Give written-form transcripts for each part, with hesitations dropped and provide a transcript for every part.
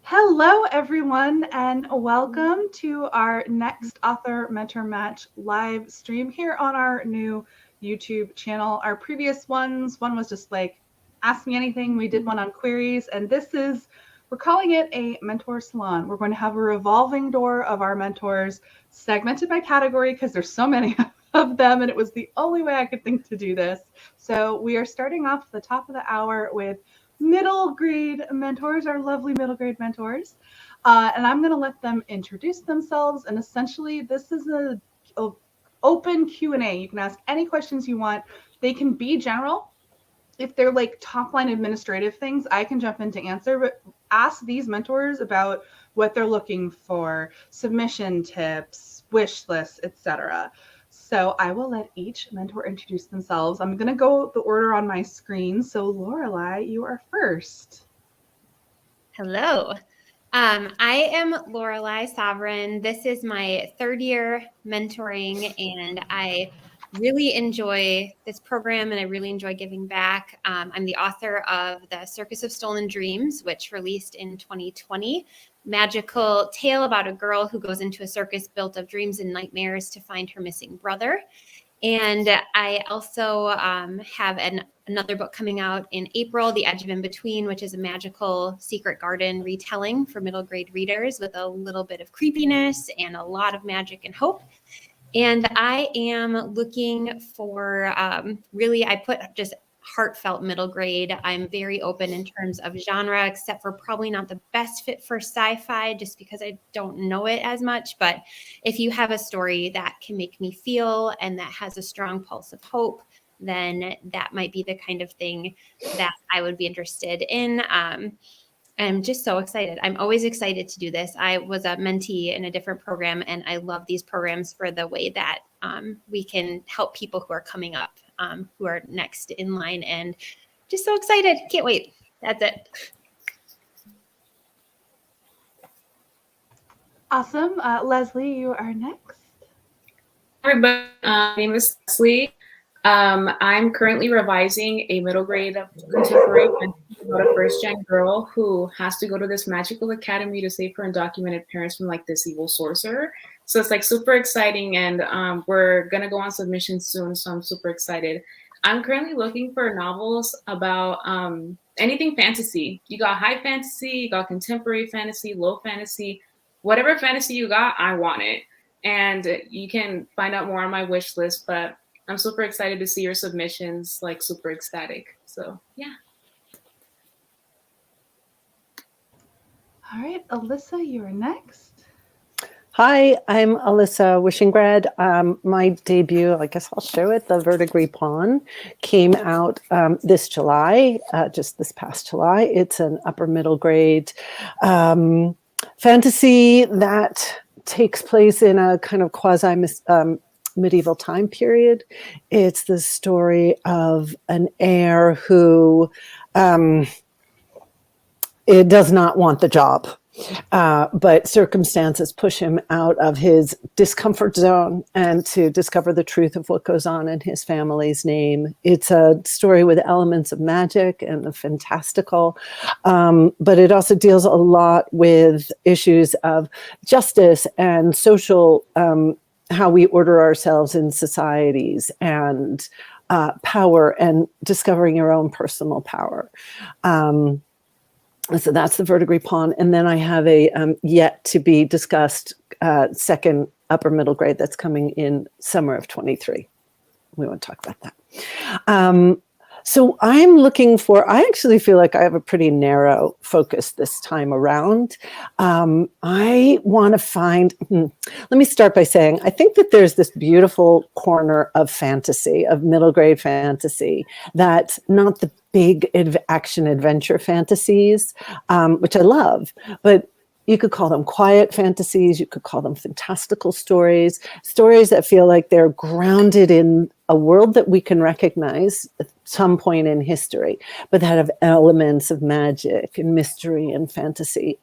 Hello, everyone, and welcome to our next Author Mentor Match live stream here on our new YouTube channel. Our previous one was just like, ask me anything. We did one on queries, and we're calling it a mentor salon. We're going to have a revolving door of our mentors segmented by category because there's so many of them, and it was the only way I could think to do this. So we are starting off the top of the hour with middle grade mentors, our lovely middle grade mentors. And I'm going to let them introduce themselves. And essentially, this is a open Q&A. You can ask any questions you want. They can be general. If they're like top line administrative things, I can jump in to answer, but ask these mentors about what they're looking for, submission tips, wish lists, etc. So I will let each mentor introduce themselves. I'm going to go the order on my screen. So Lorelei, you are first. Hello. I am Lorelei Savaryn. This is my third year mentoring, and I really enjoy this program and I really enjoy giving back. I'm the author of The Circus of Stolen Dreams, which released in 2020. Magical tale about a girl who goes into a circus built of dreams and nightmares to find her missing brother. And I also have another book coming out in April, The Edge of In Between, which is a magical secret garden retelling for middle grade readers with a little bit of creepiness and a lot of magic and hope. And I am looking for I put just heartfelt middle grade. I'm very open in terms of genre, except for probably not the best fit for sci-fi just because I don't know it as much. But if you have a story that can make me feel and that has a strong pulse of hope, then that might be the kind of thing that I would be interested in. I'm just so excited. I'm always excited to do this. I was a mentee in a different program, and I love these programs for the way that we can help people who are coming up, who are next in line, and just so excited. Can't wait. That's it. Awesome. Leslie, you are next. Hi, everybody. My name is Leslie. I'm currently revising a middle grade contemporary about a first-gen girl who has to go to this magical academy to save her undocumented parents from like this evil sorcerer. So it's like super exciting, and we're gonna go on submission soon, so I'm super excited. I'm currently looking for novels about anything fantasy. You got high fantasy, you got contemporary fantasy, low fantasy, whatever fantasy you got, I want it. And you can find out more on my wish list, but I'm super excited to see your submissions, like super ecstatic. So yeah. All right, Alyssa, you're next. Hi, I'm Alyssa Wishingrad. My debut, I guess I'll show it, The Verdigris Pawn, came out this July, just this past July. It's an upper middle grade fantasy that takes place in a kind of quasi medieval time period. It's the story of an heir who it does not want the job, but circumstances push him out of his discomfort zone and to discover the truth of what goes on in his family's name. It's a story with elements of magic and the fantastical, but it also deals a lot with issues of justice and social how we order ourselves in societies, and power, and discovering your own personal power. So that's The Verdigris Pawn. And then I have a yet to be discussed second upper middle grade that's coming in summer of 23. We want to talk about that. So I'm looking for, I actually feel like I have a pretty narrow focus this time around. I want to find, let me start by saying, I think that there's this beautiful corner of fantasy, of middle grade fantasy, that's not the big action adventure fantasies, which I love, but you could call them quiet fantasies. You could call them fantastical stories, stories that feel like they're grounded in a world that we can recognize at some point in history, but that have elements of magic and mystery and fantasy.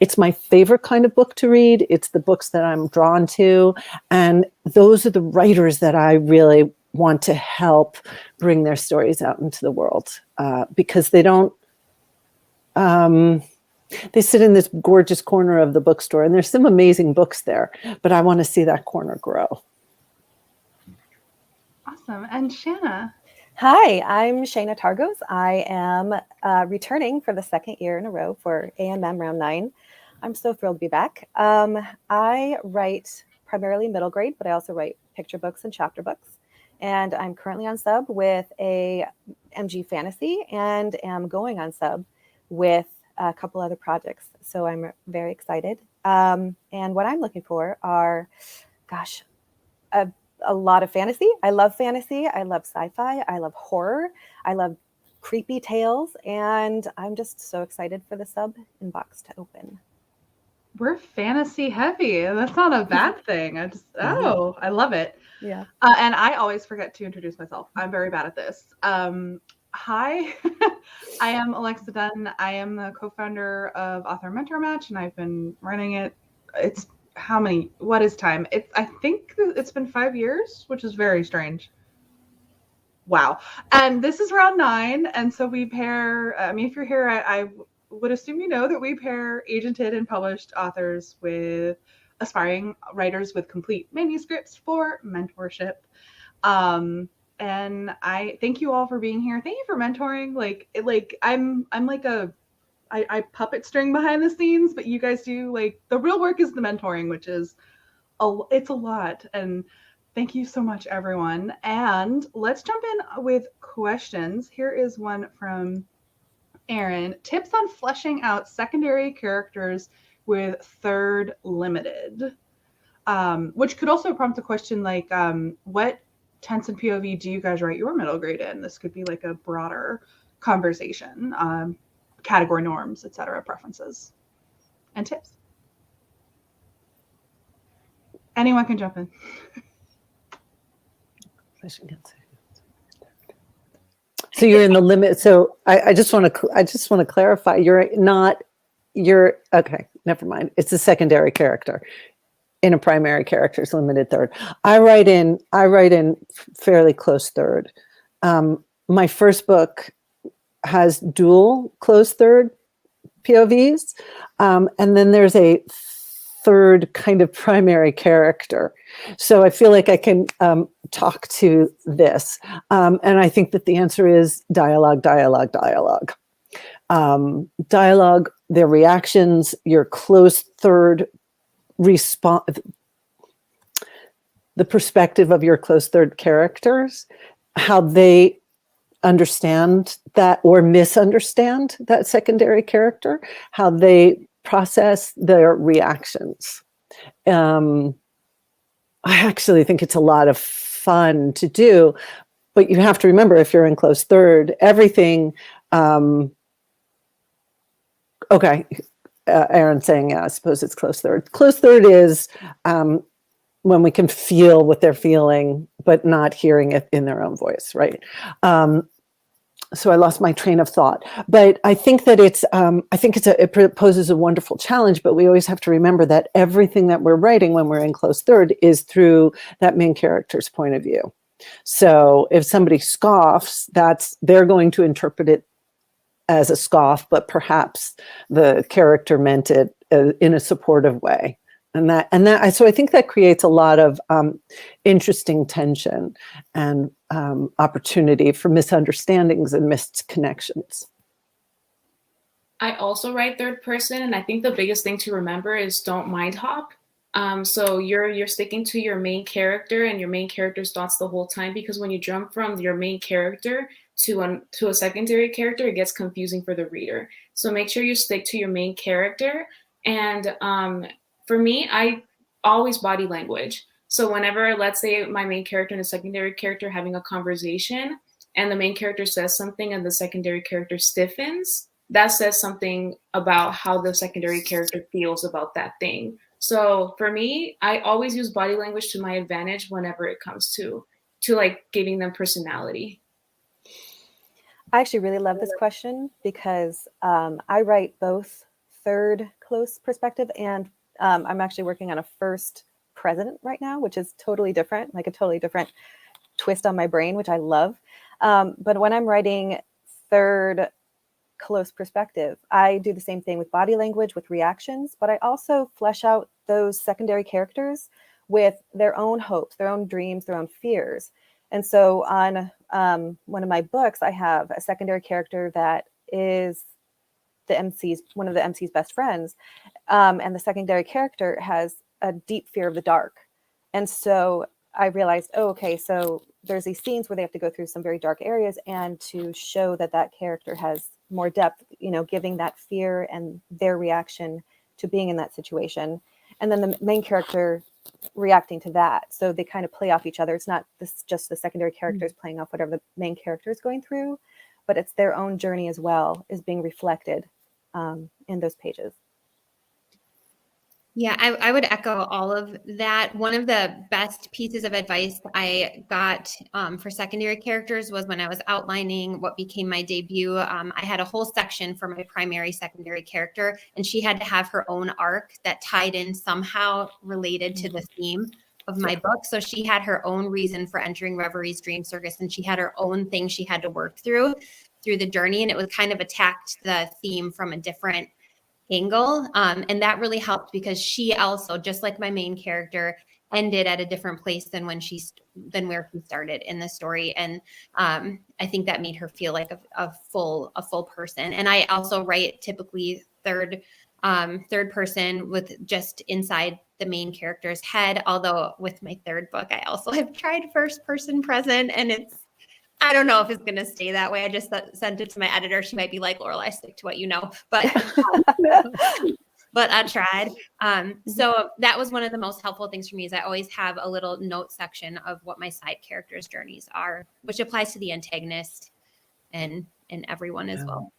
It's my favorite kind of book to read. It's the books that I'm drawn to. And those are the writers that I really want to help bring their stories out into the world, because they don't, They sit in this gorgeous corner of the bookstore, and there's some amazing books there, but I want to see that corner grow. Awesome. And Shanna. Hi, I'm Shayna Targos. I am returning for the second year in a row for AMM Round 9. I'm so thrilled to be back. I write primarily middle grade, but I also write picture books and chapter books. And I'm currently on sub with a MG Fantasy and am going on sub with a couple other projects. So I'm very excited. And what I'm looking for are, a lot of fantasy. I love fantasy. I love sci-fi. I love horror. I love creepy tales. And I'm just so excited for the sub inbox to open. We're fantasy heavy. That's not a bad thing. I love it. Yeah. And I always forget to introduce myself. I'm very bad at this. Hi, I am Alexa Dunn. I am the co-founder of Author Mentor Match, and I've been running it. What is time? I think it's been 5 years, which is very strange. Wow. And this is round 9. And so we pair, if you're here, I would assume you know that we pair agented and published authors with aspiring writers with complete manuscripts for mentorship. And I thank you all for being here. Thank you for mentoring. I'm like I puppet string behind the scenes, but you guys do the real work is the mentoring, which is it's a lot. And thank you so much, everyone. And let's jump in with questions. Here is one from Aaron. Tips on fleshing out secondary characters with third limited, which could also prompt a question like, what tense and POV do you guys write your middle grade in? This could be like a broader conversation, category norms, etc., preferences, and tips. Anyone can jump in. So you're in the limit. So I just want to clarify. You're okay. Never mind. It's a secondary character in a primary character's limited third. I write in fairly close third. My first book has dual close third POVs, and then there's a third kind of primary character. So I feel like I can talk to this, and I think that the answer is dialogue, their reactions, your close third response, the perspective of your close third characters, how they understand that or misunderstand that secondary character, how they process their reactions. I actually think it's a lot of fun to do, but you have to remember, if you're in close third, everything, okay, Aaron's saying, yeah, I suppose it's close third. Close third is when we can feel what they're feeling, but not hearing it in their own voice, right? So I lost my train of thought, but I think that it poses a wonderful challenge, but we always have to remember that everything that we're writing when we're in close third is through that main character's point of view. So if somebody scoffs, they're going to interpret it as a scoff, but perhaps the character meant it in a supportive way. So I think that creates a lot of interesting tension and opportunity for misunderstandings and missed connections. I also write third person, and I think the biggest thing to remember is don't mind hop. So you're sticking to your main character and your main character's thoughts the whole time, because when you jump from your main character to a secondary character, it gets confusing for the reader. So make sure you stick to your main character. And for me, I always body language. So whenever, let's say, my main character and a secondary character having a conversation, and the main character says something and the secondary character stiffens, that says something about how the secondary character feels about that thing. So for me, I always use body language to my advantage whenever it comes to like giving them personality. I actually really love this question because I write both third close perspective and I'm actually working on a first present right now, which is totally different, like a totally different twist on my brain, which I love. But when I'm writing third close perspective. I do the same thing with body language, with reactions, but I also flesh out those secondary characters with their own hopes, their own dreams, their own fears. And so on one of my books, I have a secondary character that is one of the MC's best friends. And the secondary character has a deep fear of the dark. And so I realized, oh, okay, so there's these scenes where they have to go through some very dark areas, and to show that that character has more depth, giving that fear and their reaction to being in that situation. And then the main character reacting to that. So they kind of play off each other. It's not just the secondary characters playing off whatever the main character is going through, but it's their own journey as well is being reflected in those pages. Yeah, I would echo all of that. One of the best pieces of advice I got for secondary characters was when I was outlining what became my debut. I had a whole section for my primary secondary character, and she had to have her own arc that tied in somehow related to the theme of my book. So she had her own reason for entering Reverie's Dream Circus, and she had her own thing she had to work through the journey, and it was kind of attacked the theme from a different angle. And that really helped because she also, just like my main character, ended at a different place than where she started in the story. And I think that made her feel like a full person. And I also write typically third person with just inside the main character's head. Although with my third book, I also have tried first person present, and I don't know if it's going to stay that way. I just sent it to my editor. She might be like, Lorelei, stick to what you know. But I tried. So that was one of the most helpful things for me, is I always have a little note section of what my side characters' journeys are, which applies to the antagonist and everyone as well.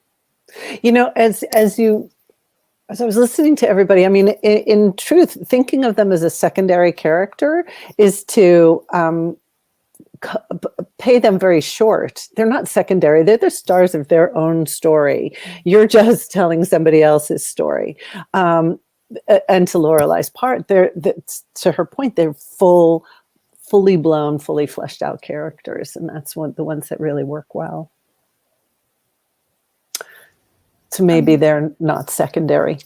As I was listening to everybody, I mean, in truth, thinking of them as a secondary character is to pay them very short. They're not secondary. They're the stars of their own story. You're just telling somebody else's story. And to Lorelei's part, to her point, they're fully blown, fully fleshed out characters. And that's the ones that really work well. So maybe they're not secondary.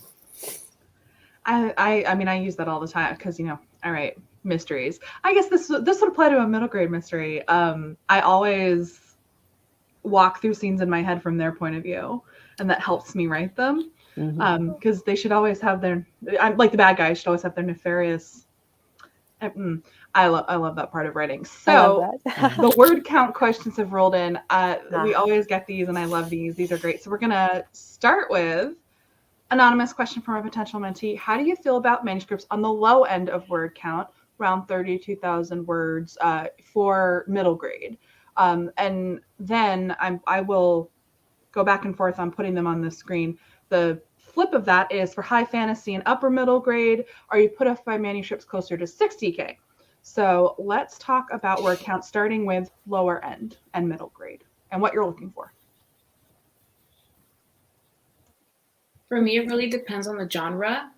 I mean, I use that all the time because, I write mysteries. I guess this would apply to a middle grade mystery. I always walk through scenes in my head from their point of view, and that helps me write them. Because they should always have like the bad guys should always have their nefarious. I love that part of writing. So the word count questions have rolled in. We always get these, and I love these. These are great. So we're gonna start with anonymous question from a potential mentee. How do you feel about manuscripts on the low end of word count, around 32,000 words for middle grade? And then I will go back and forth on putting them on the screen. The flip of that is for high fantasy and upper middle grade, are you put off by manuscripts closer to 60K? So let's talk about word count, starting with lower end and middle grade and what you're looking for. For me, it really depends on the genre.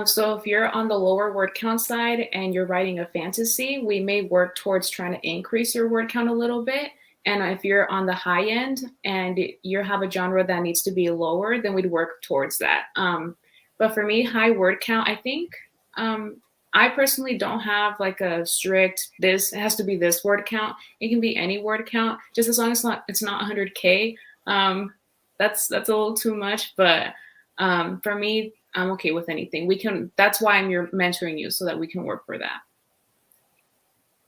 So if you're on the lower word count side and you're writing a fantasy, we may work towards trying to increase your word count a little bit. And if you're on the high end and you have a genre that needs to be lower, then we'd work towards that. But for me, high word count, I think I personally don't have like a strict, it has to be this word count. It can be any word count, just as long as it's not 100K. That's a little too much, but for me, I'm okay with anything. That's why I'm mentoring you, so that we can work for that.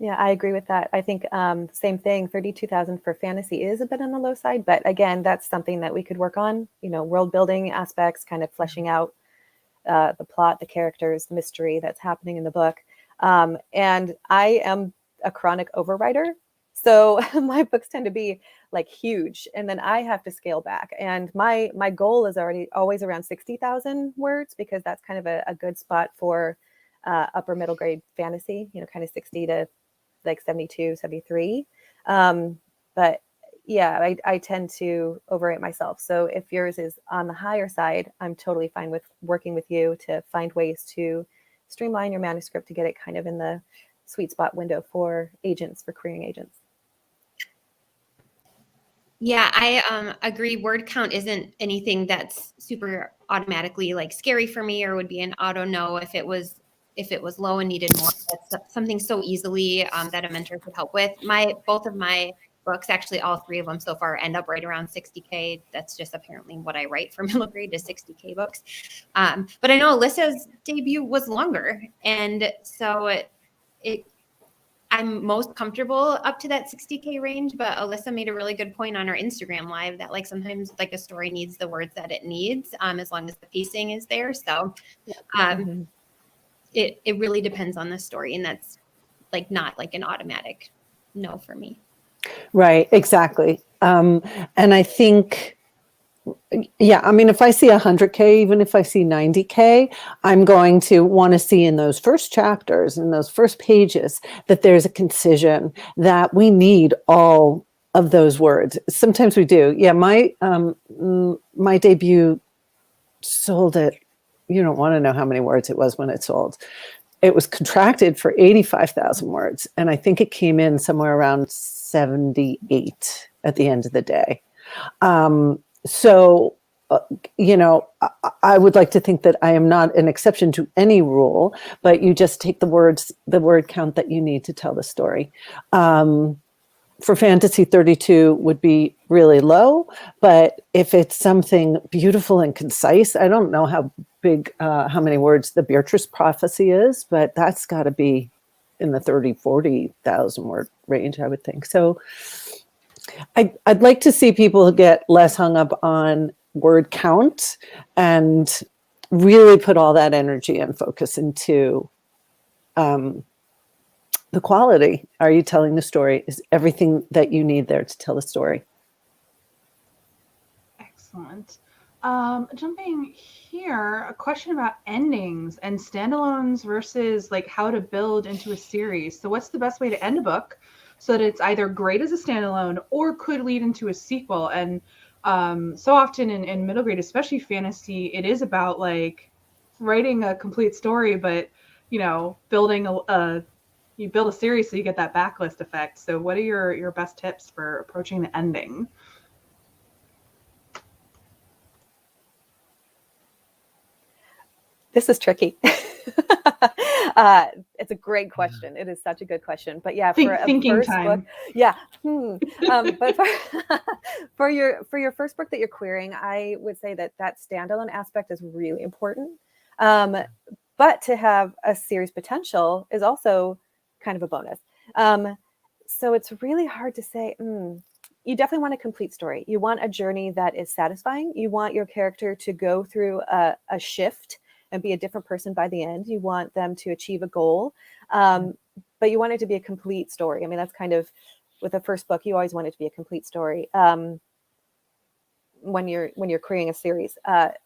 Yeah, I agree with that. I think same thing, 32,000 for fantasy is a bit on the low side, but again, that's something that we could work on, world building aspects, kind of fleshing out the plot, the characters, the mystery that's happening in the book. And I am a chronic overwriter. So my books tend to be like huge, and then I have to scale back. And my goal is always around 60,000 words, because that's kind of a good spot for upper middle grade fantasy, kind of 60 to like 72, 73. But yeah, I tend to overwrite myself. So if yours is on the higher side, I'm totally fine with working with you to find ways to streamline your manuscript to get it kind of in the sweet spot window for querying agents. Yeah, I agree. Word count isn't anything that's super automatically like scary for me, or would be an auto no if it was low and needed more. That's something so easily that a mentor could help with. Both of my books, actually all three of them so far, end up right around 60K. That's just apparently what I write for middle grade is 60K books. But I know Alyssa's debut was longer, and so it I'm most comfortable up to that 60K range, but Alyssa made a really good point on her Instagram live that like sometimes like a story needs the words that it needs, as long as the pacing is there. So it really depends on the story, and that's like not like an automatic no for me. Right, exactly. And I think, yeah, I mean, if I see 100K, even if I see 90K, I'm going to want to see in those first chapters, in those first pages, that there's a concision, that we need all of those words. Sometimes we do. Yeah, my debut sold at, you don't want to know how many words it was when it sold. It was contracted for 85,000 words. And I think it came in somewhere around 78 at the end of the day. So, I would like to think that I am not an exception to any rule, but you just take the word count that you need to tell the story. For fantasy, 32 would be really low, but if it's something beautiful and concise, I don't know how many words the Beatrice prophecy is, but that's got to be in the 40,000 word range, I would think. So I'd like to see people get less hung up on word count and really put all that energy and focus into the quality. Are you telling the story? Is everything that you need there to tell the story? Excellent. Jumping here, a question about endings and standalones versus like how to build into a series. So what's the best way to end a book so that it's either great as a standalone or could lead into a sequel? And so often in middle grade, especially fantasy, it is about like writing a complete story, but building you build a series so you get that backlist effect. So what are your best tips for approaching the ending? This is tricky. It's a great question. It is such a good question. But yeah, for a first book, yeah. But for your first book that you're querying, I would say that standalone aspect is really important. But to have a series potential is also kind of a bonus. So it's really hard to say. You definitely want a complete story. You want a journey that is satisfying. You want your character to go through a shift and be a different person by the end. You want them to achieve a goal, but you want it to be a complete story. I mean, that's kind of with the first book. You always want it to be a complete story when you're creating a series,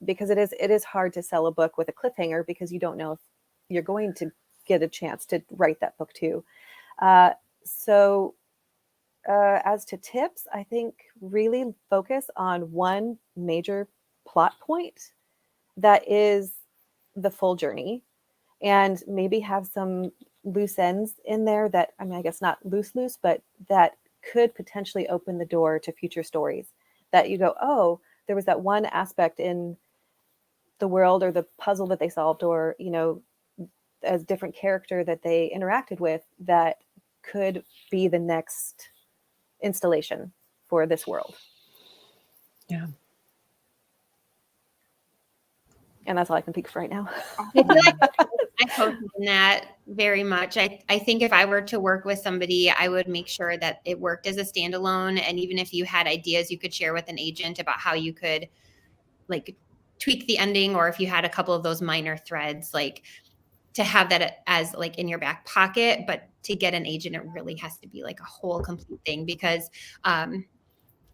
because it is hard to sell a book with a cliffhanger because you don't know if you're going to get a chance to write that book too. So as to tips, I think really focus on one major plot point that is the full journey, and maybe have some loose ends in there that, I mean, I guess not loose, but that could potentially open the door to future stories that you go, oh, there was that one aspect in the world or the puzzle that they solved, or, a different character that they interacted with that could be the next installation for this world. Yeah. And that's all I can think of right now. I feel like I focus on that very much. I think if I were to work with somebody, I would make sure that it worked as a standalone. And even if you had ideas you could share with an agent about how you could like tweak the ending, or if you had a couple of those minor threads, like to have that as like in your back pocket. But to get an agent, it really has to be like a whole complete thing, because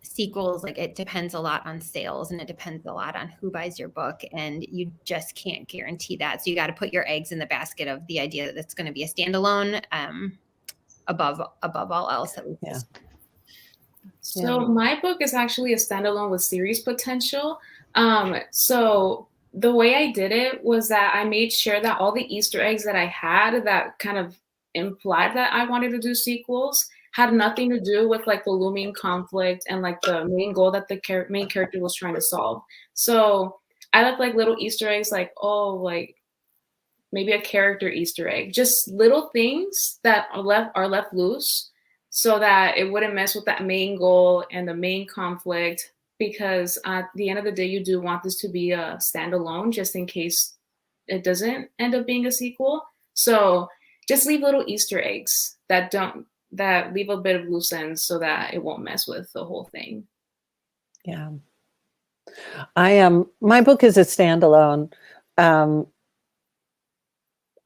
sequels, like it depends a lot on sales, and it depends a lot on who buys your book, and you just can't guarantee that. So you got to put your eggs in the basket of the idea that it's going to be a standalone above all else. Yeah. So my book is actually a standalone with series potential. So the way I did it was that I made sure that all the Easter eggs that I had that kind of implied that I wanted to do sequels, had nothing to do with like the looming conflict and like the main goal that the main character was trying to solve. So I left like little Easter eggs, like, oh, like maybe a character Easter egg, just little things that are left loose so that it wouldn't mess with that main goal and the main conflict, because at the end of the day, you do want this to be a standalone just in case it doesn't end up being a sequel. So just leave little Easter eggs that leave a bit of loose ends so that it won't mess with the whole thing. Yeah. My book is a standalone.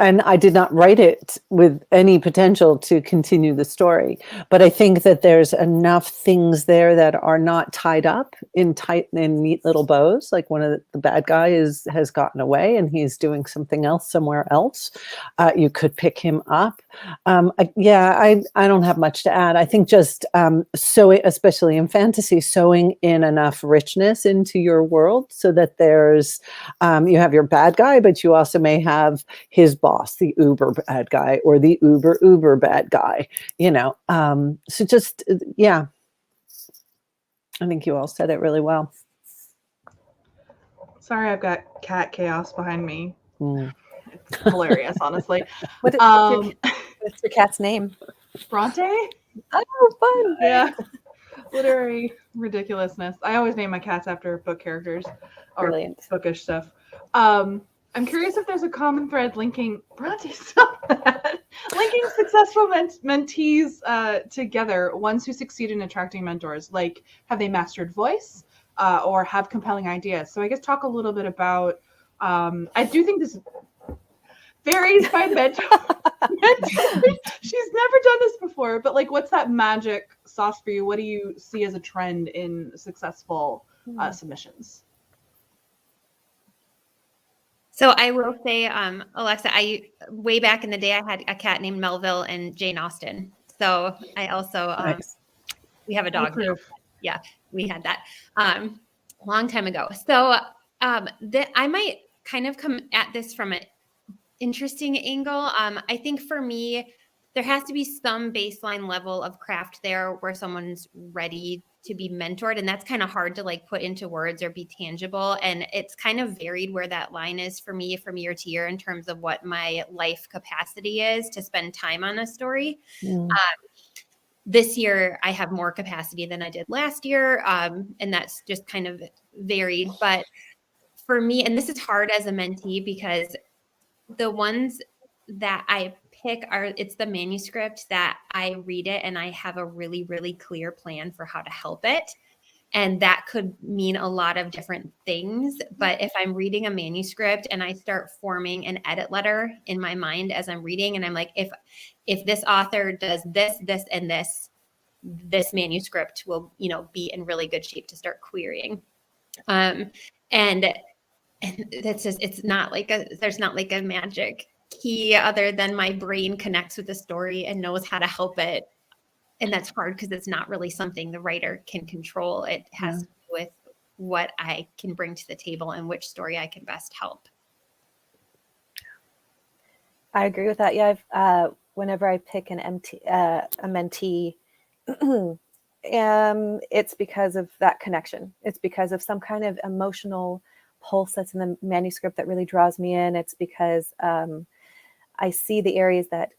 And I did not write it with any potential to continue the story. But I think that there's enough things there that are not tied up in neat little bows. Like one of the bad guy has gotten away and he's doing something else somewhere else. You could pick him up. I don't have much to add. I think just especially in fantasy, sewing in enough richness into your world so that there's, you have your bad guy, but you also may have his boss, the uber bad guy, or the uber bad guy, so just, yeah, I think you all said it really well. Sorry, I've got cat chaos behind me. It's hilarious, honestly. What's your cat's name? Bronte? Oh, fun. Yeah. Literary ridiculousness. I always name my cats after book characters or Brilliant. bookish stuff. I'm curious if there's a common thread linking Bronte, linking successful mentees together, ones who succeed in attracting mentors. Like, have they mastered voice or have compelling ideas? So I guess talk a little bit about, I do think this varies by mentor. She's never done this before, but like, what's that magic sauce for you? What do you see as a trend in successful submissions? So I will say, Alexa, way back in the day, I had a cat named Melville and Jane Austen. So I also, Nice. We have a dog now. Yeah, we had that long time ago. So I might kind of come at this from an interesting angle. I think for me, there has to be some baseline level of craft there where someone's ready to be mentored. And that's kind of hard to like put into words or be tangible. And it's kind of varied where that line is for me from year to year in terms of what my life capacity is to spend time on a story. This year, I have more capacity than I did last year. And that's just kind of varied. But for me, and this is hard as a mentee because the ones that I pick it's the manuscript that I read it and I have a really, really clear plan for how to help it. And that could mean a lot of different things. But if I'm reading a manuscript and I start forming an edit letter in my mind as I'm reading, and I'm like, if this author does this, this, and this manuscript will, be in really good shape to start querying. And that's just, there's not like a magic key other than my brain connects with the story and knows how to help it. And that's hard because it's not really something the writer can control. It has to do with what I can bring to the table and which story I can best help. I agree with that. Yeah, whenever I pick a mentee, it's because of that connection. It's because of some kind of emotional pulse that's in the manuscript that really draws me in. It's because I see the areas that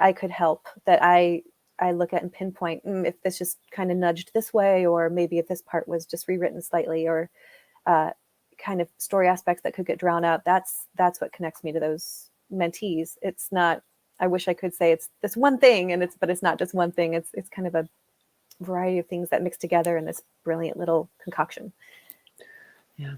I could help, that I look at and pinpoint if this just kind of nudged this way, or maybe if this part was just rewritten slightly, or kind of story aspects that could get drowned out. That's what connects me to those mentees. It's not, I wish I could say it's this one thing, but it's not just one thing. It's kind of a variety of things that mix together in this brilliant little concoction. Yeah.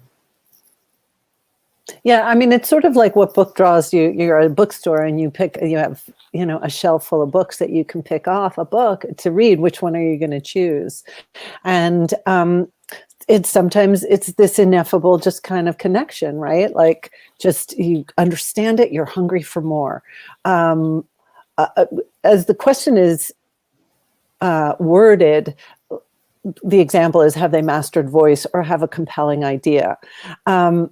Yeah, I mean, it's sort of like what book draws you. You're at a bookstore and you have, a shelf full of books that you can pick off a book to read. Which one are you going to choose? And sometimes it's this ineffable just kind of connection, right? Like just you understand it, you're hungry for more. As the question is worded, the example is, have they mastered voice or have a compelling idea? And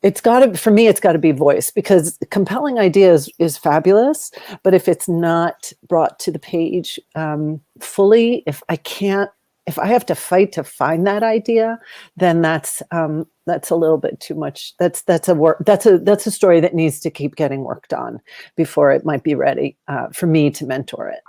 for me, it's got to be voice, because compelling ideas is fabulous. But if it's not brought to the page fully, if I have to fight to find that idea, then that's a little bit too much. That's a story that needs to keep getting worked on before it might be ready for me to mentor it.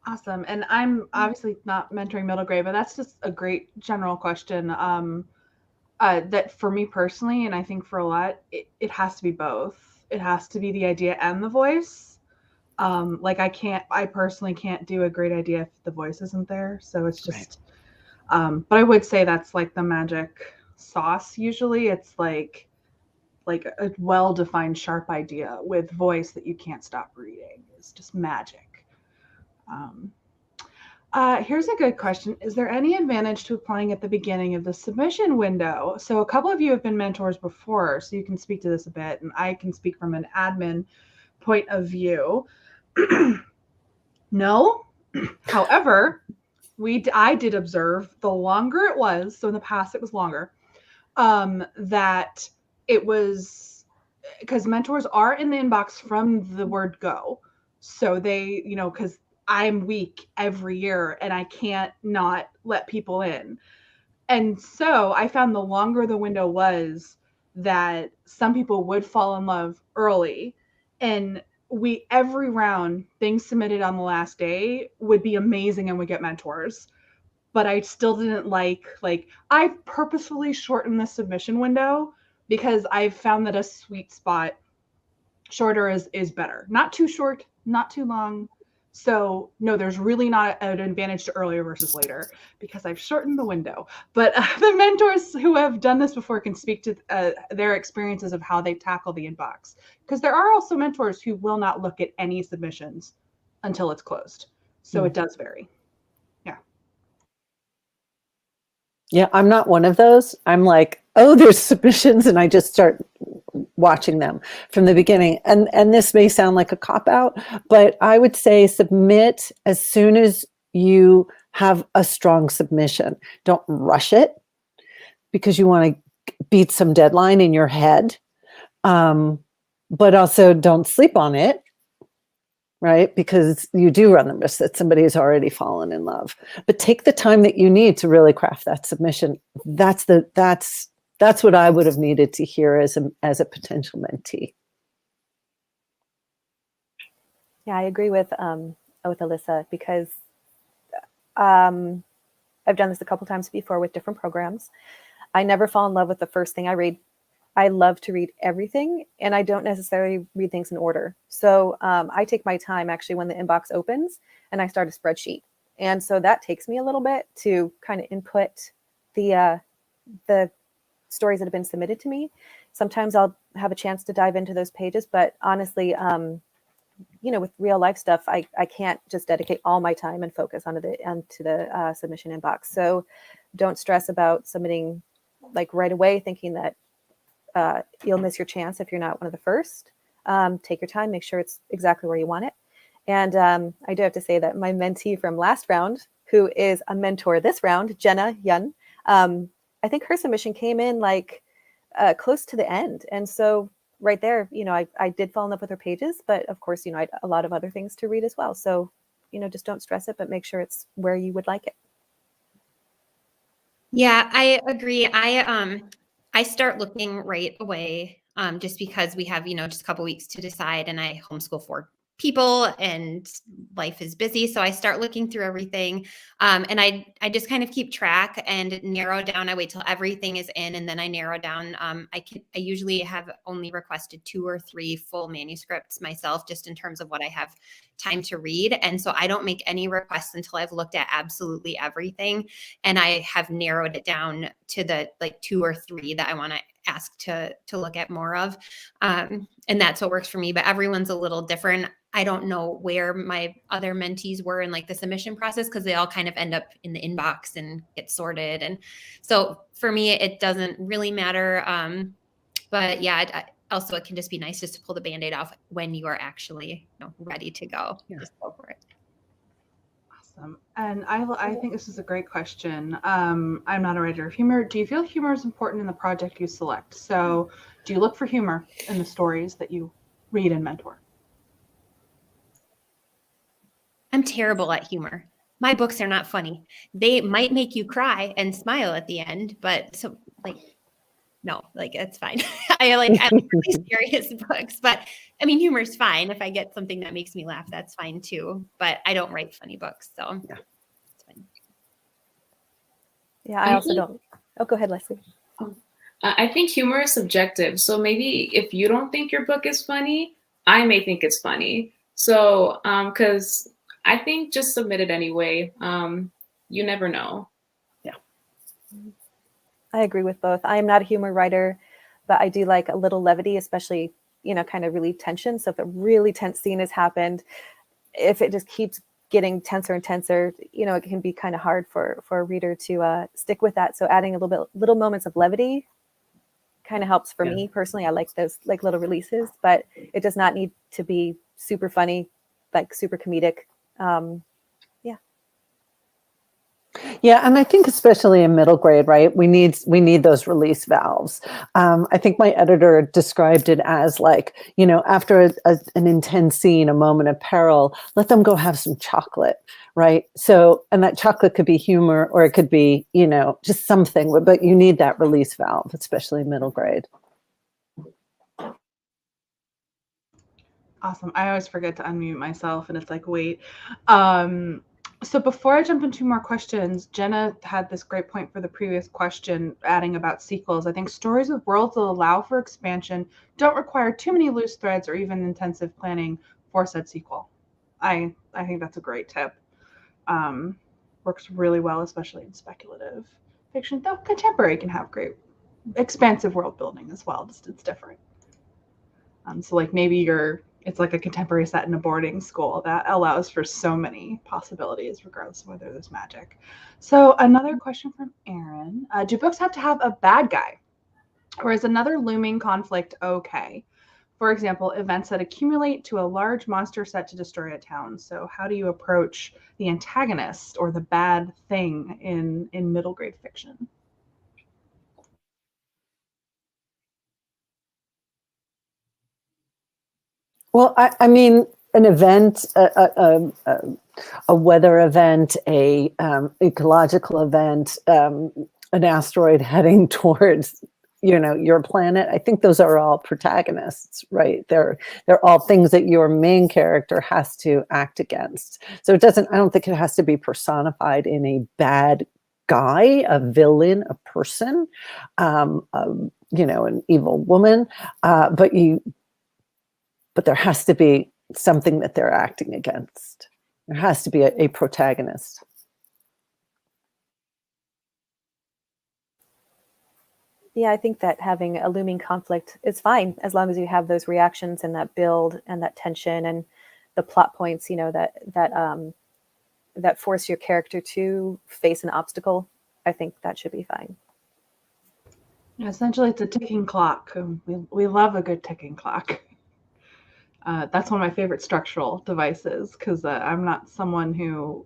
Awesome. And I'm obviously not mentoring middle grade, but that's just a great general question. That for me personally, and I think for a lot, it has to be both. It has to be the idea and the voice. Like I personally can't do a great idea if the voice isn't there. So it's just, but I would say that's like the magic sauce. Usually it's like a well-defined, sharp idea with voice that you can't stop reading. It's just magic. Here's a good question. Is there any advantage to applying at the beginning of the submission window? So a couple of you have been mentors before, so you can speak to this a bit, and I can speak from an admin point of view. No. However, I did observe the longer it was, so in the past it was longer, that it was because mentors are in the inbox from the word go. So they, because I'm weak every year and I can't not let people in. And so I found the longer the window was, that some people would fall in love early, and every round things submitted on the last day would be amazing and would get mentors. But I still didn't like I purposefully shortened the submission window because I've found that a sweet spot shorter is better. Not too short, not too long. So no, there's really not an advantage to earlier versus later because I've shortened the window. But the mentors who have done this before can speak to their experiences of how they tackle the inbox. Because there are also mentors who will not look at any submissions until it's closed. So it does vary. Yeah, I'm not one of those. I'm like, oh, there's submissions, and I just start watching them from the beginning. And this may sound like a cop-out, but I would say submit as soon as you have a strong submission. Don't rush it because you want to beat some deadline in your head. But also don't sleep on it, right? Because you do run the risk that somebody has already fallen in love. But take the time that you need to really craft that submission. That's what I would have needed to hear as a potential mentee. Yeah, I agree with Alyssa, because I've done this a couple times before with different programs. I never fall in love with the first thing I read. I love to read everything, and I don't necessarily read things in order. So I take my time actually when the inbox opens and I start a spreadsheet. And so that takes me a little bit to kind of input the stories that have been submitted to me. Sometimes I'll have a chance to dive into those pages, but honestly, with real life stuff, I can't just dedicate all my time and focus onto the submission inbox. So don't stress about submitting like right away, thinking that you'll miss your chance if you're not one of the first. Take your time, make sure it's exactly where you want it. And I do have to say that my mentee from last round, who is a mentor this round, Jenna Yun, I think her submission came in like close to the end. And so right there, I did fall in love with her pages, but of course, I had a lot of other things to read as well. So, just don't stress it, but make sure it's where you would like it. Yeah, I agree. I start looking right away, just because we have, just a couple weeks to decide, and I homeschool 4 people and life is busy. So I start looking through everything. And I just kind of keep track and narrow down. I wait till everything is in, and then I narrow down. I usually have only requested 2 or 3 full manuscripts myself, just in terms of what I have time to read. And so I don't make any requests until I've looked at absolutely everything. And I have narrowed it down to the 2 or 3 that I want to ask to look at more of. And that's what works for me, but everyone's a little different. I don't know where my other mentees were in the submission process, because they all kind of end up in the inbox and get sorted. And so for me, it doesn't really matter. But yeah, also it can just be nice just to pull the Band-Aid off when you are actually ready to go. Yeah. Just go for it. Awesome. And I think this is a great question. I'm not a writer of humor. Do you feel humor is important in the project you select? So do you look for humor in the stories that you read and mentor? I'm terrible at humor. My books are not funny. They might make you cry and smile at the end, but so like, no, like it's fine. I like really serious books, but I mean, humor's fine. If I get something that makes me laugh, that's fine too. But I don't write funny books, so Yeah. it's fine. Yeah, I also don't. Oh, go ahead, Leslie. I think humor is subjective. So maybe if you don't think your book is funny, I may think it's funny. So, because I think just submit it anyway. You never know. I agree with both. I am not a humor writer, but I do like a little levity, especially, kind of relieve tension. So if a really tense scene has happened, if it just keeps getting tenser and tenser, it can be kind of hard for a reader to stick with that. So adding a little moments of levity kind of helps for me personally. I like those like little releases, but it does not need to be super funny, like super comedic. Yeah, and I think especially in middle grade, right? We need those release valves. I think my editor described it as like, after an intense scene, a moment of peril, let them go have some chocolate, right? So, and that chocolate could be humor, or it could be, just something. But you need that release valve, especially in middle grade. Awesome. I always forget to unmute myself, and it's like, wait. So before I jump into more questions, Jenna had this great point for the previous question, adding about sequels. I think stories with worlds that allow for expansion don't require too many loose threads or even intensive planning for said sequel. I think that's a great tip. Works really well, especially in speculative fiction, though contemporary can have great expansive world building as well. Just it's different. So like maybe it's like a contemporary set in a boarding school that allows for so many possibilities, regardless of whether there's magic. So another question from Aaron: do books have to have a bad guy, or is another looming conflict okay? For example, events that accumulate to a large monster set to destroy a town. So how do you approach the antagonist or the bad thing in middle grade fiction? Well, I mean, an event, a weather event, a ecological event, an asteroid heading towards, your planet. I think those are all protagonists, right? They're all things that your main character has to act against. So I don't think it has to be personified in a bad guy, a villain, a person, an evil woman, but there has to be something that they're acting against. There has to be a protagonist. Yeah, I think that having a looming conflict is fine as long as you have those reactions and that build and that tension and the plot points, that force your character to face an obstacle. I think that should be fine. Essentially, it's a ticking clock. We love a good ticking clock. That's one of my favorite structural devices because I'm not someone who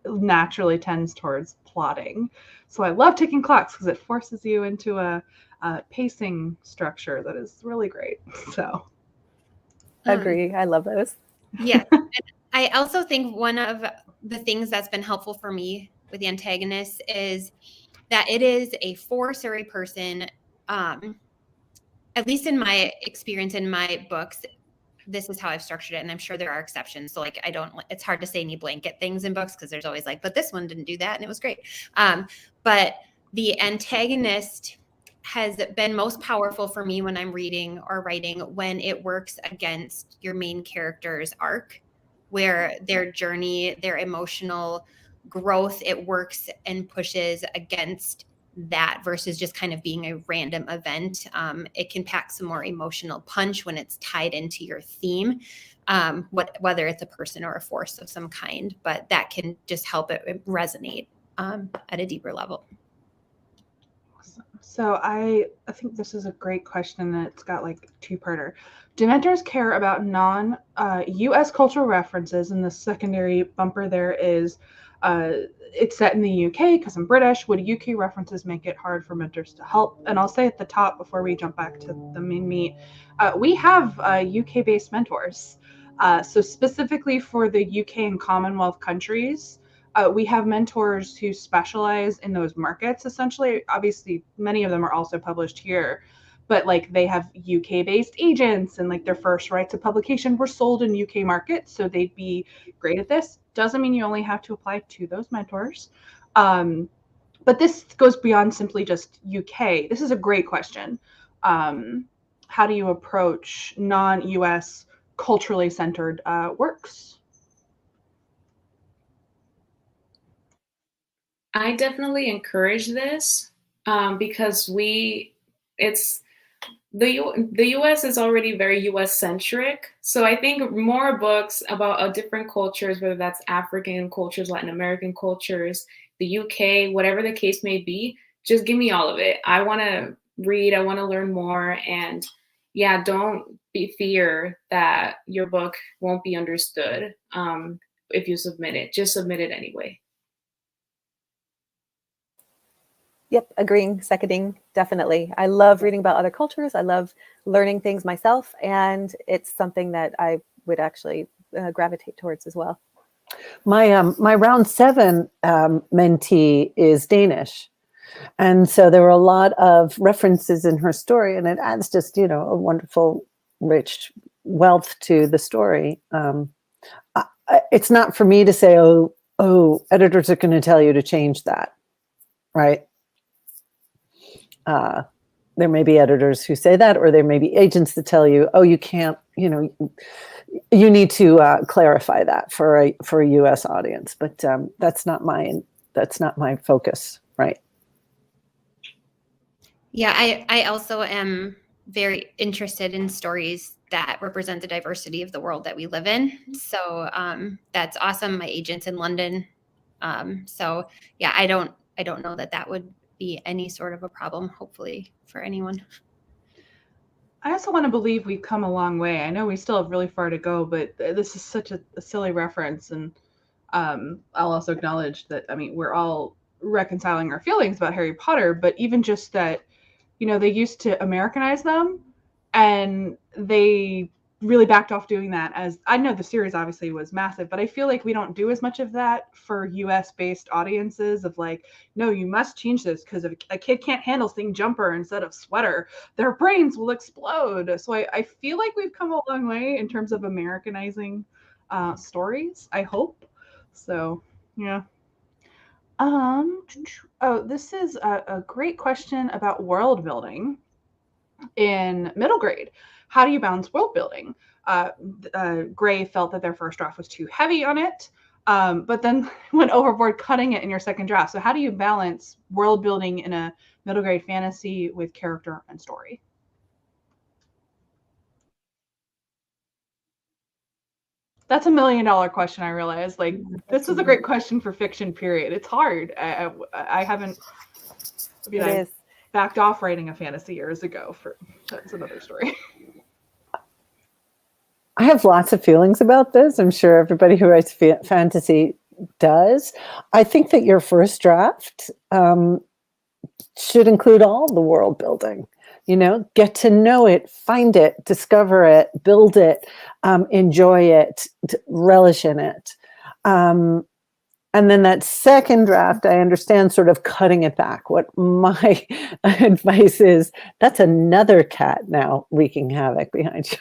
naturally tends towards plotting. So I love ticking clocks because it forces you into a pacing structure that is really great. So Agree. I love those. Yeah. And I also think one of the things that's been helpful for me with the antagonist is that it is a force or a person. At least in my experience in my books, this is how I've structured it. And I'm sure there are exceptions. So like, it's hard to say any blanket things in books because there's always like, but this one didn't do that and it was great. But the antagonist has been most powerful for me when I'm reading or writing when it works against your main character's arc, where their journey, their emotional growth, it works and pushes against that versus just kind of being a random event. It can pack some more emotional punch when it's tied into your theme, whether it's a person or a force of some kind, but that can just help it resonate at a deeper level. So I think this is a great question, and it's got like two-parter. Do mentors care about non-US cultural references? And the secondary bumper there is, it's set in the UK because I'm British. Would UK references make it hard for mentors to help? And I'll say at the top before we jump back to the main meat, we have UK-based mentors. So specifically for the UK and Commonwealth countries, we have mentors who specialize in those markets. Essentially, obviously, many of them are also published here, but like they have UK-based agents, and like their first rights of publication were sold in UK markets, so they'd be great at this. Doesn't mean you only have to apply to those mentors. But this goes beyond simply just UK. This is a great question. How do you approach non-US culturally centered works? I definitely encourage this because the US is already very US centric. So I think more books about different cultures, whether that's African cultures, Latin American cultures, the UK, whatever the case may be, just give me all of it. I want to read, I want to learn more. And yeah, don't fear that your book won't be understood if you submit it. Just submit it anyway. Yep, agreeing, seconding, definitely. I love reading about other cultures. I love learning things myself, and it's something that I would actually gravitate towards as well. My round 7 mentee is Danish. And so there were a lot of references in her story, and it adds just, a wonderful, rich wealth to the story. It's not for me to say, oh, editors are going to tell you to change that, right? There may be editors who say that, or there may be agents that tell you, oh, you can't, you need to clarify that for a U.S. audience. But that's not my focus, right? Yeah, I also am very interested in stories that represent the diversity of the world that we live in. So that's awesome. My agent's in London. So yeah, I don't know that would be any sort of a problem, hopefully, for anyone. I also want to believe we've come a long way. I know we still have really far to go, but this is such a silly reference. And I'll also acknowledge that, we're all reconciling our feelings about Harry Potter, but even just that, they used to Americanize them, and they really backed off doing that. As I know the series obviously was massive, but I feel like we don't do as much of that for US based audiences of like, no, you must change this because if a kid can't handle saying jumper instead of sweater, their brains will explode. So I feel like we've come a long way in terms of Americanizing stories, I hope. So yeah. This is a great question about world building in middle grade. How do you balance world building? Gray felt that their first draft was too heavy on it, but then went overboard cutting it in your second draft. So how do you balance world building in a middle grade fantasy with character and story? That's $1 million question, I realize. Like, this is a great question for fiction, period. It's hard. I haven't, I backed off writing a fantasy years ago. That's another story. I have lots of feelings about this. I'm sure everybody who writes fantasy does. I think that your first draft should include all the world building. Get to know it, find it, discover it, build it, enjoy it, relish in it. And then that second draft, I understand sort of cutting it back. What my advice is, that's another cat now wreaking havoc behind you.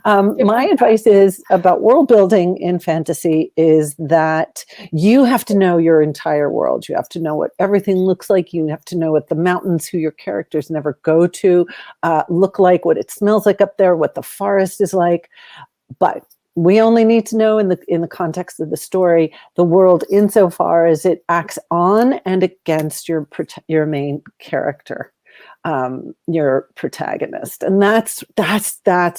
My advice is about world building in fantasy is that you have to know your entire world. You have to know what everything looks like. You have to know what the mountains, who your characters never go to, look like, what it smells like up there, what the forest is like. But we only need to know in the context of the story, the world insofar as it acts on and against your main character, your protagonist, and that's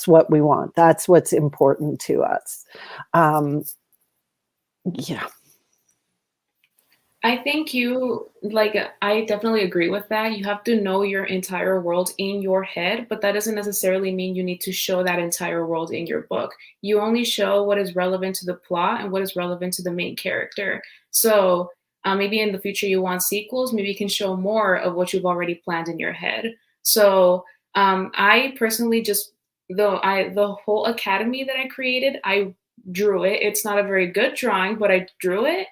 what we want. That's what's important to us. Yeah. I think I definitely agree with that. You have to know your entire world in your head, but that doesn't necessarily mean you need to show that entire world in your book. You only show what is relevant to the plot and what is relevant to the main character. So maybe in the future you want sequels, maybe you can show more of what you've already planned in your head. So I personally the whole academy that I created, I drew it. It's not a very good drawing, but I drew it.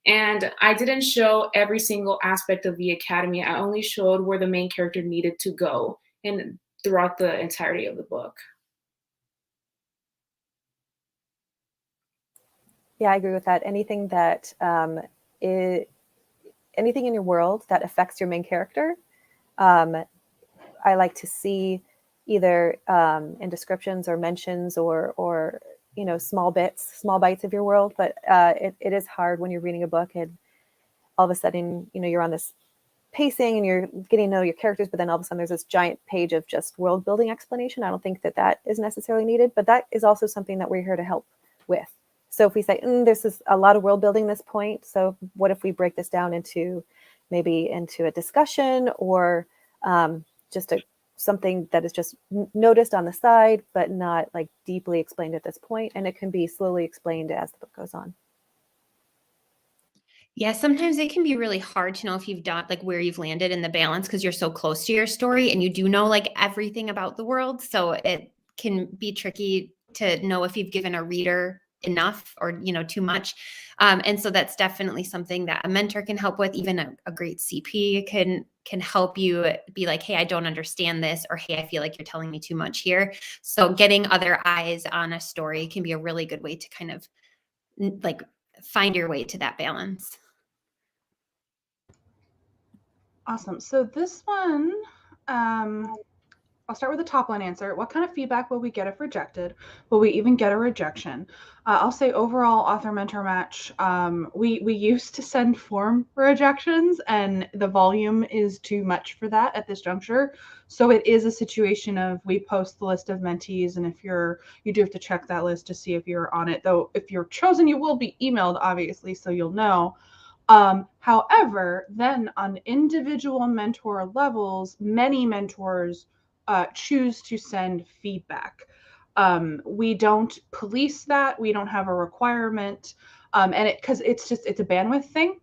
And I didn't show every single aspect of the academy. I only showed where the main character needed to go and throughout the entirety of the book. Yeah, I agree with that. Anything that anything in your world that affects your main character, I like to see either in descriptions or mentions or small bites of your world. But it is hard when you're reading a book and all of a sudden you're on this pacing and you're getting to know your characters, but then all of a sudden there's this giant page of just world building explanation. I don't think that is necessarily needed, but that is also something that we're here to help with. So if we say this is a lot of world building this point, so what if we break this down into a discussion or just something that is just noticed on the side, but not like deeply explained at this point, and it can be slowly explained as the book goes on. Yeah, sometimes it can be really hard to know if you've done like where you've landed in the balance because you're so close to your story and you do know like everything about the world. So it can be tricky to know if you've given a reader enough or too much. And so that's definitely something that a mentor can help with. Even a great CP can help you be like, hey, I don't understand this, or hey, I feel like you're telling me too much here. So getting other eyes on a story can be a really good way to kind of like find your way to that balance. Awesome. So this one, I'll start with the top line answer. What kind of feedback will we get if rejected? Will we even get a rejection? I'll say overall author mentor match. We used to send form rejections, and the volume is too much for that at this juncture. So it is a situation of we post the list of mentees, and if you do have to check that list to see if you're on it. Though if you're chosen, you will be emailed, obviously, so you'll know. However, then on individual mentor levels, many mentors choose to send feedback. We don't police that. We don't have a requirement. And because it's a bandwidth thing.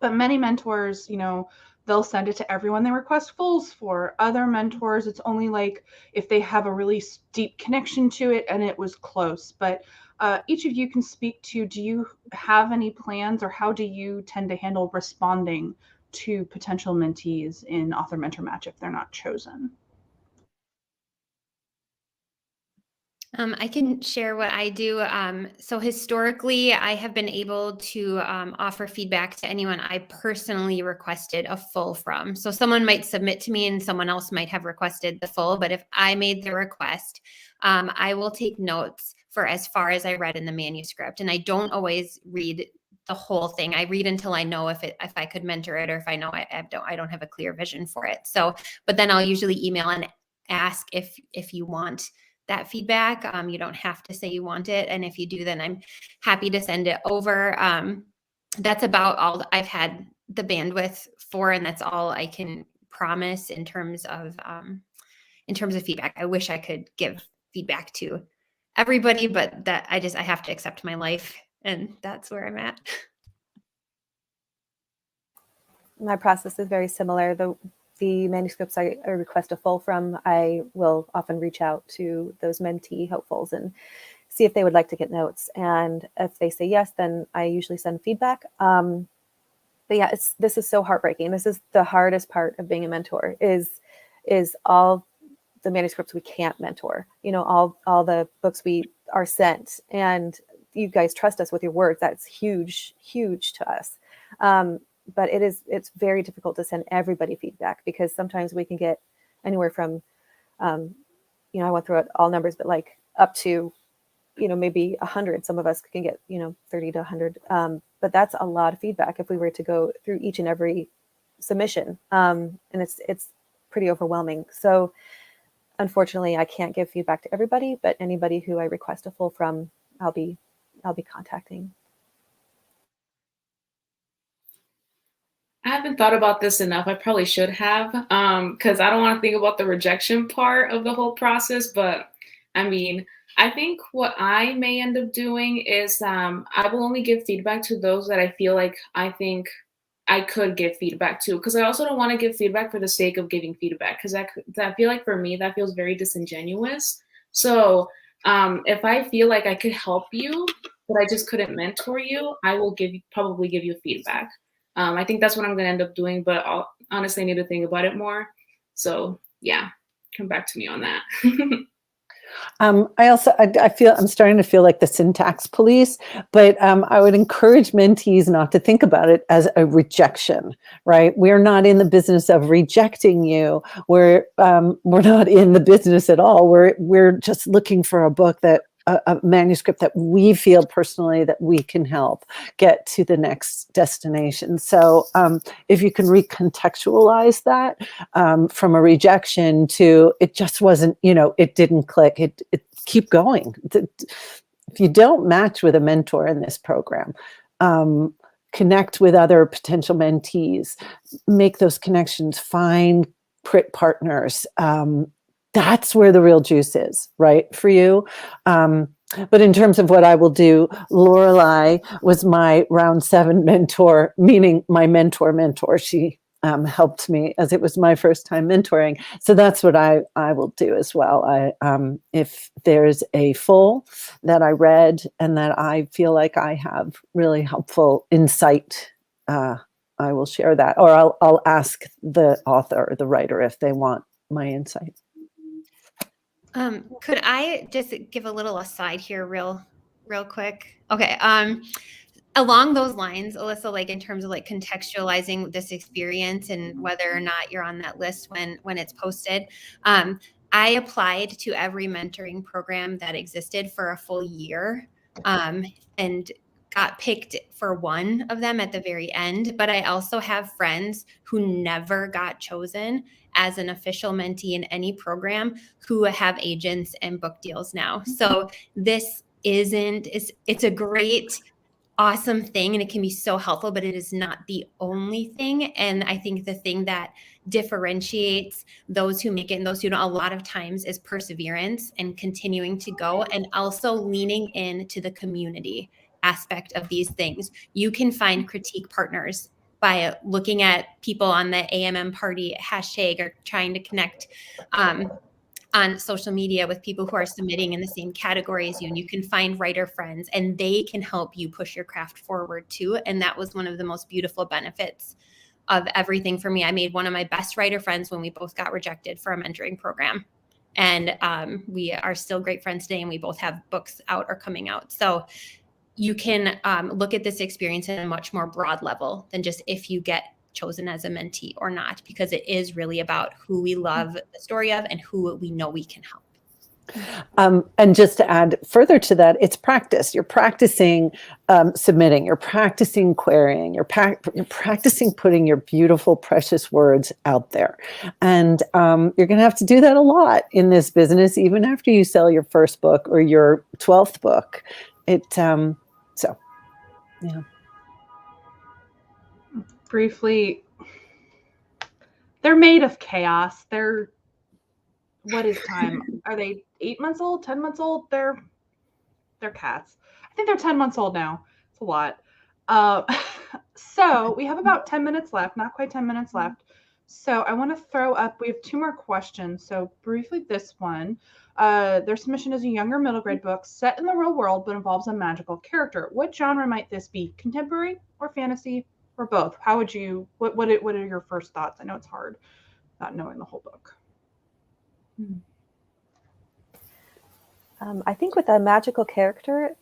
But many mentors, they'll send it to everyone they request fulls for. Other mentors, it's only like if they have a really deep connection to it and it was close. But each of you can speak to, do you have any plans, or how do you tend to handle responding to potential mentees in author mentor match if they're not chosen? I can share what I do. So historically, I have been able to offer feedback to anyone I personally requested a full from. So someone might submit to me and someone else might have requested the full, but if I made the request, I will take notes for as far as I read in the manuscript. And I don't always read the whole thing. I read until I know if I could mentor it, or if I know I don't have a clear vision for it. So, but then I'll usually email and ask if you want that feedback. You don't have to say you want it. And if you do, then I'm happy to send it over. That's about all I've had the bandwidth for, and that's all I can promise in terms of feedback. I wish I could give feedback to everybody, but that I have to accept my life, and that's where I'm at. My process is very similar. The manuscripts I request a full from, I will often reach out to those mentee hopefuls and see if they would like to get notes. And if they say yes, then I usually send feedback. But yeah, this is so heartbreaking. This is the hardest part of being a mentor is all the manuscripts we can't mentor, all the books we are sent, and you guys trust us with your words. That's huge, huge to us. But it's very difficult to send everybody feedback, because sometimes we can get anywhere from, I went through all numbers, but like up to, maybe 100. Some of us can get, 30 to 100. But that's a lot of feedback if we were to go through each and every submission. And it's pretty overwhelming. So unfortunately, I can't give feedback to everybody, but anybody who I request a full from, I'll be contacting. haven't thought about this enough. I probably should have, because I don't want to think about the rejection part of the whole process. But I mean, I think what I may end up doing is I will only give feedback to those that I feel like I think I could give feedback to, because I also don't want to give feedback for the sake of giving feedback, because I feel like for me that feels very disingenuous. So if I feel like I could help you, but I just couldn't mentor you, I will probably give you feedback. I think that's what I'm going to end up doing, but I'll honestly need to think about it more. So yeah, come back to me on that. I feel I'm starting to feel like the syntax police, but I would encourage mentees not to think about it as a rejection, right? We're not in the business of rejecting you. We're not in the business at all. We're just looking for a book that a manuscript that we feel personally that we can help get to the next destination. So if you can recontextualize that from a rejection to it just wasn't, it didn't click, it keep going. If you don't match with a mentor in this program, connect with other potential mentees, make those connections, find partners. That's where the real juice is, right, for you. But in terms of what I will do, Lorelei was my round 7 mentor, meaning my mentor. She helped me as it was my first time mentoring. So that's what I will do as well. If there's a full that I read and that I feel like I have really helpful insight, I will share that, or I'll ask the author or the writer if they want my insight. Could I just give a little aside here real quick? Okay. Along those lines, Alyssa, like in terms of like contextualizing this experience and whether or not you're on that list when it's posted, I applied to every mentoring program that existed for a full year, and got picked for one of them at the very end. But I also have friends who never got chosen as an official mentee in any program who have agents and book deals now. So this it's a great, awesome thing, and it can be so helpful, but it is not the only thing. And I think the thing that differentiates those who make it and those who don't a lot of times is perseverance and continuing to go, and also leaning into the community aspect of these things. You can find critique partners by looking at people on the AMM party hashtag or trying to connect on social media with people who are submitting in the same category as you. And you can find writer friends, and they can help you push your craft forward too. And that was one of the most beautiful benefits of everything for me. I made one of my best writer friends when we both got rejected for a mentoring program. And we are still great friends today, and we both have books out or coming out. So you can look at this experience in a much more broad level than just if you get chosen as a mentee or not, because it is really about who we love the story of and who we know we can help. And just to add further to that, it's practice. You're practicing submitting, you're practicing querying, you're practicing putting your beautiful, precious words out there. And you're going to have to do that a lot in this business, even after you sell your first book or your 12th book. So, yeah. Briefly, they're made of chaos. What is time? Are they 8 months old, 10 months old? They're cats. I think they're 10 months old now. It's a lot. So we have about 10 minutes left, not quite 10 minutes left. So I want to throw up, we have 2 more questions. So briefly, this one, their submission is a younger middle grade book set in the real world, but involves a magical character. What genre might this be? Contemporary or fantasy or both? How would you, what are your first thoughts? I know it's hard not knowing the whole book. I think with a magical character,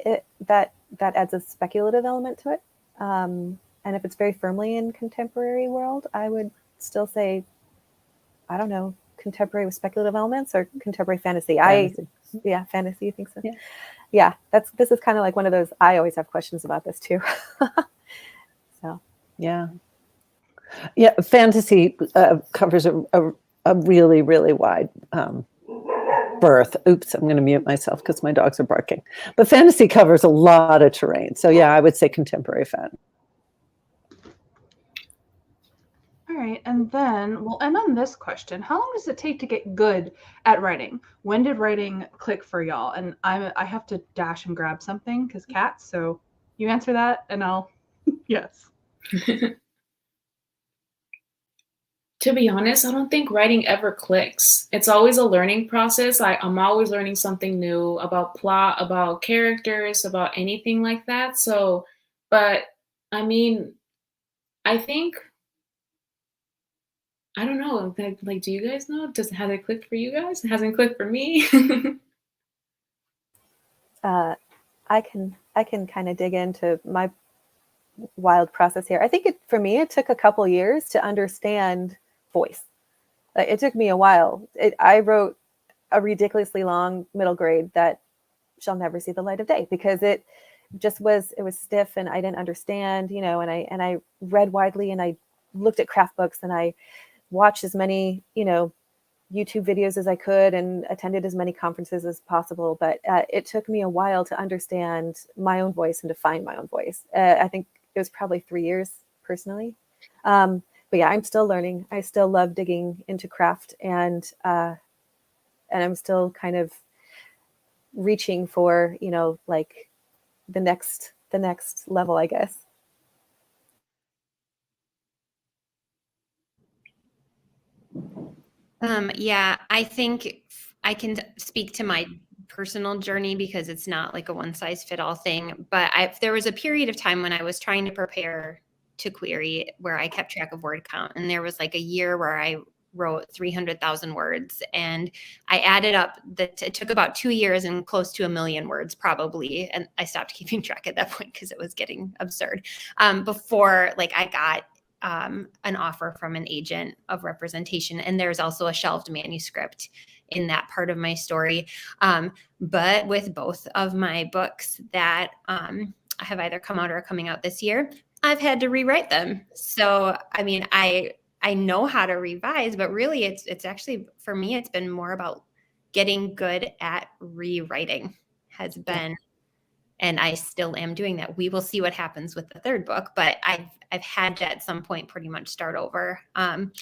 that adds a speculative element to it. And if it's very firmly in contemporary world, I would still say, I don't know, contemporary with speculative elements or contemporary fantasy. Fantasy. Fantasy. You think so? Yeah. This is kind of like one of those. I always have questions about this too. So yeah. Fantasy covers a really, really wide berth. Oops, I'm going to mute myself because my dogs are barking. But fantasy covers a lot of terrain. So yeah, I would say contemporary fan. right. And then we'll end on this question. How long does it take to get good at writing? When did writing click for y'all? And I have to dash and grab something because cats. So you answer that and I'll, yes. To be honest, I don't think writing ever clicks. It's always a learning process. I'm always learning something new about plot, about characters, about anything like that. So, but I mean, I think, I don't know, like, do you guys know? Has it clicked for you guys? It hasn't clicked for me. I can kind of dig into my wild process here. I think for me, it took a couple years to understand voice. It took me a while. I wrote a ridiculously long middle grade that shall never see the light of day because it was stiff and I didn't understand, and I read widely and I looked at craft books and I watched as many, YouTube videos as I could and attended as many conferences as possible. But it took me a while to understand my own voice and to find my own voice. I think it was probably 3 years personally. But yeah, I'm still learning. I still love digging into craft and I'm still kind of reaching for, like the next level, I guess. Yeah, I think I can speak to my personal journey because it's not like a one size fit all thing. But there was a period of time when I was trying to prepare to query where I kept track of word count. And there was like a year where I wrote 300,000 words and I added up that it took about 2 years and close to 1 million words probably. And I stopped keeping track at that point because it was getting absurd before like I got an offer from an agent of representation. And there's also a shelved manuscript in that part of my story. But with both of my books that have either come out or are coming out this year, I've had to rewrite them. So, I mean, I know how to revise, but really it's actually, for me, it's been more about getting good at rewriting has been, and I still am doing that. We will see what happens with the third book, but I've had to at some point pretty much start over. And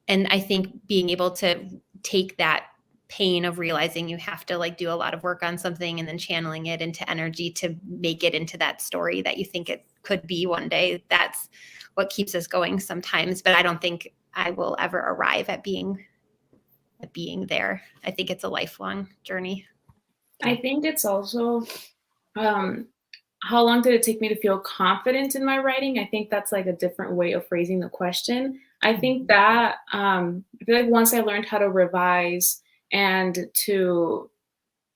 I think being able to take that pain of realizing you have to like do a lot of work on something and then channeling it into energy to make it into that story that you think it could be one day, that's what keeps us going sometimes. But I don't think I will ever arrive at being there. I think it's a lifelong journey. I think it's also how long did it take me to feel confident in my writing? I think that's like a different way of phrasing the question. I think that I feel like once I learned how to revise and to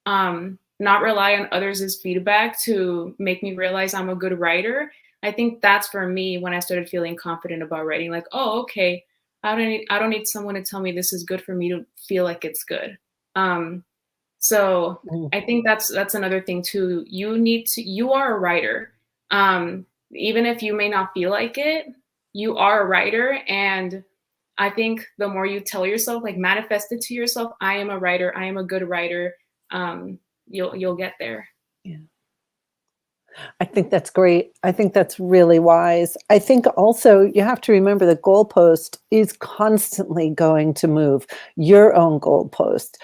not rely on others' feedback to make me realize I'm a good writer, I think that's for me when I started feeling confident about writing. Like, oh, okay, I don't need someone to tell me this is good for me to feel like it's good. So I think that's another thing too. You are a writer. Even if you may not feel like it, you are a writer. And I think the more you tell yourself, like manifest it to yourself, I am a writer, I am a good writer, you'll get there. Yeah. I think that's great. I think that's really wise. I think also you have to remember the goalpost is constantly going to move, your own goalpost.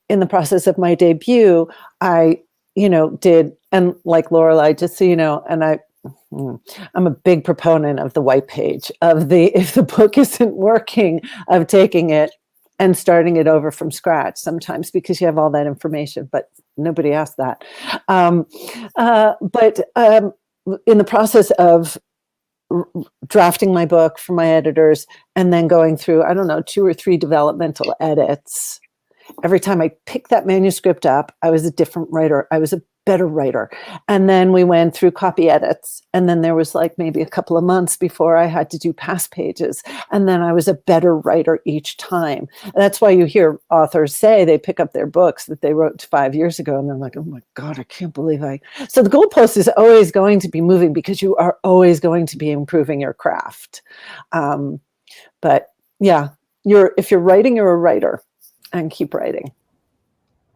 In the process of my debut, I, did, and like Lorelei, just so you know, and I'm a big proponent of the white page of if the book isn't working, of taking it and starting it over from scratch sometimes because you have all that information, but nobody asked that. But in the process of drafting my book for my editors and then going through, 2 or 3 developmental edits, every time I picked that manuscript up, I was a different writer. I was a better writer. And then we went through copy edits. And then there was like maybe a couple of months before I had to do past pages. And then I was a better writer each time. And that's why you hear authors say they pick up their books that they wrote 5 years ago. And they're like, oh my God, I can't believe So the goalpost is always going to be moving because you are always going to be improving your craft. But yeah, if you're writing, you're a writer. And keep writing.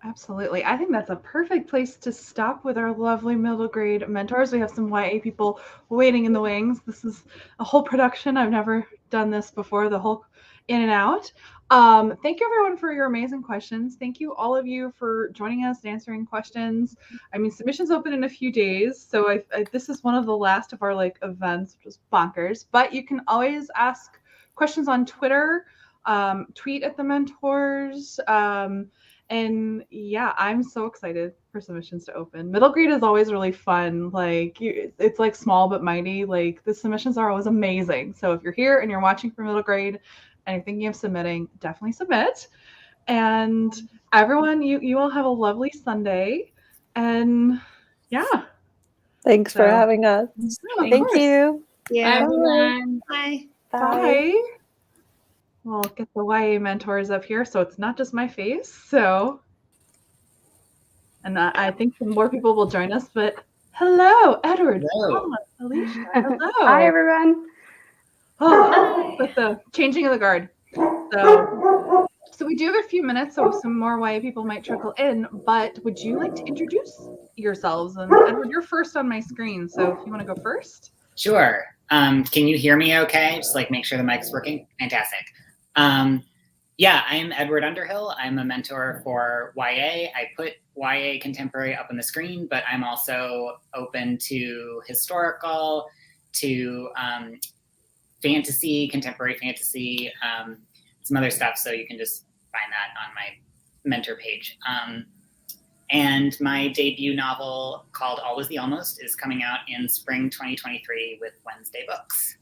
Absolutely. I think that's a perfect place to stop with our lovely middle grade mentors. We have some YA people waiting in the wings. This is a whole production. I've never done this before, the whole in and out. Thank you everyone for your amazing questions. Thank you all of you for joining us and answering questions. I mean, submissions open in a few days, so this is one of the last of our like events, which is bonkers. But you can always ask questions on Twitter, tweet at the mentors. And yeah, I'm so excited for submissions to open. Middle grade is always really fun. Like it's like small but mighty. Like the submissions are always amazing. So if you're here and you're watching for middle grade and you're thinking of submitting, definitely submit. And everyone, you all have a lovely Sunday. And yeah. Thanks for having us. Thank you. Yeah. Bye, everyone. Bye. Bye. We'll get the YA mentors up here so it's not just my face. So, and I think some more people will join us. But hello, Edward. Hello. Paula, Alyssa. Hello. Hi, everyone. Oh, with the changing of the guard. So we do have a few minutes, so some more YA people might trickle in. But would you like to introduce yourselves? And Edward, you're first on my screen, so if you want to go first. Sure. Can you hear me okay? Just like make sure the mic's working. Fantastic. Yeah, I'm Edward Underhill. I'm a mentor for YA. I put YA contemporary up on the screen, but I'm also open to historical, to fantasy, contemporary fantasy, some other stuff. So you can just find that on my mentor page. And my debut novel called All Was the Almost is coming out in spring 2023 with Wednesday Books.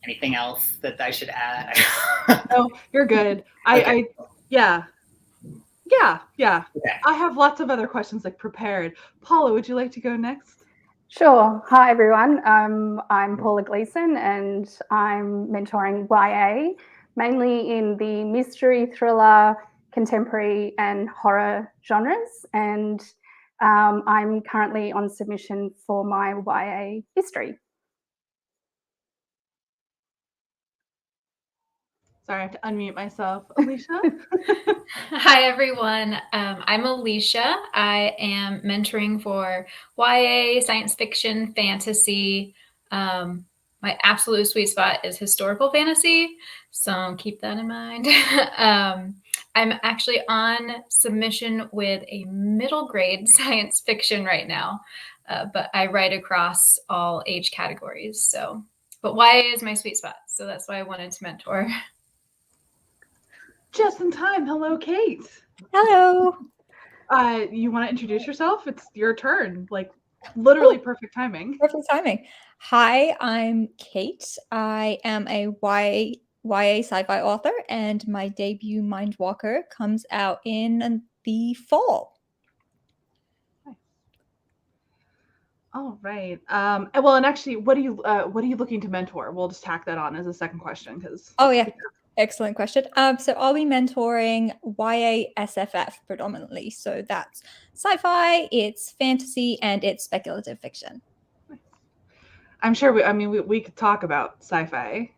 Anything else that I should add? Oh, you're good. Okay. Yeah. Okay. I have lots of other questions like prepared. Paula, would you like to go next? Sure. Hi, everyone. I'm Paula Gleeson, and I'm mentoring YA, mainly in the mystery, thriller, contemporary, and horror genres. And I'm currently on submission for my YA history. Sorry, I have to unmute myself. Alicia? Hi, everyone. I'm Alysha. I am mentoring for YA, science fiction, fantasy. My absolute sweet spot is historical fantasy, so keep that in mind. I'm actually on submission with a middle grade science fiction right now, but I write across all age categories. But YA is my sweet spot, so that's why I wanted to mentor. Just in time. Hello, Kate. Hello. You want to introduce yourself? It's your turn. Like literally perfect timing. Perfect timing. Hi, I'm Kate. I am a YA sci-fi author, and my debut Mindwalker comes out in the fall. All right. Well, and actually, what are you looking to mentor? We'll just tack that on as a second question because. Oh yeah. Excellent question. So I'll be mentoring YA SFF predominantly. So that's sci-fi, it's fantasy, and it's speculative fiction. I'm sure we could talk about sci-fi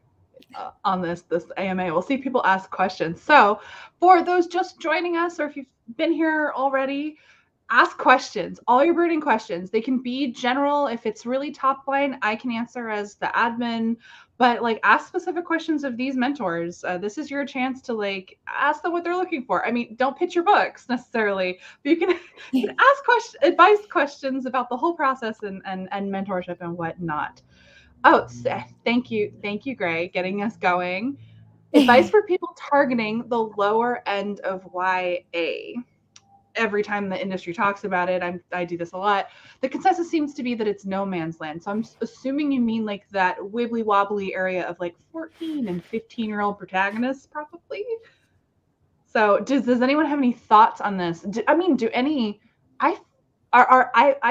on this AMA. We'll see people ask questions. So for those just joining us, or if you've been here already, ask questions, all your burning questions. They can be general. If it's really top line, I can answer as the admin, but like ask specific questions of these mentors. This is your chance to like ask them what they're looking for. I mean, don't pitch your books necessarily, but you can ask advice questions about the whole process and mentorship and whatnot. Oh, thank you, Gray, getting us going. Advice for people targeting the lower end of YA. Every time the industry talks about it, I do this a lot. The consensus seems to be that it's no man's land. So I'm assuming you mean like that wibbly wobbly area of like 14 and 15-year-old protagonists, probably. So does anyone have any thoughts on this? I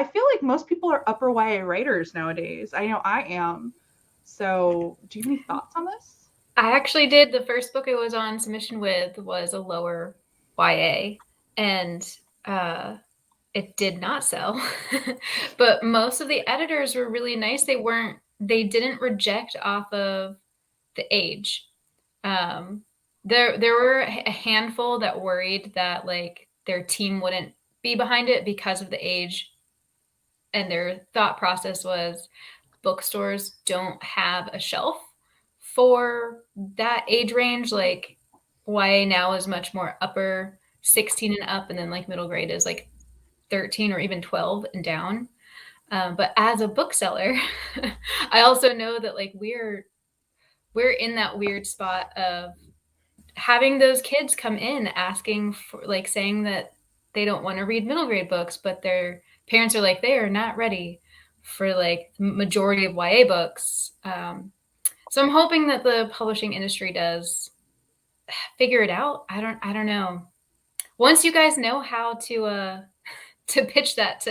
feel like most people are upper YA writers nowadays. I know I am. So do you have any thoughts on this? I actually did. The first book I was on submission with was a lower YA. And it did not sell, but most of the editors were really nice. They didn't reject off of the age. there were a handful that worried that like their team wouldn't be behind it because of the age, and their thought process was bookstores don't have a shelf for that age range. Like YA now is much more upper 16 and up, and then like middle grade is like 13 or even 12 and down. But as a bookseller, I also know that like we're in that weird spot of having those kids come in asking for, like, saying that they don't want to read middle grade books, but their parents are like, they are not ready for like the majority of YA books. So I'm hoping that the publishing industry does figure it out. I don't know. Once you guys know how to pitch that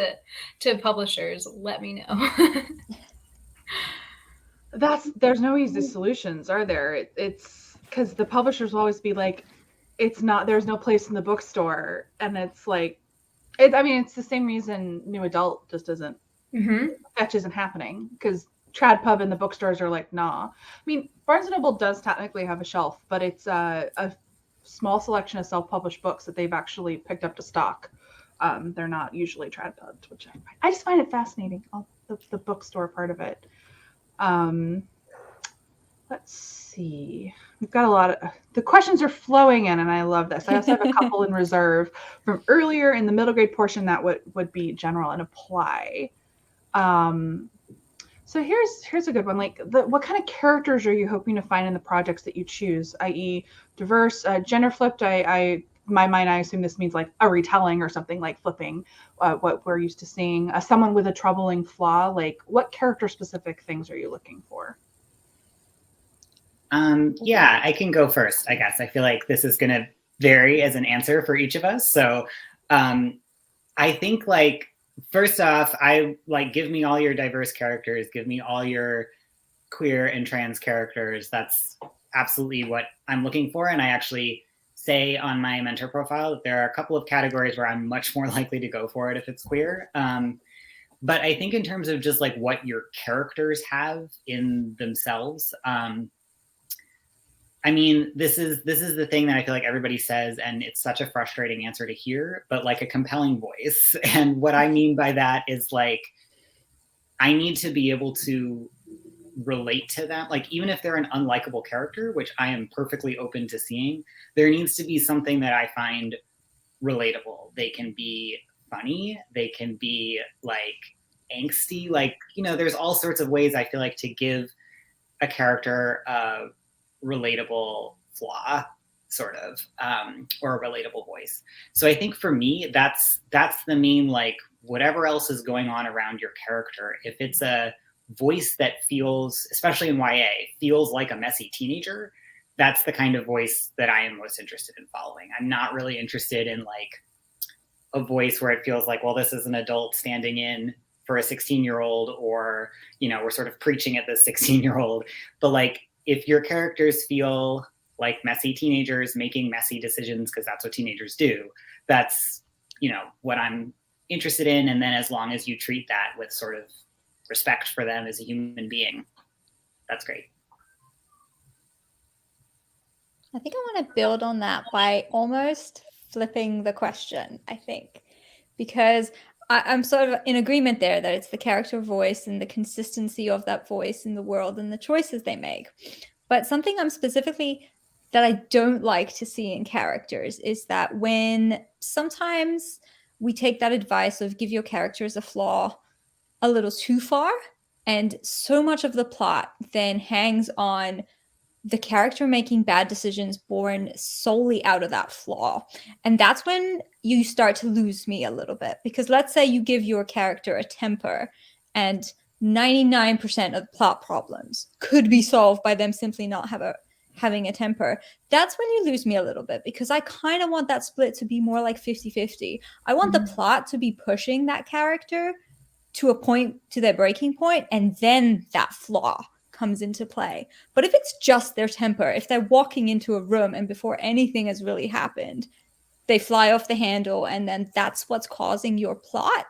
to publishers, let me know. There's no easy solutions, are there? It's because the publishers will always be like, there's no place in the bookstore, and it's like, it's the same reason new adult just isn't fetch isn't happening, because trad pub and the bookstores are like, nah. I mean, Barnes and Noble does technically have a shelf, but it's a small selection of self-published books that they've actually picked up to stock. They're not usually trad pubs, which I just find it fascinating, the bookstore part of it. Let's see. We've got a lot of the questions are flowing in, and I love this. I also have a couple in reserve from earlier in the middle grade portion that would be general and apply. So here's a good one. Like, what kind of characters are you hoping to find in the projects that you choose, i.e. diverse, gender flipped? My mind, I assume this means like a retelling or something, like flipping what we're used to seeing. Someone with a troubling flaw. Like, what character specific things are you looking for? Yeah, I can go first, I guess. I feel like this is going to vary as an answer for each of us. So I think, like, first off, give me all your diverse characters, give me all your queer and trans characters. That's absolutely what I'm looking for. And I actually say on my mentor profile that there are a couple of categories where I'm much more likely to go for it if it's queer. But I think in terms of just like what your characters have in themselves, I mean, this is the thing that I feel like everybody says, and it's such a frustrating answer to hear, but like a compelling voice. And what I mean by that is, like, I need to be able to relate to them. Like, even if they're an unlikable character, which I am perfectly open to seeing, there needs to be something that I find relatable. They can be funny. They can be like angsty. Like, you know, there's all sorts of ways I feel like to give a character a relatable flaw, sort of, or a relatable voice. So I think for me, that's the main, like, whatever else is going on around your character, if it's a voice that feels, especially in YA, feels like a messy teenager, that's the kind of voice that I am most interested in following. I'm not really interested in like a voice where it feels like, well, this is an adult standing in for a 16-year-old, or, you know, we're sort of preaching at this 16-year-old. But like, if your characters feel like messy teenagers making messy decisions, because that's what teenagers do, that's, you know, what I'm interested in. And then as long as you treat that with sort of respect for them as a human being, that's great. I think I want to build on that by almost flipping the question, I think, because I'm sort of in agreement there that it's the character voice and the consistency of that voice in the world and the choices they make. But something that I don't like to see in characters is that when sometimes we take that advice of give your characters a flaw a little too far, and so much of the plot then hangs on the character making bad decisions born solely out of that flaw. And that's when you start to lose me a little bit, because let's say you give your character a temper and 99% of plot problems could be solved by them simply not having a temper. That's when you lose me a little bit, because I kind of want that split to be more like 50-50. I want the plot to be pushing that character to a point, to their breaking point, and then that flaw comes into play. But if it's just their temper, if they're walking into a room and before anything has really happened, they fly off the handle, and then that's what's causing your plot,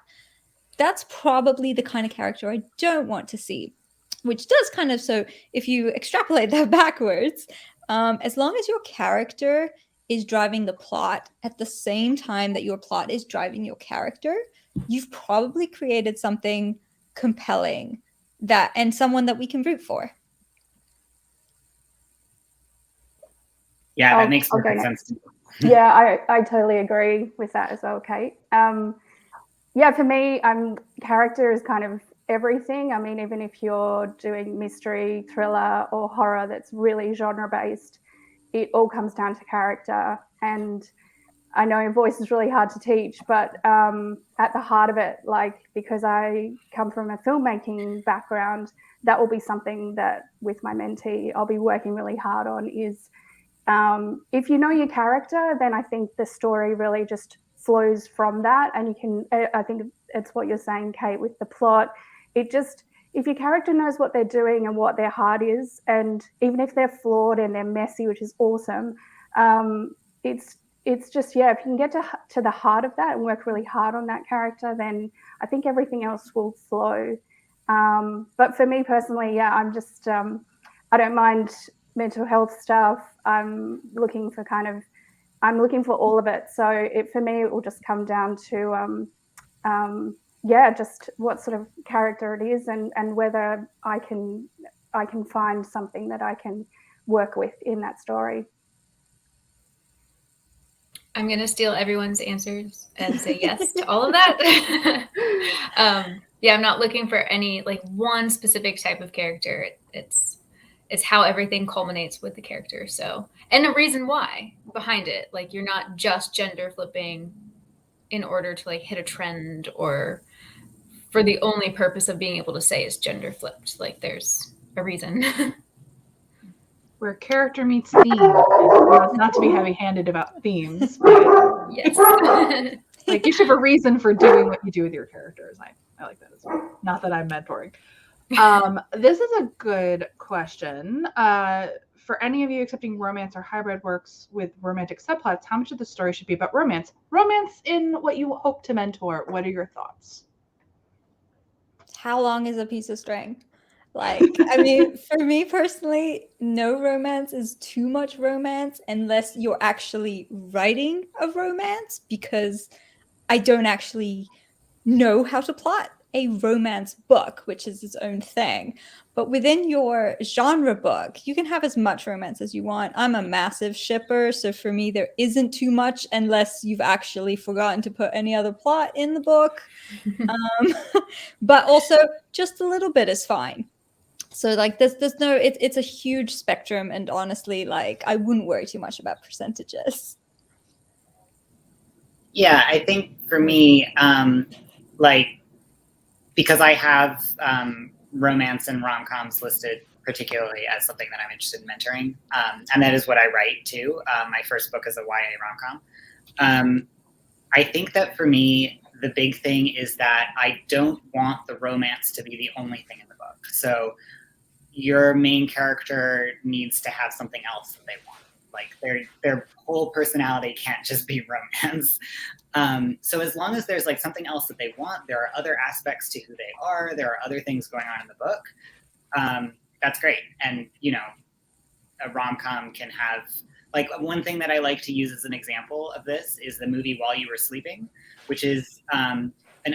that's probably the kind of character I don't want to see. Which does kind of, so if you extrapolate that backwards, As long as your character is driving the plot at the same time that your plot is driving your character, you've probably created something compelling and someone that we can root for. Yeah, that makes perfect sense. Yeah, I totally agree with that as well, Kate. Yeah, for me, character is kind of everything. I mean, even if you're doing mystery, thriller, or horror that's really genre-based, it all comes down to character. And I know voice is really hard to teach, but at the heart of it, like, because I come from a filmmaking background, that will be something that with my mentee, I'll be working really hard on is if you know your character, then I think the story really just flows from that. And you can, I think it's what you're saying, Kate, with the plot. It just, if your character knows what they're doing and what their heart is, and even if they're flawed and they're messy, which is awesome, it's just, yeah, if you can get to the heart of that and work really hard on that character, then I think everything else will flow. But for me personally, yeah, I'm just, I don't mind mental health stuff. I'm looking for all of it. So for me, it will just come down to, yeah, just what sort of character it is and whether I can find something that I can work with in that story. I'm going to steal everyone's answers and say yes to all of that. Yeah, I'm not looking for any like one specific type of character. It's how everything culminates with the character. So, and a reason why behind it. Like, you're not just gender flipping in order to like hit a trend or for the only purpose of being able to say it's gender flipped. Like, there's a reason. Where character meets theme. Not to be heavy-handed about themes, but yes. Like, you should have a reason for doing what you do with your characters. I like that as well. Not that I'm mentoring. This is a good question. For any of you accepting romance or hybrid works with romantic subplots, how much of the story should be about romance? Romance in what you hope to mentor. What are your thoughts? How long is a piece of string? Like, I mean, for me personally, no romance is too much romance unless you're actually writing a romance, because I don't actually know how to plot a romance book, which is its own thing. But within your genre book, you can have as much romance as you want. I'm a massive shipper, so for me, there isn't too much unless you've actually forgotten to put any other plot in the book. But also, just a little bit is fine. So like there's no, it's a huge spectrum, and honestly, like I wouldn't worry too much about percentages. Yeah, I think for me, like, because I have romance and rom-coms listed particularly as something that I'm interested in mentoring, and that is what I write too. My first book is a YA rom-com. I think that for me, the big thing is that I don't want the romance to be the only thing in the book. So your main character needs to have something else that they want. Like their whole personality can't just be romance. So as long as there's like something else that they want, there are other aspects to who they are, there are other things going on in the book, that's great. And, you know, a rom-com can have, like, one thing that I like to use as an example of this is the movie While You Were Sleeping, which is an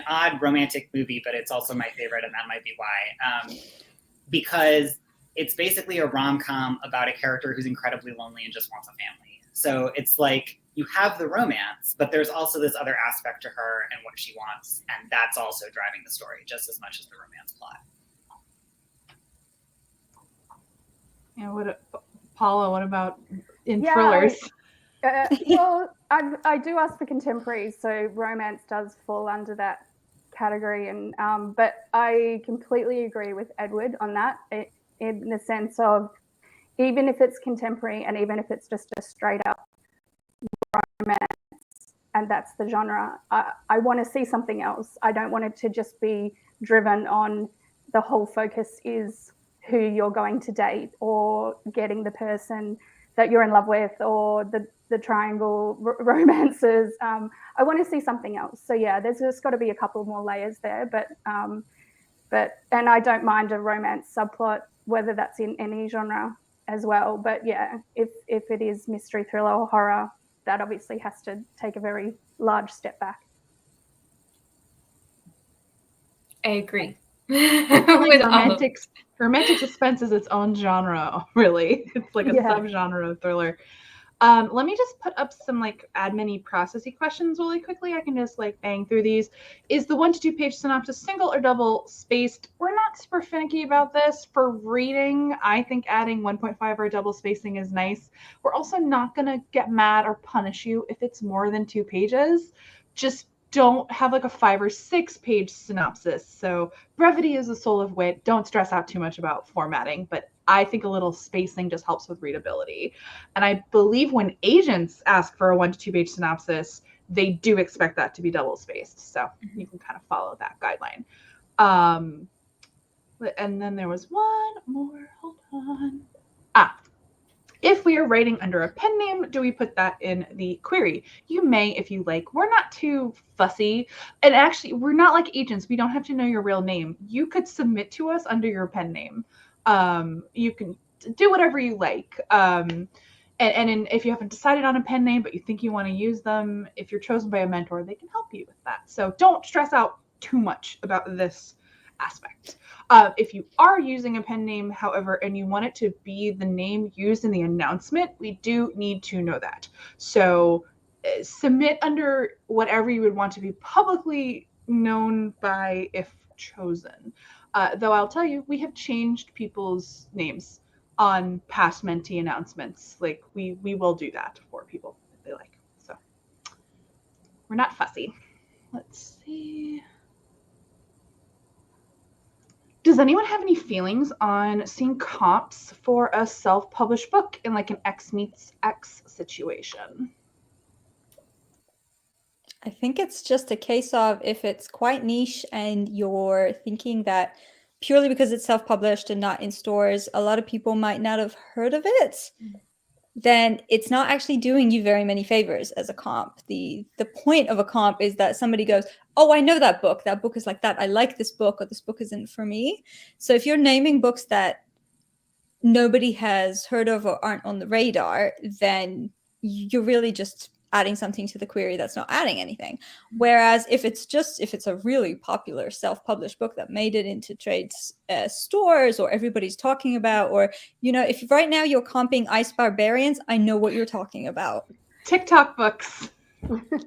odd romantic movie, but it's also my favorite, and that might be why. Because it's basically a rom-com about a character who's incredibly lonely and just wants a family. So it's like you have the romance, but there's also this other aspect to her and what she wants, and that's also driving the story just as much as the romance plot. Yeah, Paula, what about in thrillers? Well, I do ask for contemporary, so romance does fall under that category, and but I completely agree with Edward on that, in the sense of even if it's contemporary and even if it's just a straight up romance and that's the genre, I want to see something else. I don't want it to just be driven on the whole focus is who you're going to date or getting the person that you're in love with or the triangle romances. I want to see something else. So yeah, there's just got to be a couple more layers there, but and I don't mind a romance subplot, whether that's in any genre. as well. But yeah, if it is mystery, thriller, or horror, that obviously has to take a very large step back. I agree. With all of romantic suspense is its own genre, really. It's like a subgenre of thriller. Let me just put up some like admin-y processy questions really quickly. I can just like bang through these. Is the 1 to 2 page synopsis single or double spaced? We're not super finicky about this. For reading, I think adding 1.5 or double spacing is nice. We're also not going to get mad or punish you if it's more than 2 pages. Just don't have like a 5 or 6 page synopsis. So brevity is the soul of wit. Don't stress out too much about formatting, but I think a little spacing just helps with readability. And I believe when agents ask for a 1 to 2 page synopsis, they do expect that to be double spaced. So you can kind of follow that guideline. And then there was one more. Hold on. If we are writing under a pen name, do we put that in the query? You may, if you like. We're not too fussy. And actually, we're not like agents. We don't have to know your real name. You could submit to us under your pen name. You can do whatever you like. And if you haven't decided on a pen name, but you think you want to use them, if you're chosen by a mentor, they can help you with that. So don't stress out too much about this aspect. If you are using a pen name, however, and you want it to be the name used in the announcement, we do need to know that. So submit under whatever you would want to be publicly known by if chosen. Though I'll tell you, we have changed people's names on past mentee announcements. Like we will do that for people if they like. So we're not fussy. Let's see. Does anyone have any feelings on seeing comps for a self-published book in like an X meets X situation? I think it's just a case of if it's quite niche and you're thinking that purely because it's self-published and not in stores, a lot of people might not have heard of it, then it's not actually doing you very many favors as a comp. The point of a comp is that somebody goes, oh, I know that book. That book is like that. I like this book, or this book isn't for me. So if you're naming books that nobody has heard of or aren't on the radar, then you're really just adding something to the query that's not adding anything. Whereas if it's a really popular self-published book that made it into trade stores, or everybody's talking about, or, you know, if right now you're comping Ice Barbarians, I know what you're talking about. TikTok books.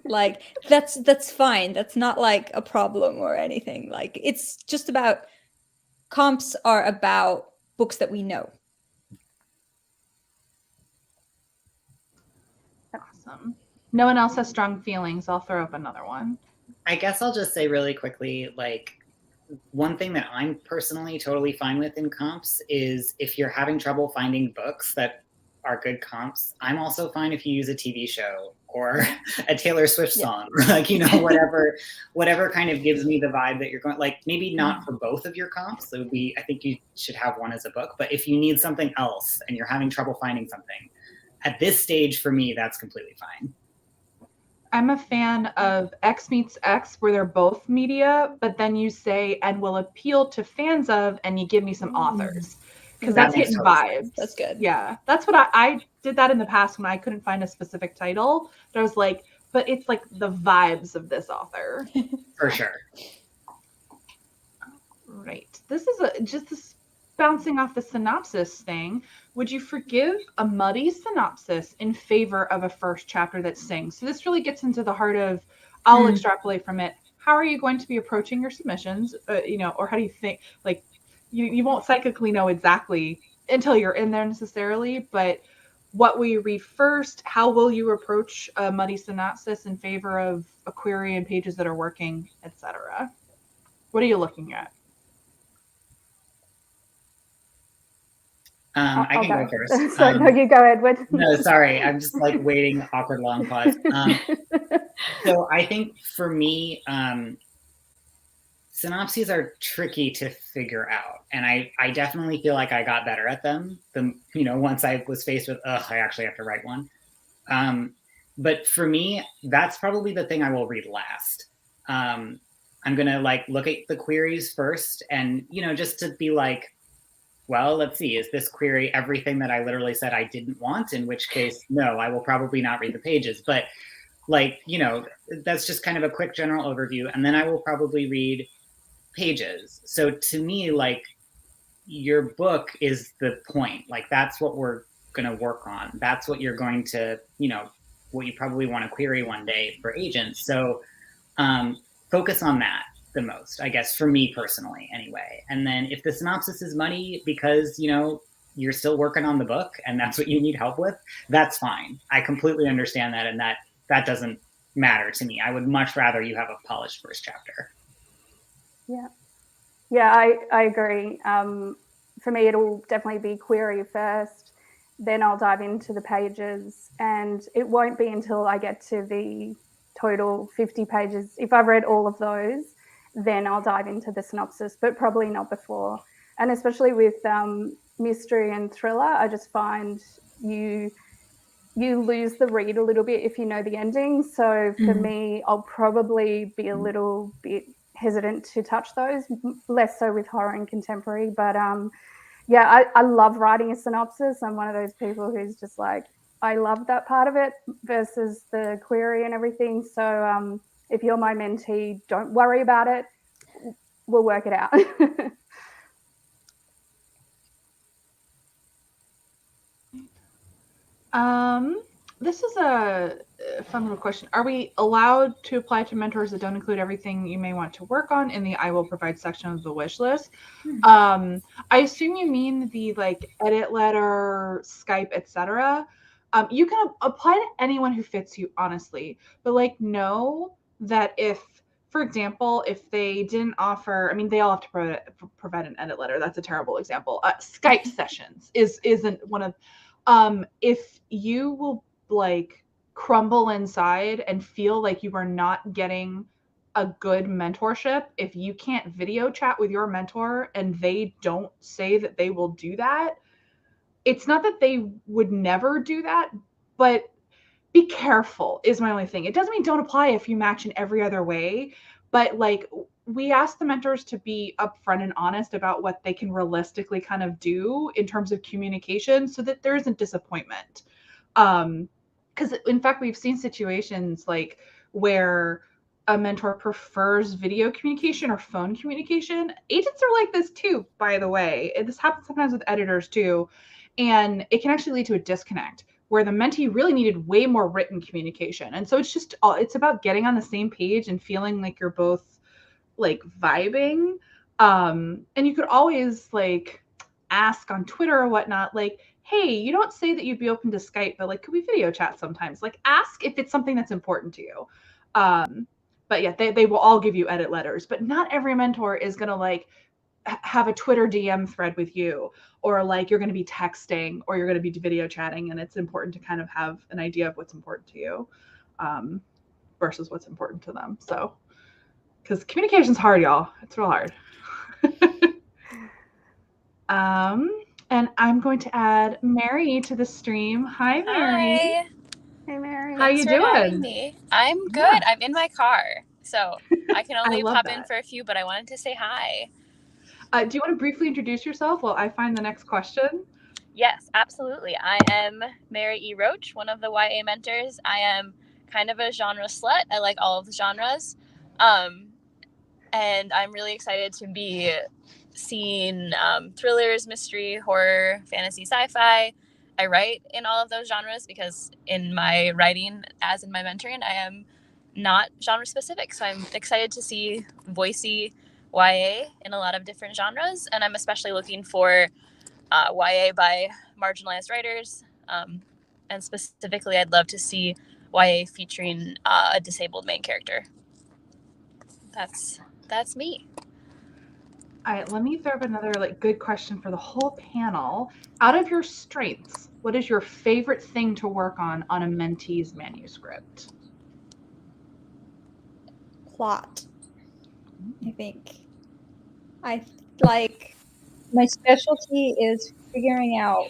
Like that's fine. That's not like a problem or anything. Like it's just about, comps are about books that we know. Awesome. No one else has strong feelings. I'll throw up another one. I guess I'll just say really quickly, like, one thing that I'm personally totally fine with in comps is if you're having trouble finding books that are good comps, I'm also fine if you use a TV show or a Taylor Swift song, or like, you know, whatever kind of gives me the vibe that you're going, like, maybe not for both of your comps. So I think you should have one as a book, but if you need something else and you're having trouble finding something, at this stage, for me, that's completely fine. I'm a fan of X meets X, where they're both media, but then you say, and will appeal to fans of, and you give me some authors. Because that's hitting vibes. That's good. Yeah. That's what I did that in the past when I couldn't find a specific title. But I was like, but it's like the vibes of this author. For sure. Right. This is just this bouncing off the synopsis thing. Would you forgive a muddy synopsis in favor of a first chapter that sings? So this really gets into the heart of, I'll extrapolate from it. How are you going to be approaching your submissions? You know, or how do you think, like, you won't psychically know exactly until you're in there necessarily, but what will you read first? How will you approach a muddy synopsis in favor of a query and pages that are working, etc.? What are you looking at? I can go first. So, no, you go, Edward. No, sorry. I'm just like waiting, awkward long pause. So I think for me, synopses are tricky to figure out. And I definitely feel like I got better at them once I was faced with, I actually have to write one. But for me, that's probably the thing I will read last. I'm going to like look at the queries first and, just to be like, well, let's see, is this query everything that I literally said I didn't want? In which case, no, I will probably not read the pages. But like, you know, that's just kind of a quick general overview. And then I will probably read pages. So to me, like, your book is the point. Like, that's what we're going to work on. That's what you're going to, you know, what you probably want to query one day for agents. So focus on that the most, I guess, for me personally anyway. And then if the synopsis is muddy because, you know, you're still working on the book and that's what you need help with, that's fine. I completely understand that. And that doesn't matter to me. I would much rather you have a polished first chapter. Yeah, I agree. For me, it'll definitely be query first, then I'll dive into the pages, and it won't be until I get to the total 50 pages. If I've read all of those, then I'll dive into the synopsis, but probably not before. And especially with mystery and thriller, I just find you lose the read a little bit if you know the ending. So for me, I'll probably be a little bit hesitant to touch those, less so with horror and contemporary. But yeah, I love writing a synopsis. I'm one of those people who's just like, I love that part of it versus the query and everything. So if you're my mentee, don't worry about it. We'll work it out. This is a fun little question. Are we allowed to apply to mentors that don't include everything you may want to work on in the I will provide section of the wish list? I assume you mean the like edit letter, Skype, etc. You can apply to anyone who fits you, honestly, but like know that if, for example, if they didn't offer, I mean, they all have to provide an edit letter. That's a terrible example. Skype sessions isn't one of. If you will like crumble inside and feel like you are not getting a good mentorship, if you can't video chat with your mentor and they don't say that they will do that, it's not that they would never do that, but be careful is my only thing. It doesn't mean don't apply if you match in every other way, but like we ask the mentors to be upfront and honest about what they can realistically kind of do in terms of communication so that there isn't disappointment. Because in fact, we've seen situations like where a mentor prefers video communication or phone communication. Agents are like this too, by the way. This happens sometimes with editors too. And it can actually lead to a disconnect where the mentee really needed way more written communication. And so it's about getting on the same page and feeling like you're both like vibing. And you could always like ask on Twitter or whatnot, like, hey, you don't say that you'd be open to Skype, but like, could we video chat sometimes? Like ask if it's something that's important to you. But yeah, they will all give you edit letters, but not every mentor is going to like have a Twitter DM thread with you, or like you're going to be texting or you're going to be video chatting. And it's important to kind of have an idea of what's important to you versus what's important to them. So, because communication's hard, y'all. It's real hard. And I'm going to add Mary to the stream. Hi, Mary. Hi. Hey, Mary. How you Thanks for having doing? me. I'm good. Yeah. I'm in my car, so I can only love pop in that. for a few, but I wanted to say hi. Do you want to briefly introduce yourself while I find the next question? Yes, absolutely. I am Mary E. Roach, one of the YA mentors. I am kind of a genre slut. I like all of the genres. And I'm really excited to be seeing thrillers, mystery, horror, fantasy, sci-fi. I write in all of those genres because in my writing, as in my mentoring, I am not genre specific. So I'm excited to see voicey YA in a lot of different genres. And I'm especially looking for YA by marginalized writers. And specifically, I'd love to see YA featuring a disabled main character. That's me. All right, let me throw up another like good question for the whole panel. Out of your strengths, what is your favorite thing to work on a mentee's manuscript? Plot. I think. I like my specialty is figuring out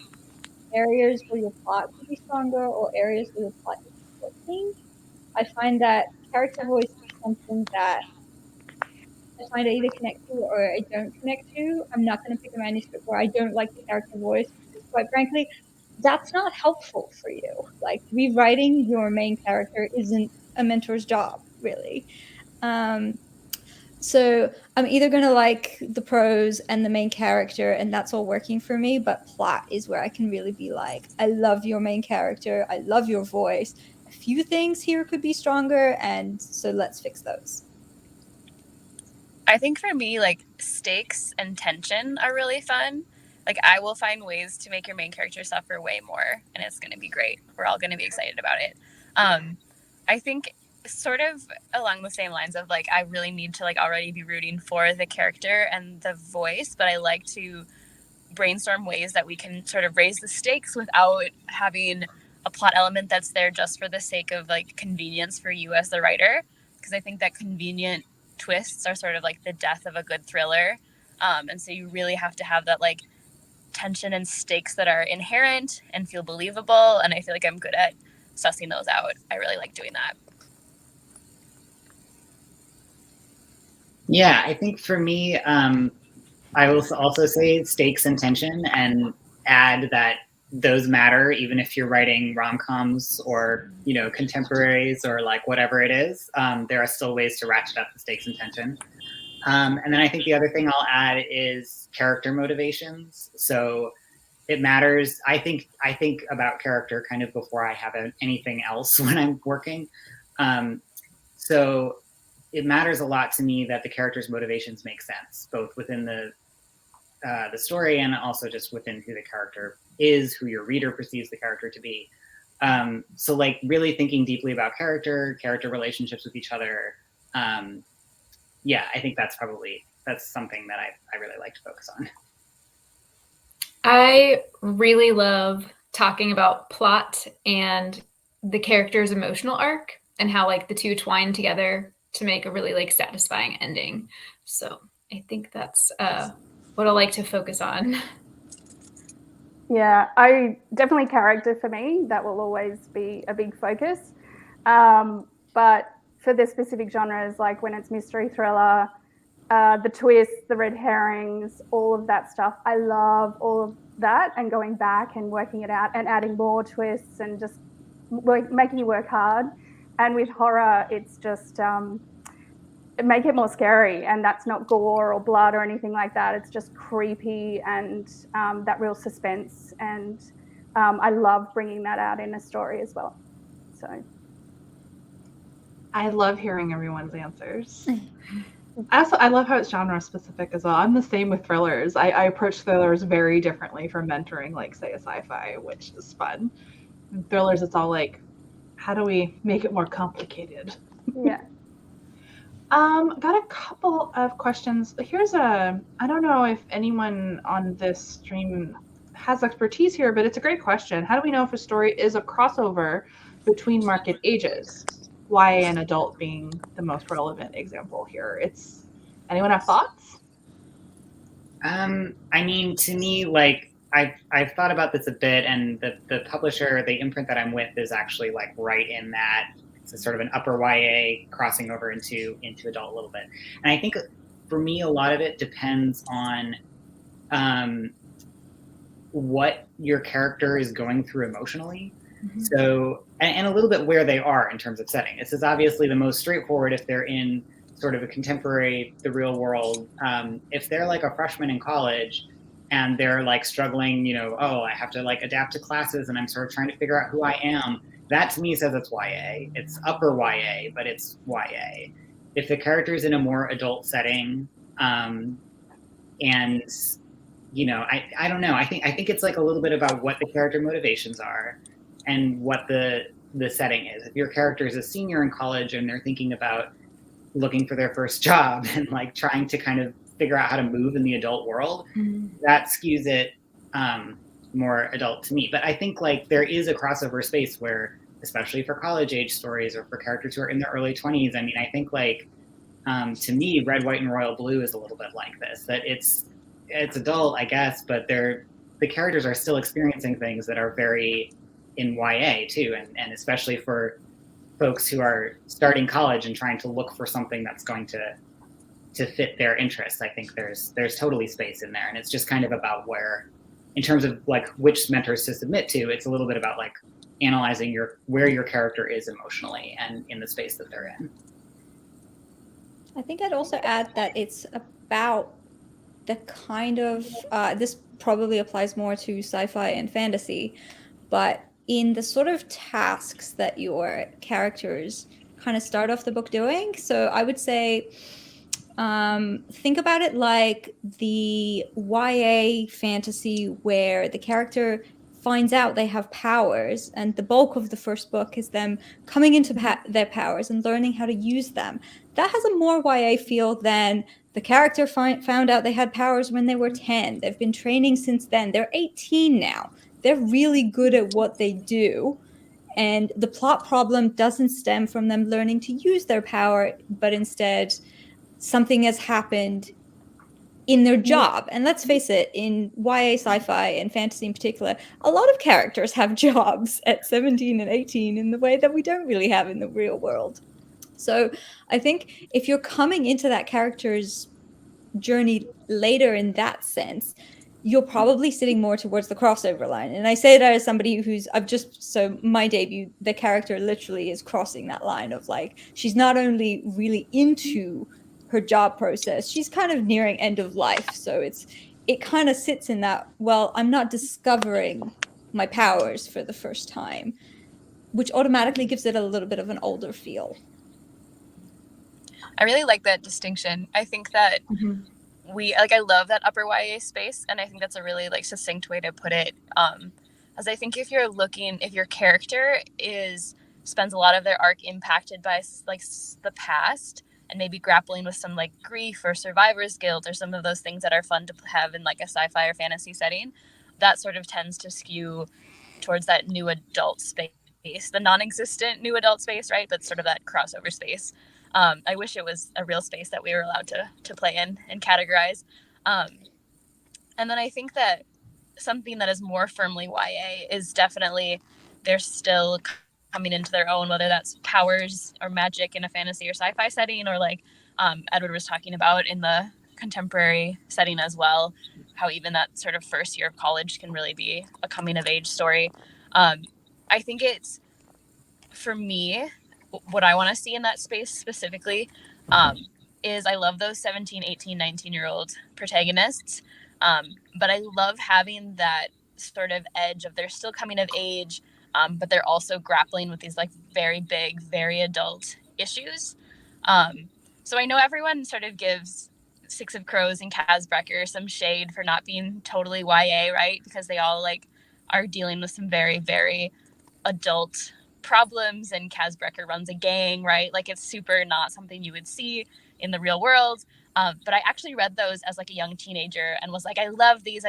areas where your plot could be stronger or areas where your plot is working. I find that character voice is something that I find I either connect to or I don't connect to. I'm not going to pick a manuscript where I don't like the character voice, because quite frankly, that's not helpful for you. Like, rewriting your main character isn't a mentor's job, really. So I'm either going to like the prose and the main character, and that's all working for me, but plot is where I can really be like, I love your main character, I love your voice. A few things here could be stronger, and so let's fix those. I think for me, like, stakes and tension are really fun. Like, I will find ways to make your main character suffer way more, and it's going to be great. We're all going to be excited about it. I think sort of along the same lines of, like, I really need to, like, already be rooting for the character and the voice, but I like to brainstorm ways that we can sort of raise the stakes without having a plot element that's there just for the sake of, like, convenience for you as the writer. Because I think that convenient twists are sort of like the death of a good thriller. And so you really have to have that, like, tension and stakes that are inherent and feel believable. And I feel like I'm good at sussing those out. I really like doing that. Yeah, I think for me, I will also say stakes and tension, and add that those matter even if you're writing rom-coms or, you know, contemporaries or like whatever it is. There are still ways to ratchet up the stakes and tension. And then I think the other thing I'll add is character motivations. So it matters. I think about character kind of before I have anything else when I'm working. So it matters a lot to me that the character's motivations make sense, both within the story and also just within who the character is, who your reader perceives the character to be. So like really thinking deeply about character relationships with each other. Yeah, I think that's something that I really like to focus on. I really love talking about plot and the character's emotional arc and how like the two twine together to make a really like satisfying ending. So I think that's what I like to focus on. Yeah, I definitely character for me. That will always be a big focus. But for the specific genres, like when it's mystery thriller, the twists, the red herrings, all of that stuff, I love all of that, and going back and working it out and adding more twists and just making you work hard. And with horror, it's just make it more scary, and that's not gore or blood or anything like that. It's just creepy and that real suspense, and I love bringing that out in a story as well. So I love hearing everyone's answers. I love how it's genre specific as well. I'm the same with thrillers. I approach thrillers very differently from mentoring, like say a sci-fi, which is fun. In thrillers, it's all like, how do we make it more complicated? Yeah. Got a couple of questions. I don't know if anyone on this stream has expertise here, but it's a great question. How do we know if a story is a crossover between market ages? YA and adult being the most relevant example here. Anyone have thoughts? I mean, to me, like I've thought about this a bit, and the publisher, the imprint that I'm with, is actually like right in that. It's sort of an upper YA crossing over into adult a little bit. And I think for me, a lot of it depends on what your character is going through emotionally. Mm-hmm. So, and a little bit where they are in terms of setting. This is obviously the most straightforward if they're in sort of a contemporary, the real world. If they're like a freshman in college and they're like struggling, you know, I have to like adapt to classes and I'm sort of trying to figure out who I am. That to me says it's YA. It's upper YA, but it's YA. If the character's in a more adult setting, and you know, I don't know. I think it's like a little bit about what the character motivations are and what the setting is. If your character is a senior in college and they're thinking about looking for their first job and like trying to kind of figure out how to move in the adult world, that skews it more adult to me. But I think like there is a crossover space where, especially for college age stories or for characters who are in their early 20s, I mean, I think like to me, Red, White, and Royal Blue is a little bit like this, that it's adult, I guess, but the characters are still experiencing things that are very in YA too, and especially for folks who are starting college and trying to look for something that's going to to fit their interests. I think there's totally space in there, and it's just kind of about where, in terms of like which mentors to submit to, it's a little bit about like analyzing where your character is emotionally and in the space that they're in. I think I'd also add that it's about the kind of this probably applies more to sci-fi and fantasy, but in the sort of tasks that your characters kind of start off the book doing. So I would say think about it like the YA fantasy where the character finds out they have powers, and the bulk of the first book is them coming into their powers and learning how to use them. That has a more YA feel than the character found out they had powers when they were 10. They've been training since then. They're 18 now. They're really good at what they do. And the plot problem doesn't stem from them learning to use their power, but instead something has happened in their job. And let's face it, in YA sci-fi and fantasy in particular, a lot of characters have jobs at 17 and 18 in the way that we don't really have in the real world. So I think if you're coming into that character's journey later in that sense, you're probably sitting more towards the crossover line. And I say that as somebody so my debut, the character literally is crossing that line of like, she's not only really into her job process, she's kind of nearing end of life. So it kind of sits in that, well, I'm not discovering my powers for the first time, which automatically gives it a little bit of an older feel. I really like that distinction. I think that I love that upper YA space, and I think that's a really like succinct way to put it. As I think if your character spends a lot of their arc impacted by like the past and maybe grappling with some like grief or survivor's guilt or some of those things that are fun to have in like a sci-fi or fantasy setting, that sort of tends to skew towards that new adult space, the non-existent new adult space, right? But sort of that crossover space. I wish it was a real space that we were allowed to play in and categorize. And then I think that something that is more firmly YA is definitely they're still coming into their own, whether that's powers or magic in a fantasy or sci-fi setting, or like Edward was talking about in the contemporary setting as well, how even that sort of first year of college can really be a coming of age story. I think it's, for me, what I want to see in that space specifically is I love those 17, 18, 19-year-old protagonists. But I love having that sort of edge of they're still coming of age, but they're also grappling with these like very big, very adult issues. So I know everyone sort of gives Six of Crows and Casbreaker some shade for not being totally YA, right? Because they all like are dealing with some very, very adult problems, and Casbreaker runs a gang, right? Like it's super not something you would see in the real world. But I actually read those as like a young teenager and was like, I love these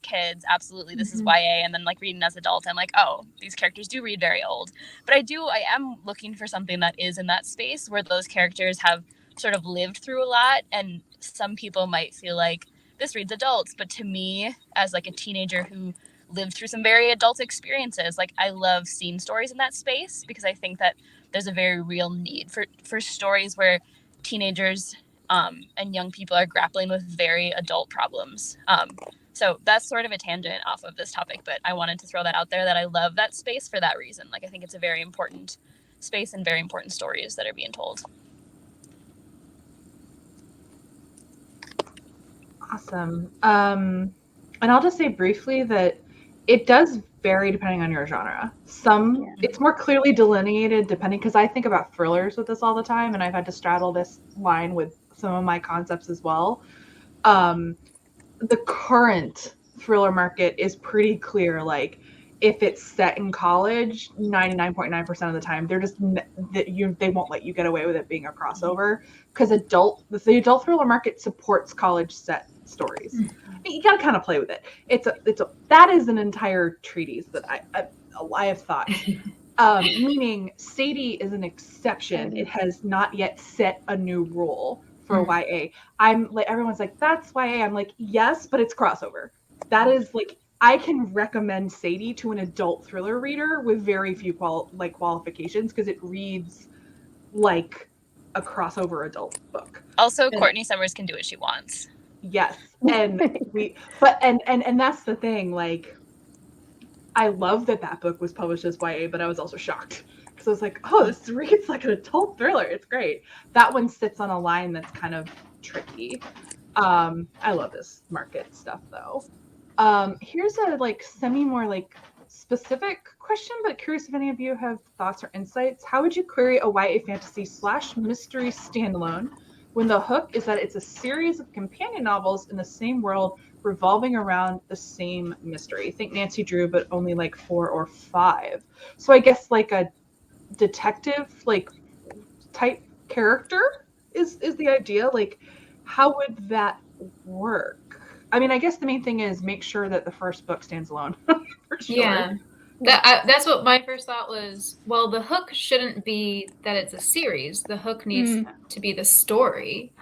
kids. Absolutely. This is YA. And then like reading as an adult, I'm like, oh, these characters do read very old. But I am looking for something that is in that space where those characters have sort of lived through a lot. And some people might feel like this reads adults. But to me, as like a teenager who lived through some very adult experiences, like I love seeing stories in that space, because I think that there's a very real need for stories where teenagers and young people are grappling with very adult problems. So that's sort of a tangent off of this topic, but I wanted to throw that out there, that I love that space for that reason. Like I think it's a very important space and very important stories that are being told. Awesome. And I'll just say briefly that it does vary depending on your genre. It's more clearly delineated depending, because I think about thrillers with this all the time, and I've had to straddle this line with some of my concepts as well. The current thriller market is pretty clear. Like if it's set in college, 99.9% of the time, they're just they won't let you get away with it being a crossover, because the adult thriller market supports college set stories. You gotta kind of play with it. That is an entire treatise that I have thought. Meaning Sadie is an exception. It has not yet set a new rule for YA. I'm like, everyone's like, that's YA. I'm like, yes, but it's crossover. That is like, I can recommend Sadie to an adult thriller reader with very few qualifications, because it reads like a crossover adult book. Also, And- Courtney Summers can do what she wants. Yes. And and that's the thing, like, I love that book was published as YA, but I was also shocked because I was like, oh, this reads like an adult thriller. It's great. That one sits on a line that's kind of tricky. I love this market stuff though. Here's a like more like specific question, but curious if any of you have thoughts or insights. How would you query a YA fantasy / mystery standalone when the hook is that it's a series of companion novels in the same world revolving around the same mystery? Think Nancy Drew, but only like 4 or 5. So I guess like a detective like type character is the idea. Like, how would that work? I mean, I guess the main thing is make sure that the first book stands alone. For sure. Yeah. That's what my first thought was. Well, the hook shouldn't be that it's a series. The hook needs to be the story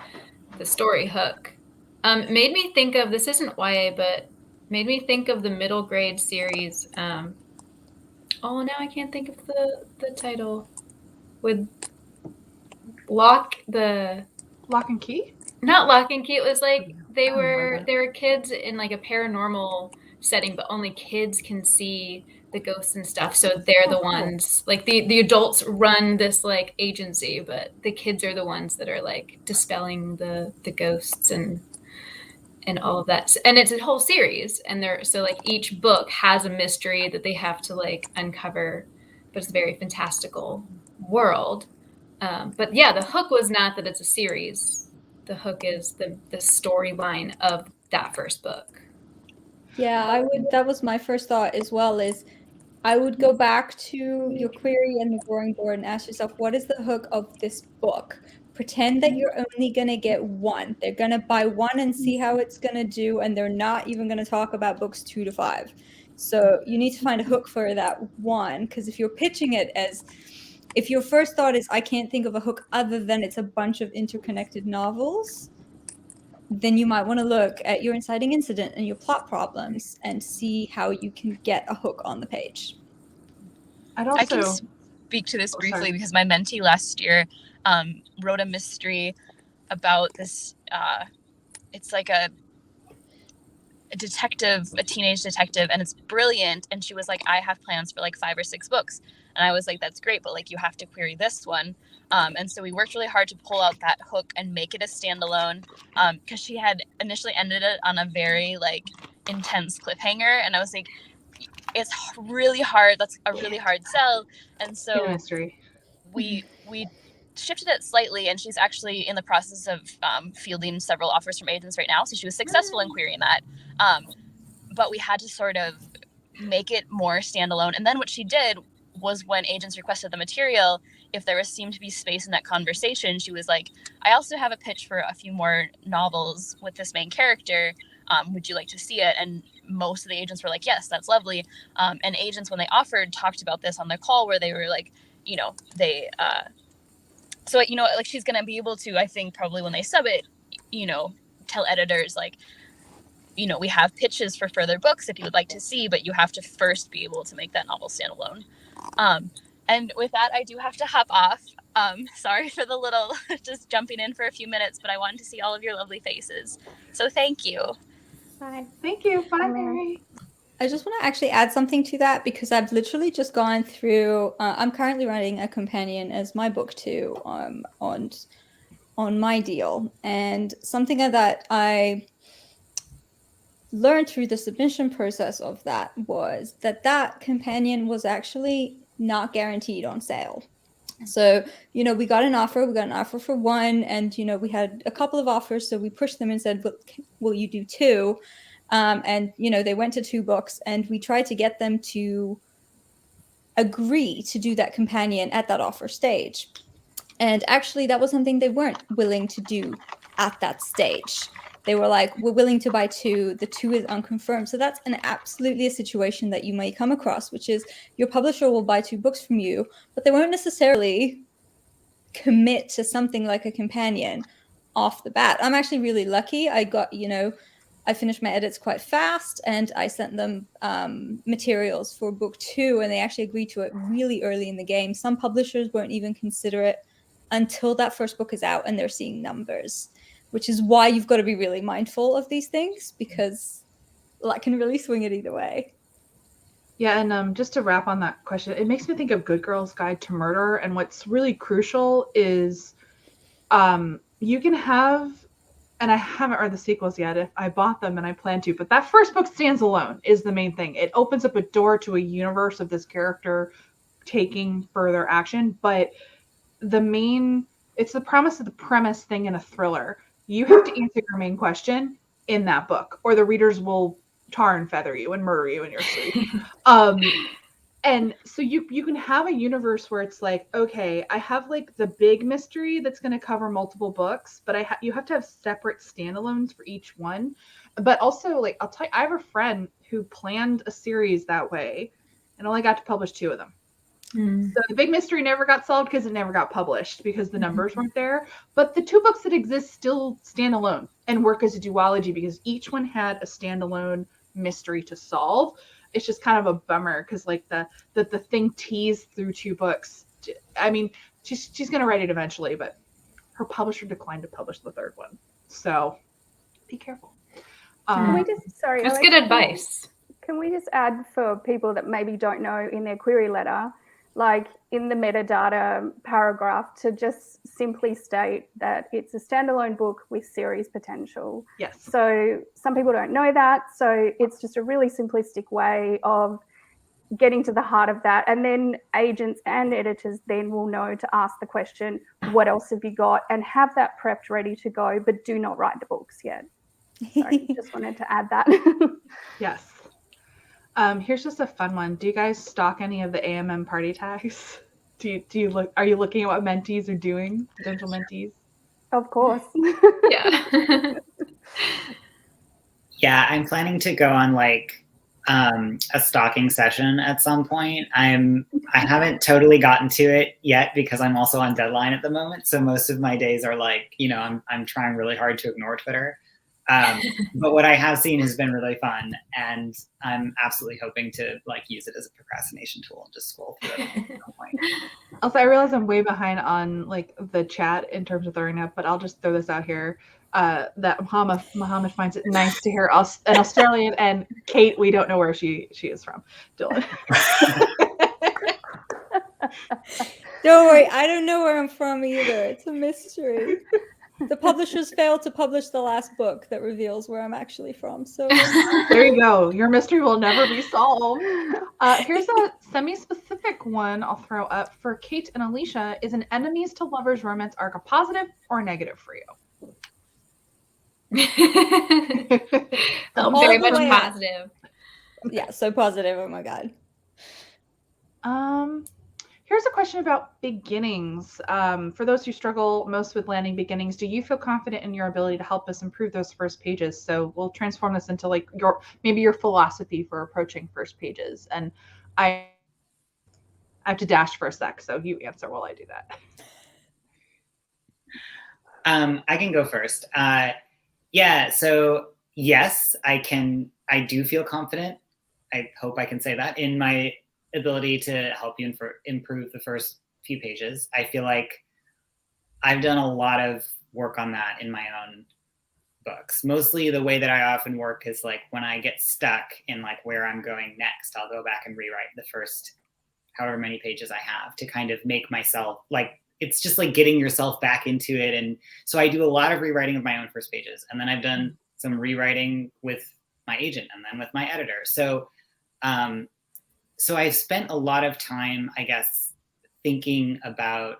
hook. Made me think of, this isn't YA, but made me think of the middle grade series. Now I can't think of the title. With Lock and Key? Not Lock and Key. It was like they were kids in like a paranormal setting, but only kids can see the ghosts and stuff. So they're the ones, like the adults run this like agency, but the kids are the ones that are like dispelling the ghosts and all of that. And it's a whole series, and so like each book has a mystery that they have to like uncover, but it's a very fantastical world. But yeah, the hook was not that it's a series. The hook is the storyline of that first book. Yeah, that was my first thought as well, is I would go back to your query and the drawing board and ask yourself, what is the hook of this book? Pretend that you're only going to get one. They're going to buy one and see how it's going to do, and they're not even going to talk about books 2 to 5. So you need to find a hook for that one, because if you're pitching it as, if your first thought is, I can't think of a hook other than it's a bunch of interconnected novels, then you might want to look at your inciting incident and your plot problems and see how you can get a hook on the page. I can speak to this briefly because my mentee last year wrote a mystery about this. It's like a teenage detective, and it's brilliant. And she was like, I have plans for like 5 or 6 books. And I was like, that's great, but like you have to query this one. And so we worked really hard to pull out that hook and make it a standalone, because she had initially ended it on a very like intense cliffhanger. And I was like, it's really hard. That's a really hard sell. And so we shifted it slightly, and she's actually in the process of fielding several offers from agents right now. So she was successful in querying that. But we had to sort of make it more standalone. And then what she did was, when agents requested the material, if there seemed to be space in that conversation, she was like, I also have a pitch for a few more novels with this main character. Would you like to see it? And most of the agents were like, yes, that's lovely. And agents, when they offered, talked about this on their call, where they were like, so, like, she's going to be able to, I think, probably when they sub it, tell editors, like, we have pitches for further books if you would like to see, but you have to first be able to make that novel standalone. And with that, I do have to hop off. Sorry for the little just jumping in for a few minutes, but I wanted to see all of your lovely faces. So thank you. Bye. Thank you. Bye, Mary. I just want to actually add something to that, because I've literally just gone through, I'm currently writing a companion as my book 2 on my deal. And something that I learned through the submission process of that was that companion was actually not guaranteed on sale. So, we got an offer for 1, and, we had a couple of offers. So we pushed them and said, will you do 2? And, they went to 2 books, and we tried to get them to agree to do that companion at that offer stage. And actually, that was something they weren't willing to do at that stage. They were like, we're willing to buy 2. The 2 is unconfirmed. So that's absolutely a situation that you may come across, which is your publisher will buy 2 books from you, but they won't necessarily commit to something like a companion off the bat. I'm actually really lucky. I got, I finished my edits quite fast, and I sent them materials for book 2, and they actually agreed to it really early in the game. Some publishers won't even consider it until that first book is out and they're seeing numbers, which is why you've got to be really mindful of these things, because that can really swing it either way. Yeah, and just to wrap on that question, it makes me think of Good Girl's Guide to Murder, and what's really crucial is you can have, and I haven't read the sequels yet. I bought them and I plan to, but that first book stands alone is the main thing. It opens up a door to a universe of this character taking further action, but it's the promise of the premise thing in a thriller. You have to answer your main question in that book, or the readers will tar and feather you and murder you in your sleep. And so you can have a universe where it's like, okay, I have like the big mystery that's going to cover multiple books, but you have to have separate standalones for each one. But also, like, I'll tell you, I have a friend who planned a series that way and only got to publish 2 of them. So the big mystery never got solved because it never got published because the numbers weren't there. But the 2 books that exist still stand alone and work as a duology because each one had a standalone mystery to solve. It's just kind of a bummer because like the thing teased through 2 books. I mean, she's going to write it eventually, but her publisher declined to publish the 3rd one. So be careful. Can we just, sorry, That's Alex, good advice. Can we just add for people that maybe don't know in their query letter, like in the metadata paragraph, to just simply state that it's a standalone book with series potential. Yes. So some people don't know that. So it's just a really simplistic way of getting to the heart of that. And then agents and editors then will know to ask the question, what else have you got? And have that prepped ready to go, but do not write the books yet. Sorry, just wanted to add that. Yes. Here's just a fun one. Do you guys stalk any of the AMM party tags? Are you looking at what mentees are doing, potential mentees? Of course. Yeah. Yeah, I'm planning to go on like a stalking session at some point. I haven't totally gotten to it yet because I'm also on deadline at the moment. So most of my days are like, I'm trying really hard to ignore Twitter. But what I have seen has been really fun, and I'm absolutely hoping to like use it as a procrastination tool and just scroll through it at some point. Also, I realize I'm way behind on like the chat in terms of throwing up, but I'll just throw this out here. That Muhammad finds it nice to hear an Australian, and Kate, we don't know where she is from. Dylan. Don't worry, I don't know where I'm from either. It's a mystery. The publishers failed to publish the last book that reveals where I'm actually from. So there you go. Your mystery will never be solved. Here's a semi-specific one I'll throw up for Kate and Alysha. Is an enemies to lovers romance arc a positive or a negative for you? Very much positive. Yeah, so positive. Oh my god. Here's a question about beginnings. For those who struggle most with landing beginnings, do you feel confident in your ability to help us improve those first pages? So we'll transform this into like your philosophy for approaching first pages. And I have to dash for a sec, so you answer while I do that. I can go first. Yeah, so yes, I do feel confident. I hope I can say that in my ability to help you improve the first few pages. I feel like I've done a lot of work on that in my own books. Mostly the way that I often work is like when I get stuck in like where I'm going next, I'll go back and rewrite the first however many pages I have to kind of make myself like, it's just like getting yourself back into it. And so I do a lot of rewriting of my own first pages. And then I've done some rewriting with my agent and then with my editor. So I've spent a lot of time, I guess, thinking about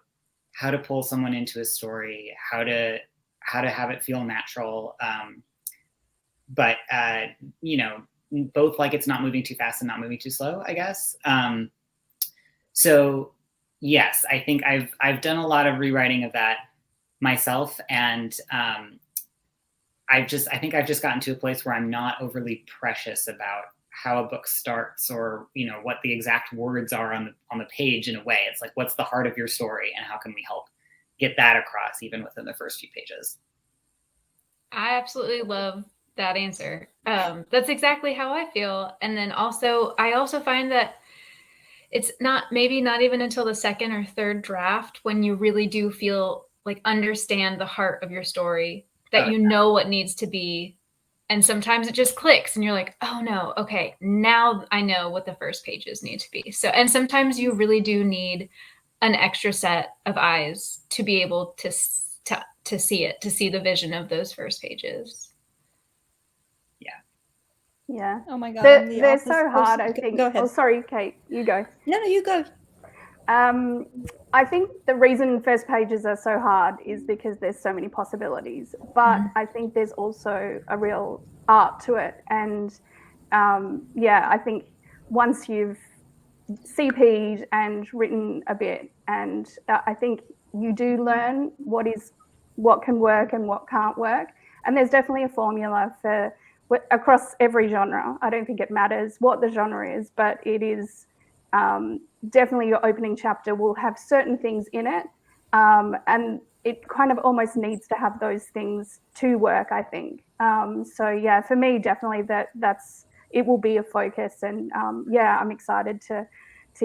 how to pull someone into a story, how to have it feel natural, but both like it's not moving too fast and not moving too slow, I guess. So yes, I think I've done a lot of rewriting of that myself, and I think I've just gotten to a place where I'm not overly precious about how a book starts or what the exact words are on the page. In a way, it's like, what's the heart of your story and how can we help get that across even within the first few pages? I absolutely love that answer. That's exactly how I feel. And then I also find that it's not even until the second or third draft when you really do feel like understand the heart of your story, that you know what needs to be. And sometimes it just clicks and you're like, oh no, okay, now I know what the first pages need to be. So, and sometimes you really do need an extra set of eyes to be able to see it, to see the vision of those first pages. Yeah. Oh my God. They're so hard, I think. Go ahead. Oh, sorry, Kate, you go. No, you go. I think the reason first pages are so hard is because there's so many possibilities, but I think there's also a real art to it. And I think once you've CP'd and written a bit, and I think you do learn what can work and what can't work. And there's definitely a formula for across every genre. I don't think it matters what the genre is, but it is definitely your opening chapter will have certain things in it. And it kind of almost needs to have those things to work, I think. So yeah, for me, definitely it will be a focus. And I'm excited to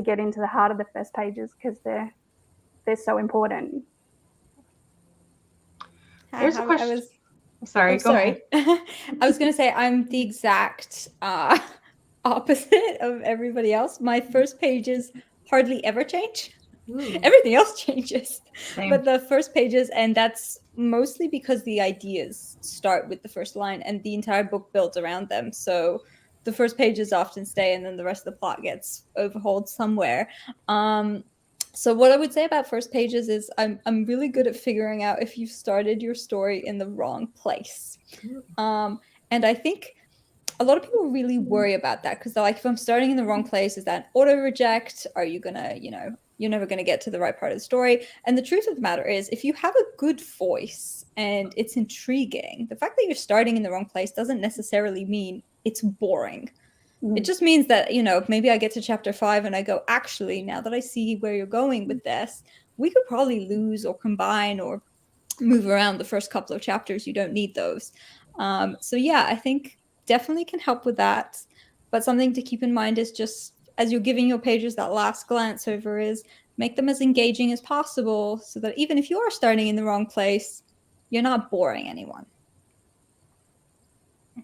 get into the heart of the first pages because they're so important. Here's a question. Sorry, go ahead. I was going to say I'm the exact opposite of everybody else. My first pages hardly ever change. Ooh. Everything else changes. Same. But the first pages, and that's mostly because the ideas start with the first line and the entire book builds around them. So the first pages often stay and then the rest of the plot gets overhauled somewhere. So what I would say about first pages is I'm really good at figuring out if you've started your story in the wrong place. And I think a lot of people really worry about that because they're like, if I'm starting in the wrong place, is that an auto reject? Are you gonna, you're never gonna get to the right part of the story? And the truth of the matter is, if you have a good voice and it's intriguing, the fact that you're starting in the wrong place doesn't necessarily mean it's boring. It just means that, maybe I get to chapter 5 and I go, actually, now that I see where you're going with this, we could probably lose or combine or move around the first couple of chapters. You don't need those. So yeah, I think definitely can help with that. But something to keep in mind is just as you're giving your pages that last glance over is make them as engaging as possible so that even if you are starting in the wrong place, you're not boring anyone.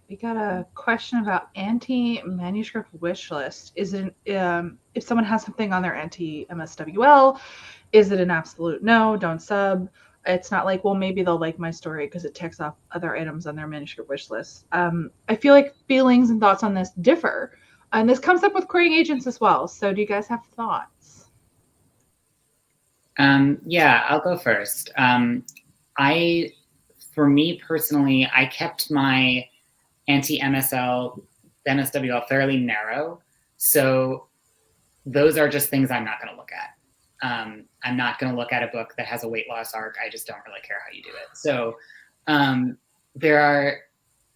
We got a question about anti-manuscript wish list. Is it if someone has something on their anti-MSWL, is it an absolute no? Don't sub. It's not like, well, maybe they'll like my story because it ticks off other items on their manuscript wish list. I feel like feelings and thoughts on this differ, and this comes up with querying agents as well. So, do you guys have thoughts? Yeah, I'll go first. For me personally, I kept my anti-MSWL fairly narrow. So those are just things I'm not going to look at. I'm not going to look at a book that has a weight loss arc. I just don't really care how you do it. So there are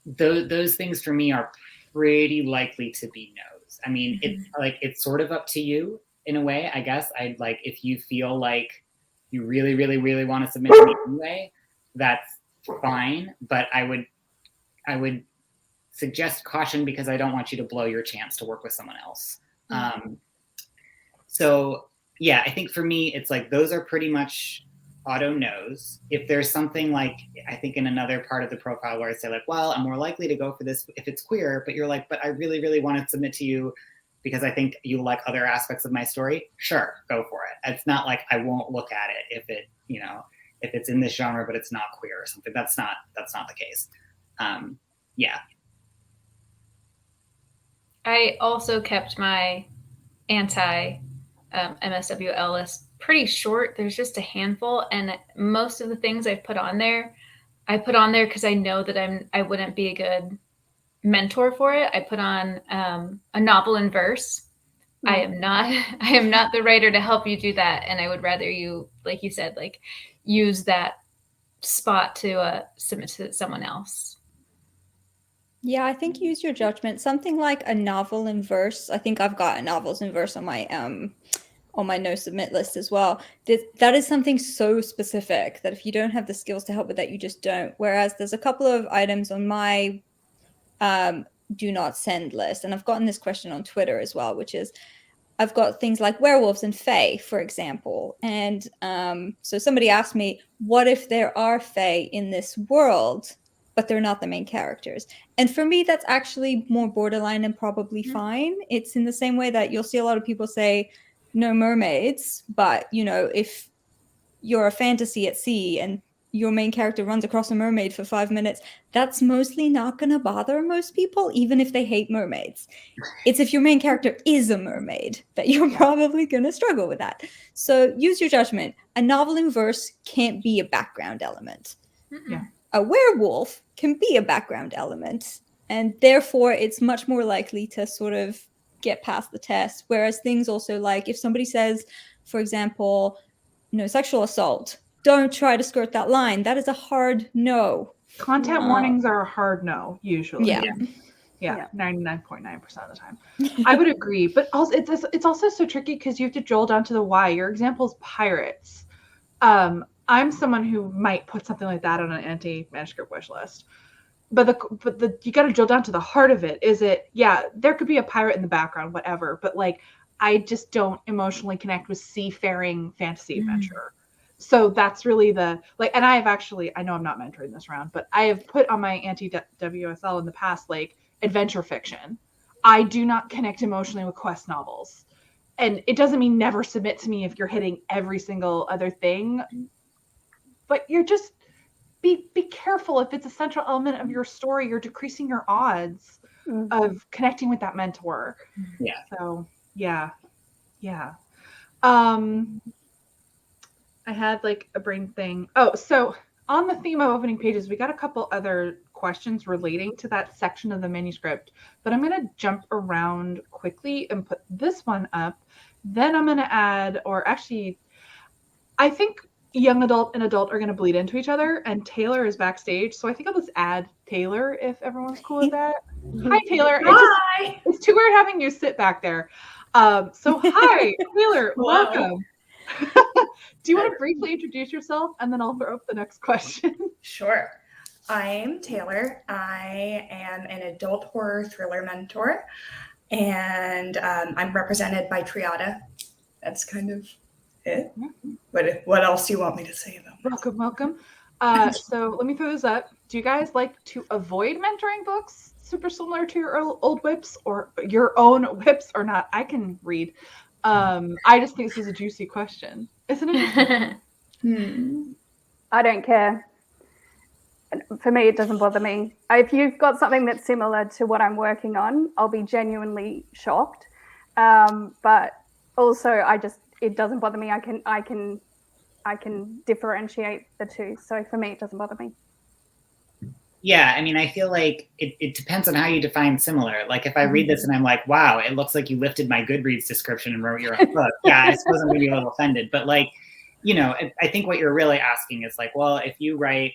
those things for me are pretty likely to be no's. I mean, it's sort of up to you in a way, I guess. If you feel like you really, really, really want to submit to me anyway, that's fine. But I would suggest caution because I don't want you to blow your chance to work with someone else. So yeah, I think for me, it's like those are pretty much auto no's. If there's something like, I think in another part of the profile where I say like, well, I'm more likely to go for this if it's queer, but you're like, but I really, really want to submit to you because I think you like other aspects of my story. Sure, go for it. It's not like I won't look at it if it's in this genre, but it's not queer or something. That's not the case. Yeah. I also kept my anti-MSWL list pretty short. There's just a handful, and most of the things I put on there because I know that I wouldn't be a good mentor for it. I put on a novel in verse. I am not the writer to help you do that, and I would rather you, like you said, like use that spot to submit to someone else. Yeah, I think use your judgment. Something like a novel in verse. I think I've got novels in verse on my no submit list as well. That is something so specific that if you don't have the skills to help with that, you just don't. Whereas there's a couple of items on my do not send list, and I've gotten this question on Twitter as well, which is I've got things like werewolves and fae, for example. And so somebody asked me, what if there are fae in this world, but they're not the main characters? And for me, that's actually more borderline and probably fine. It's in the same way that you'll see a lot of people say, no mermaids, but, you know, if you're a fantasy at sea and your main character runs across a mermaid for 5 minutes, that's mostly not going to bother most people, even if they hate mermaids. It's if your main character is a mermaid that you're probably going to struggle with that. So use your judgment. A novel in verse can't be a background element. Yeah. A werewolf can be a background element, and therefore it's much more likely to sort of get past the test. Whereas things also like if somebody says, for example, sexual assault, don't try to skirt that line. That is a hard no. Content warnings are a hard no, usually. Yeah. 99.9% of the time. I would agree. But also it's also so tricky because you have to drill down to the why. Your example is pirates. I'm someone who might put something like that on an anti-manuscript wish list. But you got to drill down to the heart of it. Is it, there could be a pirate in the background, whatever. But like, I just don't emotionally connect with seafaring fantasy adventure. So that's really and I know I'm not mentoring this round, but I have put on my anti-WSL in the past, like adventure fiction. I do not connect emotionally with quest novels. And it doesn't mean never submit to me if you're hitting every single other thing, but you're just, be careful. If it's a central element of your story, you're decreasing your odds of connecting with that mentor. Yeah. So yeah. I had like a brain thing. Oh, so on the theme of opening pages, we got a couple other questions relating to that section of the manuscript, but I'm going to jump around quickly and put this one up. Then I'm going to add, or actually, I think young adult and adult are going to bleed into each other, and Taylor is backstage. So I think I'll just add Taylor if everyone's cool with that. Hi, Taylor. Hi. It's too weird having you sit back there. So hi, Taylor. Welcome. Do you want to briefly introduce yourself, and then I'll throw up the next question? Sure. I'm Taylor. I am an adult horror thriller mentor, and I'm represented by Triada. That's kind of it. What else do you want me to say about myself? Welcome. So let me throw this up. Do you guys like to avoid mentoring books super similar to your old whips, or your own whips, or not? I can read. I just think this is a juicy question, isn't it? I don't care. For me, it doesn't bother me. If you've got something that's similar to what I'm working on, I'll be genuinely shocked. But also, it doesn't bother me. I can differentiate the two. So for me, it doesn't bother me. Yeah, I mean, I feel like it depends on how you define similar. Like if I read this and I'm like, wow, it looks like you lifted my Goodreads description and wrote your own book. Yeah, I suppose I'm going to be a little offended. But like, I think what you're really asking is like, well, if you write,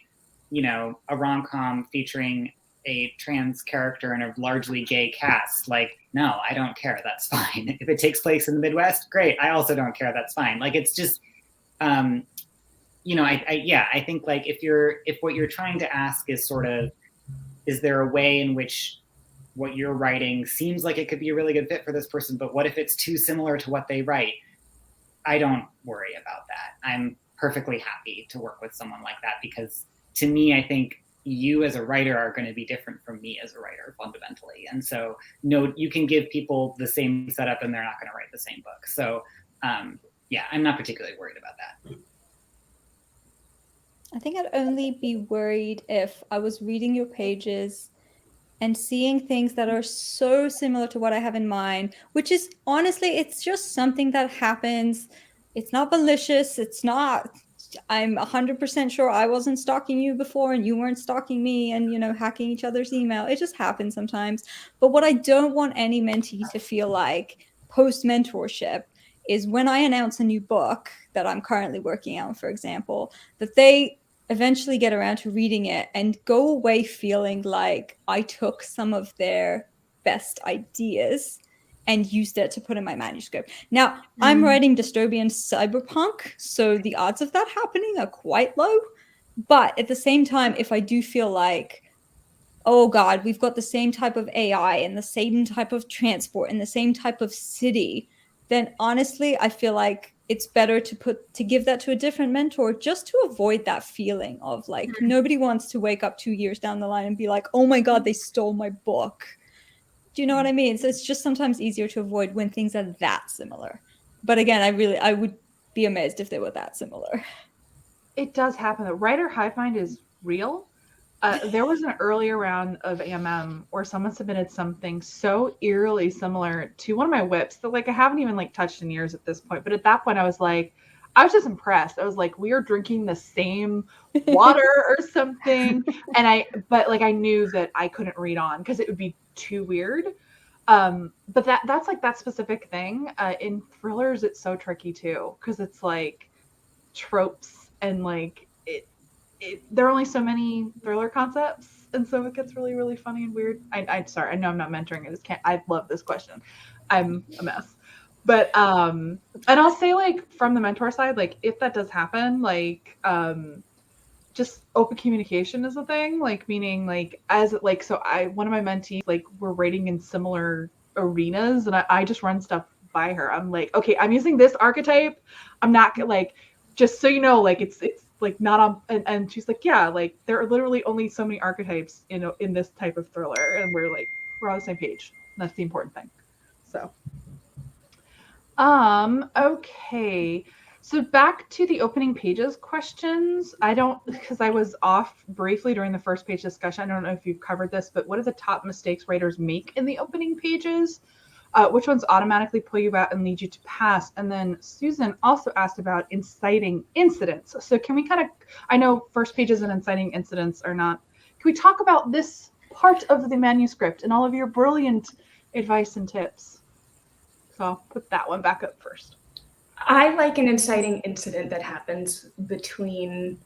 a rom-com featuring a trans character and a largely gay cast, like, no, I don't care. That's fine. If it takes place in the Midwest, great. I also don't care. That's fine. Like, it's just, I think like if what you're trying to ask is sort of, is there a way in which what you're writing seems like it could be a really good fit for this person, but what if it's too similar to what they write? I don't worry about that. I'm perfectly happy to work with someone like that, because to me, I think you as a writer are going to be different from me as a writer fundamentally. And so you can give people the same setup and they're not going to write the same book. So I'm not particularly worried about that. I think I'd only be worried if I was reading your pages and seeing things that are so similar to what I have in mind, which is honestly, it's just something that happens. It's not malicious. I'm 100% sure I wasn't stalking you before and you weren't stalking me and, hacking each other's email. It just happens sometimes. But what I don't want any mentee to feel like post-mentorship is when I announce a new book that I'm currently working on, for example, that they eventually get around to reading it and go away feeling like I took some of their best ideas and used it to put in my manuscript. Now, I'm writing dystopian cyberpunk, so the odds of that happening are quite low. But at the same time, if I do feel like, oh God, we've got the same type of AI and the same type of transport and the same type of city, then honestly, I feel like it's better to give that to a different mentor, just to avoid that feeling of like, nobody wants to wake up 2 years down the line and be like, oh my God, they stole my book. Do you know what I mean? So it's just sometimes easier to avoid when things are that similar. But again, I would be amazed if they were that similar. It does happen. The writer hive mind is real. There was an earlier round of AMM where someone submitted something so eerily similar to one of my whips that like I haven't even like touched in years at this point. But at that point, I was just impressed. I was like, we are drinking the same water or something. But I knew that I couldn't read on because it would be too weird. But that's like that specific thing. In thrillers, it's so tricky too because it's like tropes and like there are only so many thriller concepts, and so it gets really, really funny and weird. I'm sorry, I know I'm not mentoring. I just can't. I love this question. I'm a mess, but and I'll say like from the mentor side, like if that does happen, like just open communication is a thing. Like meaning like as like so one of my mentees like we're rating in similar arenas, and I just run stuff by her. I'm like, okay, I'm using this archetype. I'm not like just so you know, like it's like not on and she's like, yeah, like there are literally only so many archetypes in this type of thriller, and we're on the same page. That's the important thing. So okay, so back to the opening pages questions. Because I was off briefly during the first page discussion, I don't know if you've covered this, but what are the top mistakes writers make in the opening pages? Which ones automatically pull you out and lead you to pass? And then Susan also asked about inciting incidents. So can we I know first pages and inciting incidents are not, can we talk about this part of the manuscript and all of your brilliant advice and tips? So I'll put that one back up first. I like an inciting incident that happens between,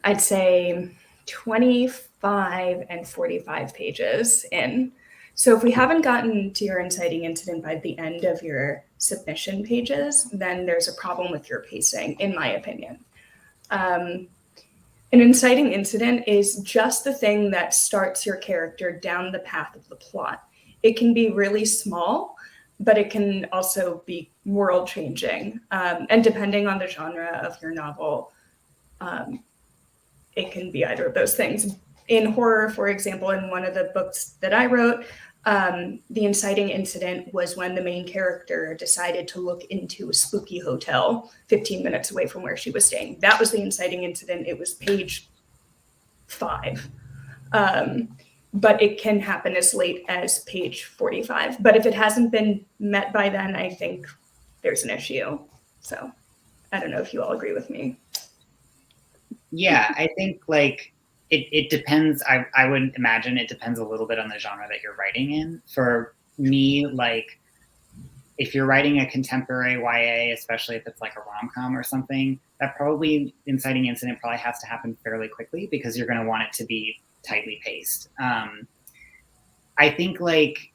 I'd say, 25 and 45 pages in. So if we haven't gotten to your inciting incident by the end of your submission pages, then there's a problem with your pacing, in my opinion. An inciting incident is just the thing that starts your character down the path of the plot. It can be really small, but it can also be world-changing. And depending on the genre of your novel, it can be either of those things. In horror, for example, in one of the books that I wrote, the inciting incident was when the main character decided to look into a spooky hotel 15 minutes away from where she was staying. That was the inciting incident. It was page 5. But it can happen as late as page 45. But if it hasn't been met by then, I think there's an issue. So I don't know if you all agree with me. Yeah, I think like it depends. I would imagine it depends a little bit on the genre that you're writing in. For me, like if you're writing a contemporary YA, especially if it's like a rom-com or something, that probably inciting incident probably has to happen fairly quickly because you're going to want it to be tightly paced. I think like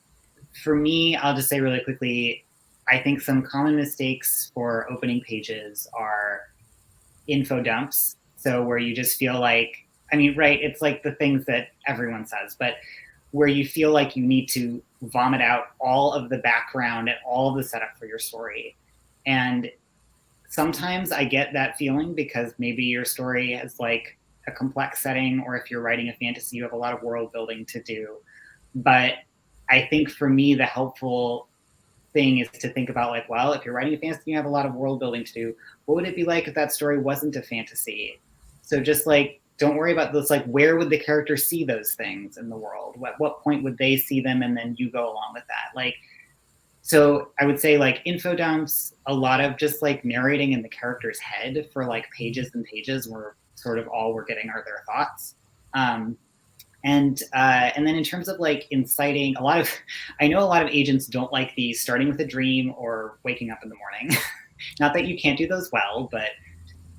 for me, I'll just say really quickly, I think some common mistakes for opening pages are info dumps. So where you just feel like, I mean, right, it's like the things that everyone says, but where you feel like you need to vomit out all of the background and all of the setup for your story. And sometimes I get that feeling because maybe your story has like a complex setting, or if you're writing a fantasy, you have a lot of world building to do. But I think for me, the helpful thing is to think about like, well, if you're writing a fantasy, you have a lot of world building to do. What would it be like if that story wasn't a fantasy? So just like, don't worry about this. Like, where would the character see those things in the world? What point would they see them? And then you go along with that. Like, so I would say like info dumps, a lot of just like narrating in the character's head for like pages and pages where sort of all we're getting are their thoughts. And then in terms of like inciting, I know a lot of agents don't like the starting with a dream or waking up in the morning. Not that you can't do those well, but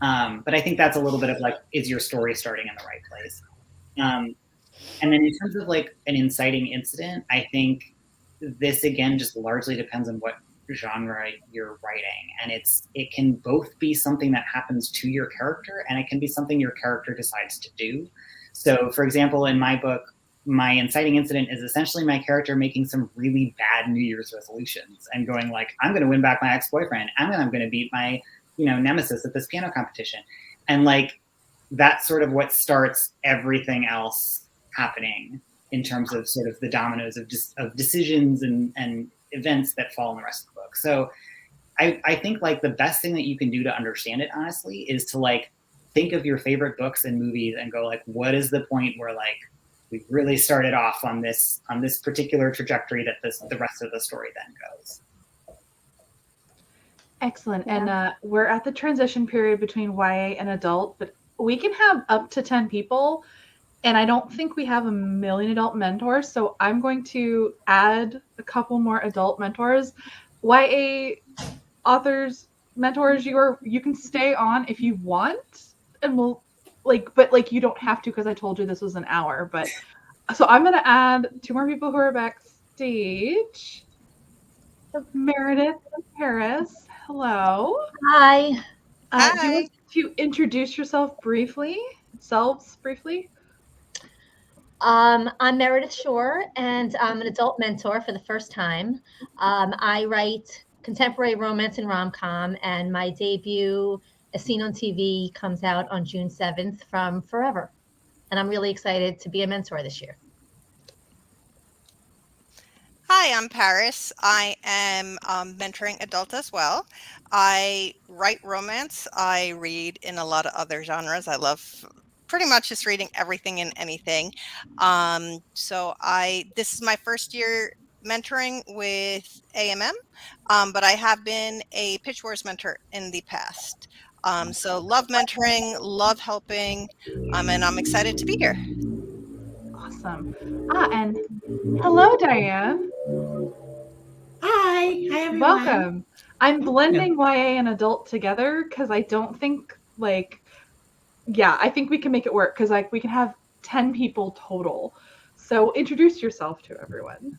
I think that's a little bit of like, is your story starting in the right place? And then in terms of like an inciting incident, I think this again just largely depends on what genre you're writing, and it can both be something that happens to your character, and it can be something your character decides to do. So for example, in my book, my inciting incident is essentially my character making some really bad New Year's resolutions and going like, I'm going to win back my ex-boyfriend, and I'm going to beat my, nemesis at this piano competition. And like, that's sort of what starts everything else happening in terms of sort of the dominoes of decisions and events that fall in the rest of the book. So I think like the best thing that you can do to understand it, honestly, is to like think of your favorite books and movies and go like, what is the point where like we really started off on this particular trajectory that the rest of the story then goes. Excellent. And we're at the transition period between YA and adult, but we can have up to 10 people. And I don't think we have a million adult mentors. So I'm going to add a couple more adult mentors. YA authors, mentors, you can stay on if you want, and we'll but you don't have to, because I told you this was an hour. But so I'm going to add 2 more people who are backstage. Meredith and Paris, hello. Hi. Hi. Do you want to introduce yourselves briefly? I'm Meredith Shore, and I'm an adult mentor for the first time. I write contemporary romance and rom-com, and my debut, As Seen on TV, comes out on June 7th from Forever. And I'm really excited to be a mentor this year. Hi, I'm Paris. I am mentoring adult as well. I write romance. I read in a lot of other genres. I love pretty much just reading everything and anything. So this is my first year mentoring with AMM, but I have been a Pitch Wars mentor in the past. So love mentoring, love helping, and I'm excited to be here. Awesome. And hello, Diane. Hi everyone. Welcome. I'm blending YA and adult together because I don't think I think we can make it work, because we can have 10 people total. So introduce yourself to everyone.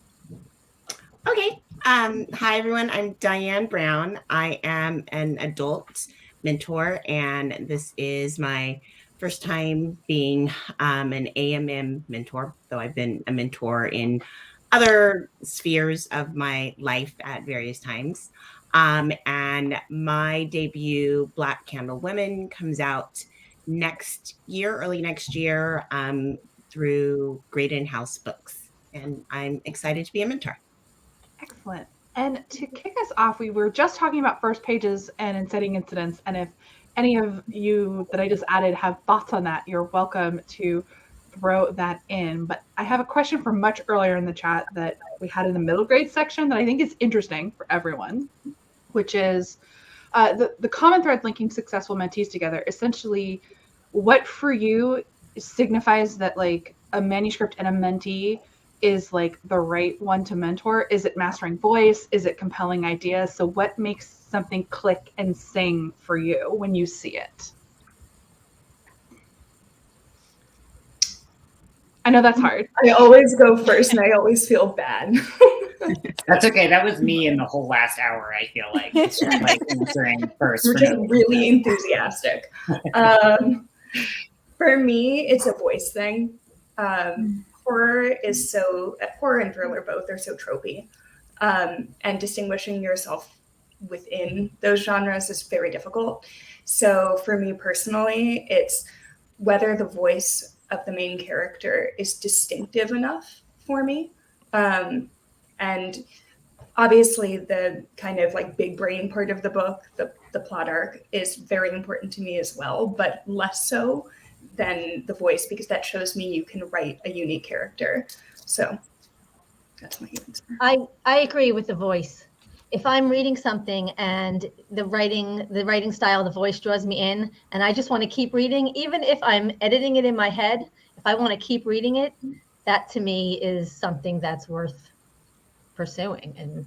Okay. Hi everyone. I'm Diane Brown. I am an adult mentor, and this is my first time being an AMM mentor, though I've been a mentor in other spheres of my life at various times. And my debut, Black Candle Women, comes out early next year, through Great In-House Books. And I'm excited to be a mentor. Excellent. And to kick us off, we were just talking about first pages and inciting incidents. And if any of you that I just added have thoughts on that, you're welcome to throw that in. But I have a question from much earlier in the chat that we had in the middle grade section that I think is interesting for everyone, which is the common thread linking successful mentees together. Essentially, what for you signifies that like a manuscript and a mentee is like the right one to mentor? Is it mastering voice? Is it compelling ideas? So what makes something click and sing for you when you see it? I know that's hard. I always go first and I always feel bad. That's okay. That was me in the whole last hour, I feel like. It's just like answering first. We're just really enthusiastic. For me, it's a voice thing. Horror and thriller both are so tropey. And distinguishing yourself within those genres is very difficult. So for me personally, it's whether the voice of the main character is distinctive enough for me. And obviously the kind of like big brain part of the book, the plot arc, is very important to me as well, but less so than the voice, because that shows me you can write a unique character. So that's my answer. I agree with the voice. If I'm reading something and the writing style, the voice draws me in, and I just want to keep reading, even if I'm editing it in my head, if I want to keep reading it, that to me is something that's worth pursuing and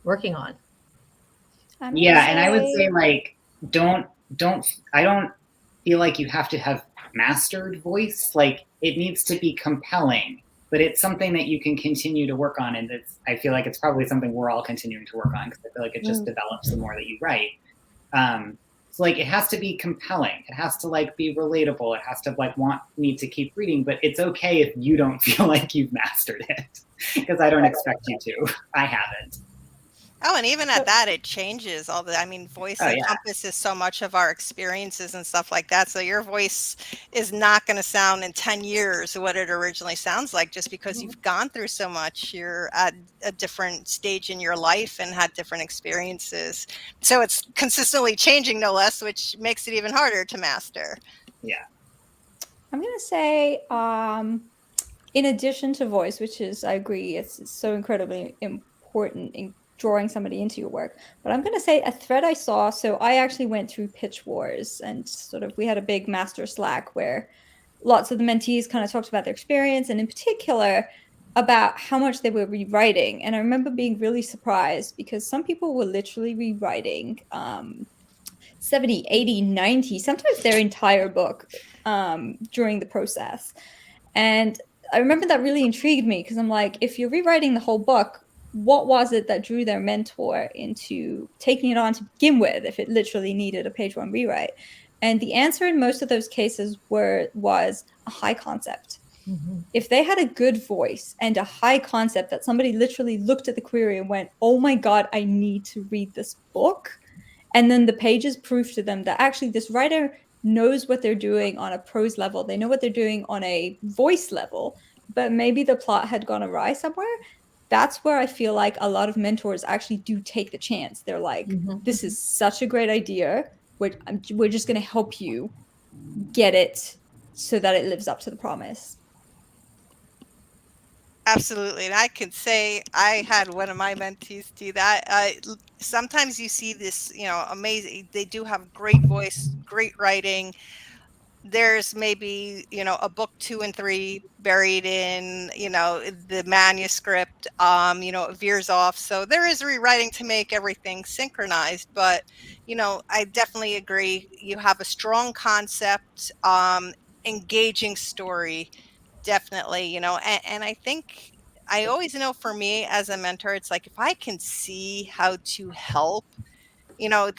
working on. Yeah, and I would say like I don't feel like you have to have mastered voice. Like it needs to be compelling, but it's something that you can continue to work on, and I feel like it's probably something we're all continuing to work on, because I feel like it just develops the more that you write. So like it has to be compelling. It has to like be relatable. It has to like want me to keep reading, but it's okay if you don't feel like you've mastered it, because I don't expect you to. I haven't. Oh, and even at that, it changes all the, I mean, voice Oh, yeah. encompasses so much of our experiences and stuff like that. So your voice is not going to sound in 10 years what it originally sounds like, just because you've gone through so much. You're at a different stage in your life and had different experiences. So it's consistently changing, no less, which makes it even harder to master. Yeah. I'm going to say, in addition to voice, which is, I agree, it's so incredibly important in drawing somebody into your work. But I'm going to say a thread I saw. So I actually went through pitch wars, and sort of we had a big master Slack where lots of the mentees kind of talked about their experience, and in particular about how much they were rewriting. And I remember being really surprised because some people were literally rewriting 70, 80, 90, sometimes their entire book during the process. And I remember that really intrigued me, because I'm like, if you're rewriting the whole book, what was it that drew their mentor into taking it on to begin with, if it literally needed a page one rewrite? And the answer in most of those cases was a high concept. Mm-hmm. If they had a good voice and a high concept that somebody literally looked at the query and went, oh my God, I need to read this book. And then the pages prove to them that actually this writer knows what they're doing on a prose level. They know what they're doing on a voice level, but maybe the plot had gone awry somewhere. That's where I feel like a lot of mentors actually do take the chance. They're like, this is such a great idea. We're just going to help you get it so that it lives up to the promise. Absolutely. And I can say I had one of my mentees do that. Sometimes you see this, you know, amazing. They do have great voice, great writing. There's maybe, you know, a book 2 and 3 buried in, you know, the manuscript, you know, it veers off. So there is rewriting to make everything synchronized. But, you know, I definitely agree. You have a strong concept, engaging story. Definitely, you know, and I think I always know for me as a mentor, it's like if I can see how to help, you know,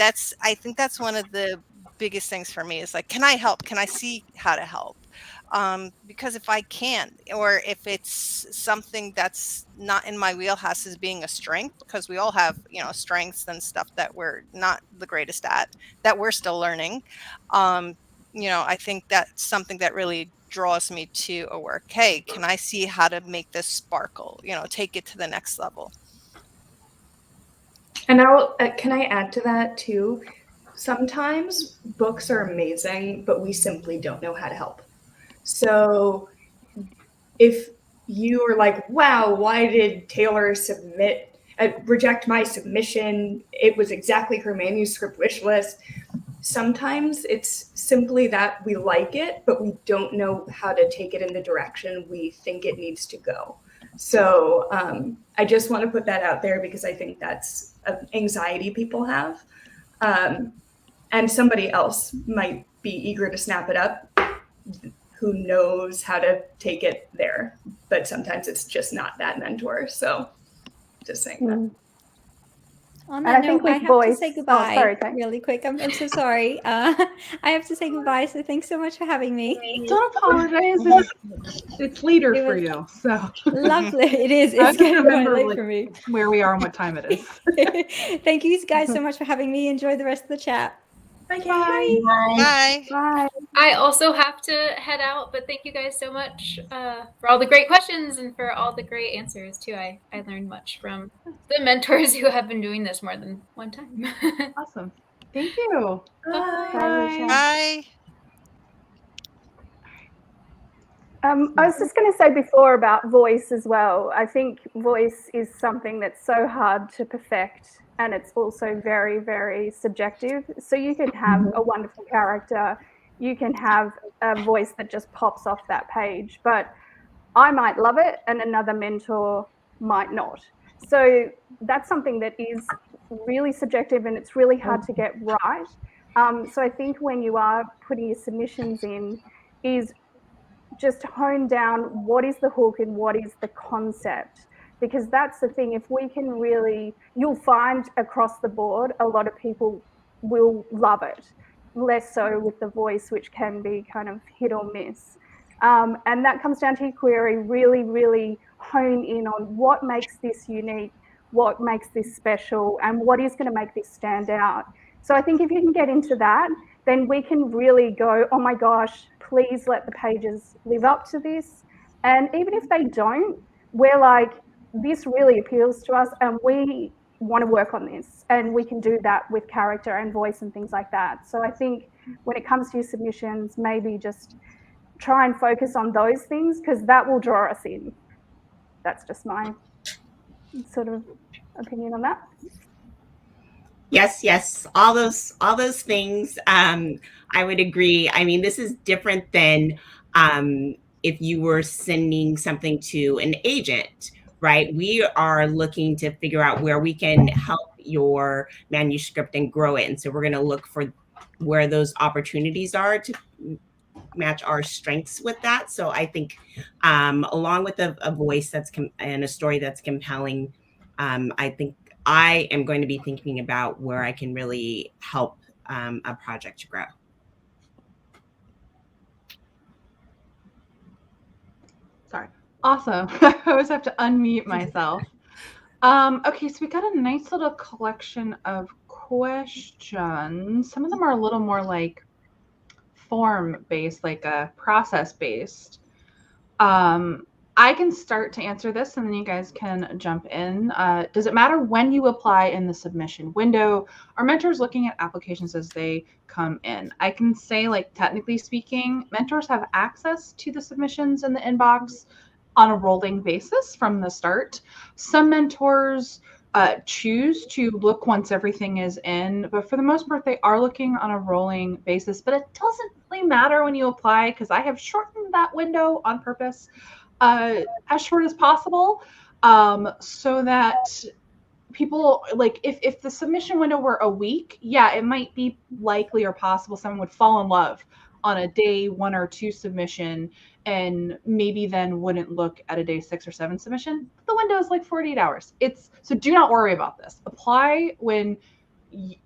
I think that's one of the biggest things for me is like, can I help? Can I see how to help? Because if I can't, or if it's something that's not in my wheelhouse as being a strength, because we all have, you know, strengths and stuff that we're not the greatest at, that we're still learning. You know, I think that's something that really draws me to a work. Hey, can I see how to make this sparkle, you know, take it to the next level? And can I add to that too? Sometimes books are amazing, but we simply don't know how to help. So if you are like, wow, why did Taylor reject my submission? It was exactly her manuscript wish list. Sometimes it's simply that we like it, but we don't know how to take it in the direction we think it needs to go. So I just want to put that out there because I think that's an anxiety people have. And somebody else might be eager to snap it up who knows how to take it there. But sometimes it's just not that mentor. So just saying that. On that note, I have to say goodbye sorry, really quick. I'm so sorry. I have to say goodbye. So thanks so much for having me. Don't apologize. It's later for you. So lovely. It is. I It's getting quite remember late for me. Where we are and what time it is. Thank you guys so much for having me. Enjoy the rest of the chat. Bye. Bye. Bye. I also have to head out, but thank you guys so much for all the great questions and for all the great answers too. I learned much from the mentors who have been doing this more than one time. Awesome. Thank you. Bye. Bye. I was just going to say before about voice as well. I think voice is something that's so hard to perfect, and it's also very, very subjective. So you can have a wonderful character, you can have a voice that just pops off that page, but I might love it and another mentor might not. So that's something that is really subjective and it's really hard to get right. So I think when you are putting your submissions in is just hone down what is the hook and what is the concept, because that's the thing. If we can really, you'll find across the board a lot of people will love it, less so with the voice, which can be kind of hit or miss. And that comes down to your query. Really, really hone in on what makes this unique, what makes this special, and what is going to make this stand out. So I think if you can get into that, then we can really go, oh my gosh, please let the pages live up to this. And even if they don't, we're like, this really appeals to us and we want to work on this. And we can do that with character and voice and things like that. So I think when it comes to your submissions, maybe just try and focus on those things, because that will draw us in. That's just my sort of opinion on that. Yes, all those things. I would agree. I mean, this is different than if you were sending something to an agent, right? We are looking to figure out where we can help your manuscript and grow it, and so we're going to look for where those opportunities are to match our strengths with that. So I think along with a voice that's and a story that's compelling, I think I am going to be thinking about where I can really help a project to grow. Sorry. Awesome. I always have to unmute myself. Okay, so we got a nice little collection of questions. Some of them are a little more like form-based, like process-based. I can start to answer this and then you guys can jump in. Does it matter when you apply in the submission window? Are mentors looking at applications as they come in? I can say, like, technically speaking, mentors have access to the submissions in the inbox on a rolling basis from the start. Some mentors choose to look once everything is in, but for the most part, they are looking on a rolling basis. But it doesn't really matter when you apply, because I have shortened that window on purpose as short as possible, so that people, like, if the submission window were a week, yeah, it might be likely or possible someone would fall in love on a day 1 or 2 submission and maybe then wouldn't look at a day 6 or 7 submission. The window is like 48 hours. So do not worry about this. Apply when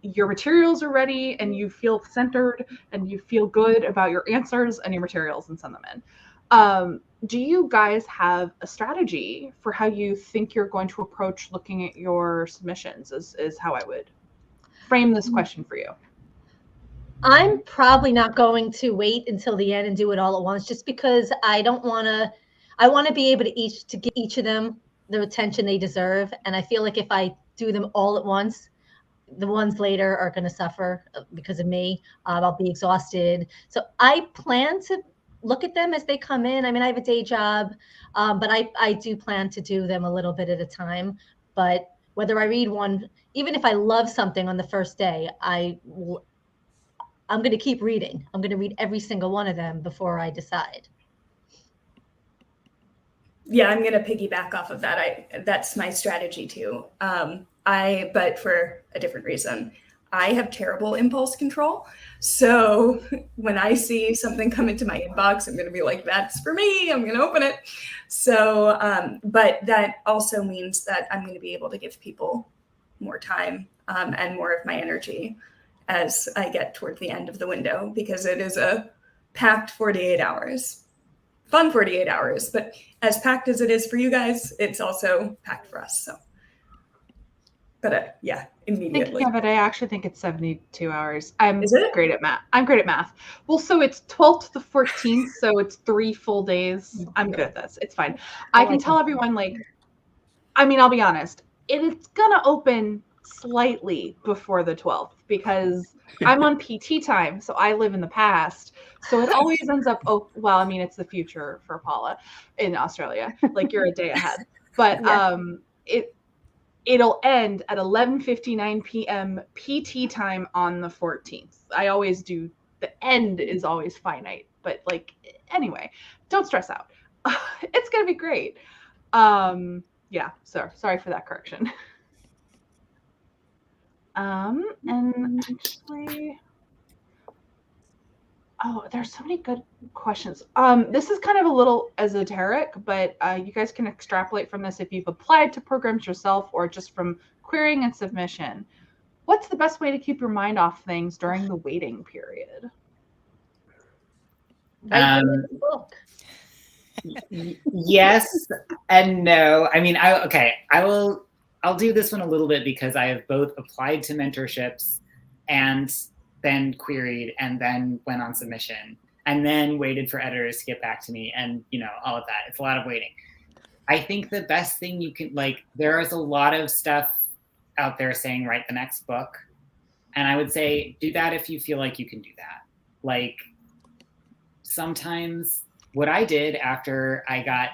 your materials are ready and you feel centered and you feel good about your answers and your materials, and send them in. Do you guys have a strategy for how you think you're going to approach looking at your submissions, is how I would frame this question for you. I'm probably not going to wait until the end and do it all at once, just because I want to be able to give each of them the attention they deserve. And I feel like if I do them all at once, the ones later are going to suffer because of me. I'll be exhausted. So I plan to look at them as they come in. I mean, I have a day job, but I do plan to do them a little bit at a time. But whether I read one, even if I love something on the first day, I'm going to keep reading. I'm going to read every single one of them before I decide. Yeah, I'm going to piggyback off of that. That's my strategy too. But for a different reason. I have terrible impulse control. So when I see something come into my inbox, I'm going to be like, that's for me. I'm going to open it. So, but that also means that I'm going to be able to give people more time and more of my energy as I get toward the end of the window, because it is a packed 48 hours. Fun 48 hours, but as packed as it is for you guys, it's also packed for us. So, but yeah, immediately. Yeah, but I actually think it's 72 hours. I'm Is it? great at math. I'm great at math. Well, so it's 12th to the 14th, so it's 3 full days. I'm good at this. It's fine. I can tell everyone, like, I mean, I'll be honest, it's gonna open slightly before the 12th because I'm on PT time, so I live in the past. So it always ends up, well, I mean, it's the future for Paula in Australia. Like, you're a day ahead. But it'll end at 11:59 p.m. PT time on the 14th. I always do. The end is always finite. But, like, anyway, don't stress out. It's going to be great. Yeah, so sorry for that correction. And actually, there's so many good questions. This is kind of a little esoteric, but you guys can extrapolate from this if you've applied to programs yourself or just from querying and submission. what's the best way to keep your mind off things during the waiting period? Book. Yes and no. I mean, I'll do this one a little bit because I have both applied to mentorships and then queried and then went on submission and then waited for editors to get back to me and, you know, all of that. It's a lot of waiting. I think the best thing you can, like, there is a lot of stuff out there saying write the next book. And I would say do that if you feel like you can do that. Like, sometimes what I did after I got,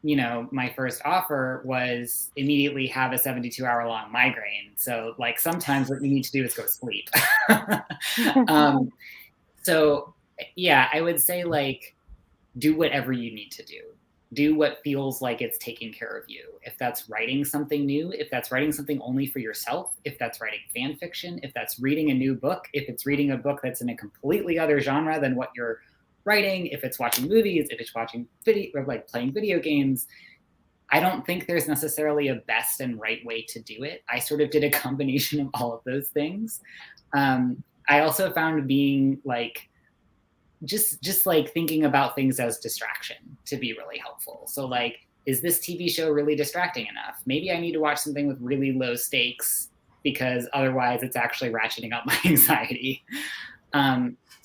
you know, my first offer was immediately have a 72-hour long migraine. So like sometimes what you need to do is go sleep. So yeah, I would say like do whatever you need to do. Do what feels like it's taking care of you. If that's writing something new, if that's writing something only for yourself, if that's writing fan fiction, if that's reading a new book, if it's reading a book that's in a completely other genre than what you're writing, if it's watching movies, if it's watching video or like playing video games. I don't think there's necessarily a best and right way to do it. I sort of did a combination of all of those things. I also found being like, just like thinking about things as distraction to be really helpful. So like, is this TV show really distracting enough? Maybe I need to watch something with really low stakes because otherwise it's actually ratcheting up my anxiety.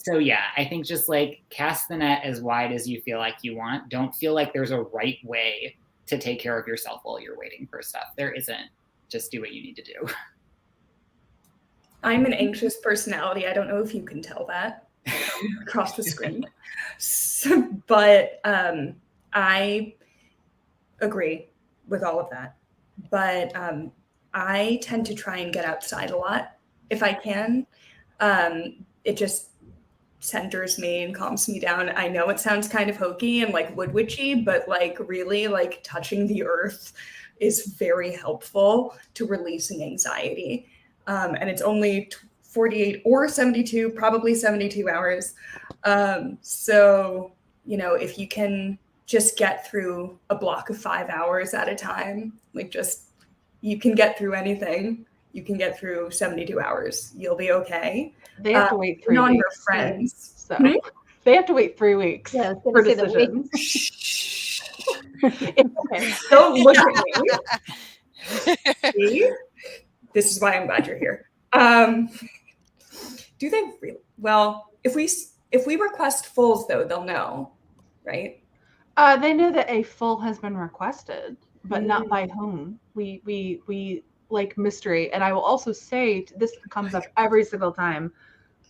So yeah, I think just like cast the net as wide as you feel like you want. Don't feel like there's a right way to take care of yourself while you're waiting for stuff. There isn't. Just do what you need to do. I'm an anxious personality. I don't know if you can tell that across the screen. But I agree with all of that. But I tend to try and get outside a lot if I can. It just centers me and calms me down. I know it sounds kind of hokey and like wood witchy, but like really like touching the earth is very helpful to releasing anxiety. And it's only 48 or 72, probably 72 hours. So, you know, if you can just get through a block of 5 hours at a time, like just, you can get through anything. You can get through 72 hours. You'll be okay. They have to wait 3 weeks. On your friends. So they have to wait 3 weeks for decisions. Okay. Don't look at me. See? This is why I'm glad you're here. Do they really? Well, if we request fulls though, they'll know, right? They know that a full has been requested, but not by whom. We like mystery. And I will also say, this comes up every single time,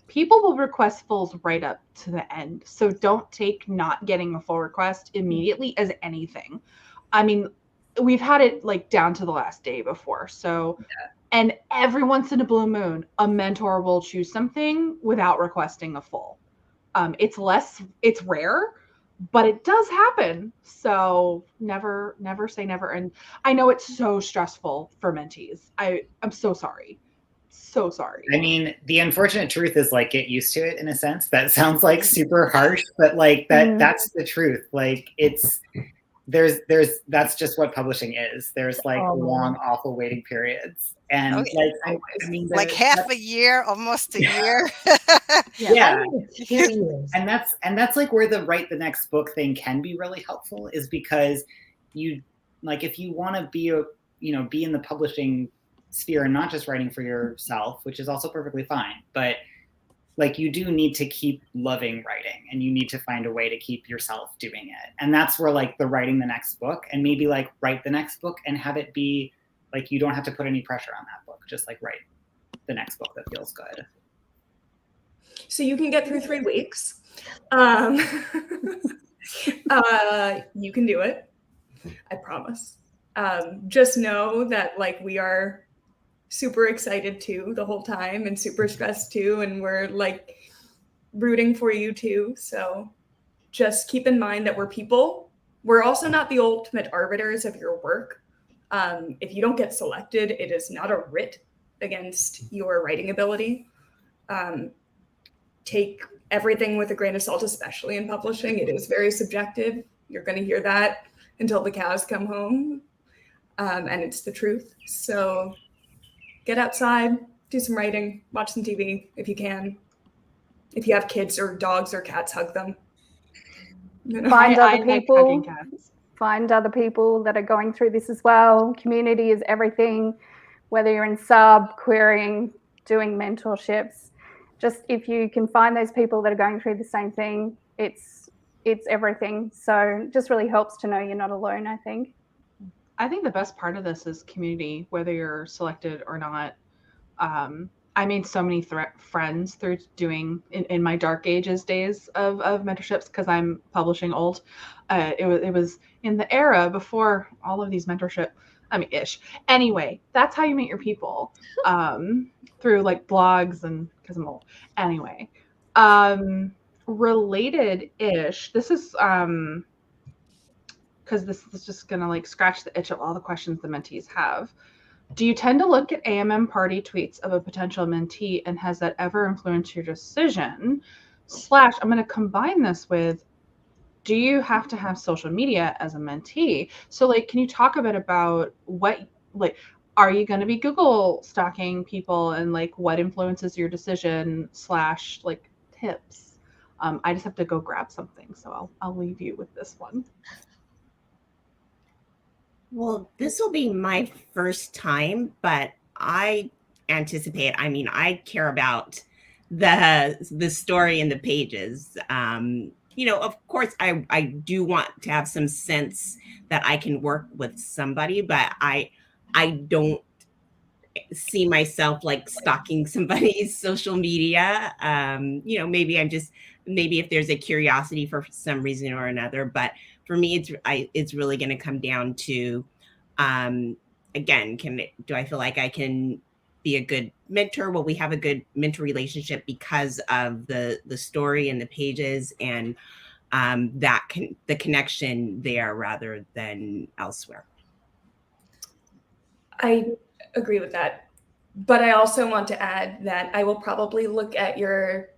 people will request fulls right up to the end. So don't take not getting a full request immediately as anything. I mean, we've had it like down to the last day before. So, and every once in a blue moon, a mentor will choose something without requesting a full. It's rare, but it does happen. So never say never. And I know it's so stressful for mentees. I'm so sorry. So sorry. I mean, the unfortunate truth is like get used to it in a sense. That sounds like super harsh, but like that's the truth. Like that's just what publishing is. There's like long, awful waiting periods. And like I mean, like half a year, almost a year. Yeah. And that's like where the write the next book thing can be really helpful, is because you like, if you want to be be in the publishing sphere and not just writing for yourself, which is also perfectly fine, but like you do need to keep loving writing and you need to find a way to keep yourself doing it. And that's where like the writing the next book, and maybe like write the next book and have it be like, you don't have to put any pressure on that book. Just like write the next book that feels good. So you can get through 3 weeks. You can do it. I promise. Just know that like we are super excited too the whole time and super stressed too. And we're like rooting for you too. So just keep in mind that we're people. We're also not the ultimate arbiters of your work. If you don't get selected, it is not a writ against your writing ability. Take everything with a grain of salt, especially in publishing. It is very subjective. You're going to hear that until the cows come home. And it's the truth. So get outside, do some writing, watch some TV if you can. If you have kids or dogs or cats, hug them. Find I other like hugging people. cats. Find other people that are going through this as well. Community is everything, whether you're in sub, querying, doing mentorships. Just if you can find those people that are going through the same thing, it's everything. So it just really helps to know you're not alone, I think. I think the best part of this is community, whether you're selected or not. I made so many friends through doing in my dark ages days of mentorships because I'm publishing old. It was in the era before all of these mentorship. I mean, ish. Anyway, that's how you meet your people through like blogs and because I'm old. Anyway, related ish. This is because this is just gonna like scratch the itch of all the questions the mentees have. Do you tend to look at AMM party tweets of a potential mentee, and has that ever influenced your decision? / I'm going to combine this with, do you have to have social media as a mentee? So like, can you talk a bit about what, like, are you going to be Google stalking people and like what influences your decision / like tips? I just have to go grab something. So I'll leave you with this one. Well, this will be my first time, but I anticipate, I mean, I care about the story and the pages. You know, of course, I do want to have some sense that I can work with somebody, but I don't see myself like stalking somebody's social media. You know, maybe if there's a curiosity for some reason or another, but for me, it's really going to come down to, again, do I feel like I can be a good mentor? Will we have a good mentor relationship because of the story and the pages and the connection there rather than elsewhere? I agree with that. But I also want to add that I will probably look at your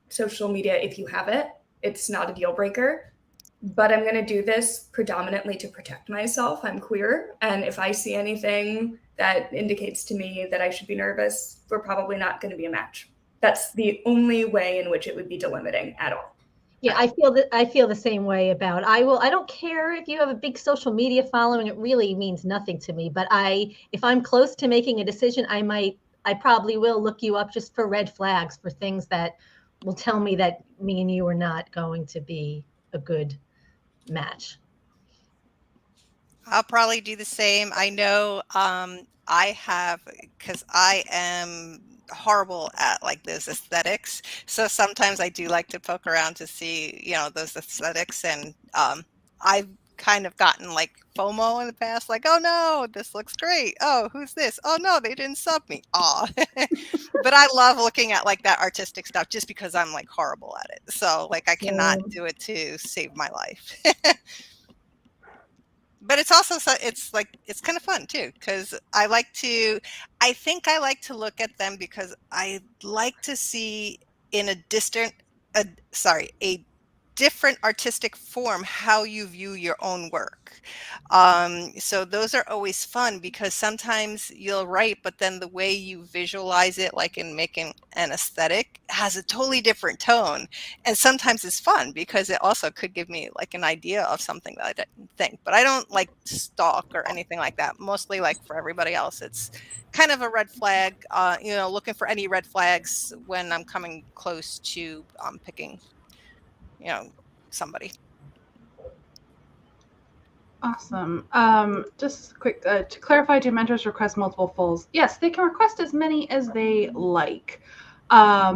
social media if you have it. It's not a deal breaker. But I'm going to do this predominantly to protect myself. I'm queer. And if I see anything that indicates to me that I should be nervous, we're probably not going to be a match. That's the only way in which it would be delimiting at all. Yeah, I feel the same way about I don't care if you have a big social media following. It really means nothing to me. But if I'm close to making a decision, I probably will look you up just for red flags, for things that will tell me that me and you are not going to be a good match. I'll probably do the same. I know because I am horrible at like those aesthetics. So sometimes I do like to poke around to see, you know, those aesthetics. And I've kind of gotten like FOMO in the past, like, oh no, this looks great. Oh, who's this? Oh no, they didn't sub me. Aw. But I love looking at like that artistic stuff just because I'm like horrible at it. So like I cannot do it to save my life. But it's also it's kind of fun too, because I like to look at them because I like to see in a different artistic form how you view your own work. So those are always fun because sometimes you'll write, but then the way you visualize it, like in making an aesthetic, has a totally different tone. And sometimes it's fun because it also could give me like an idea of something that I didn't think. But I don't like stalk or anything like that. Mostly like for everybody else, it's kind of a red flag, you know, looking for any red flags when I'm coming close to picking, you know, somebody. Awesome. Just quick to clarify, do mentors request multiple fulls? Yes, they can request as many as they like. I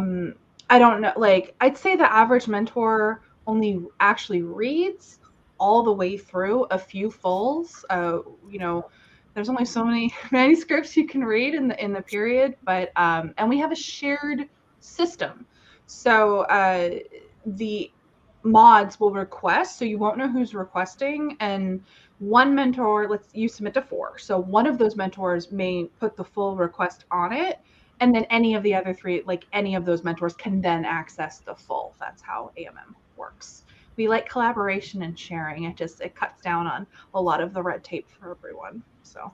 don't know, like I'd say the average mentor only actually reads all the way through a few fulls. You know, there's only so many manuscripts you can read in the period, but and we have a shared system. So the mods will request, so you won't know who's requesting, and one mentor, you submit to 4, so one of those mentors may put the full request on it, and then any of the other 3, like any of those mentors, can then access the full. That's how AMM works. We like collaboration and sharing. It cuts down on a lot of the red tape for everyone. So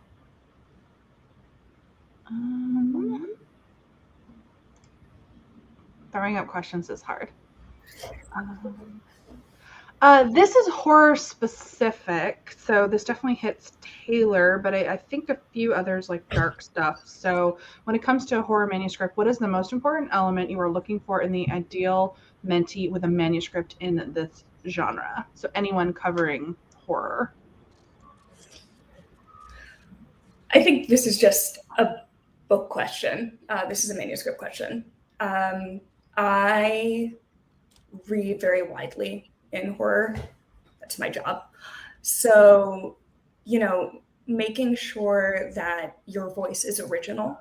throwing up questions is hard. This is horror specific, so this definitely hits Taylor, but I think a few others like dark stuff. So when it comes to a horror manuscript, what is the most important element you are looking for in the ideal mentee with a manuscript in this genre? So anyone covering horror. I think this is just a book question. This is a manuscript question. I read very widely in horror. That's my job. So, making sure that your voice is original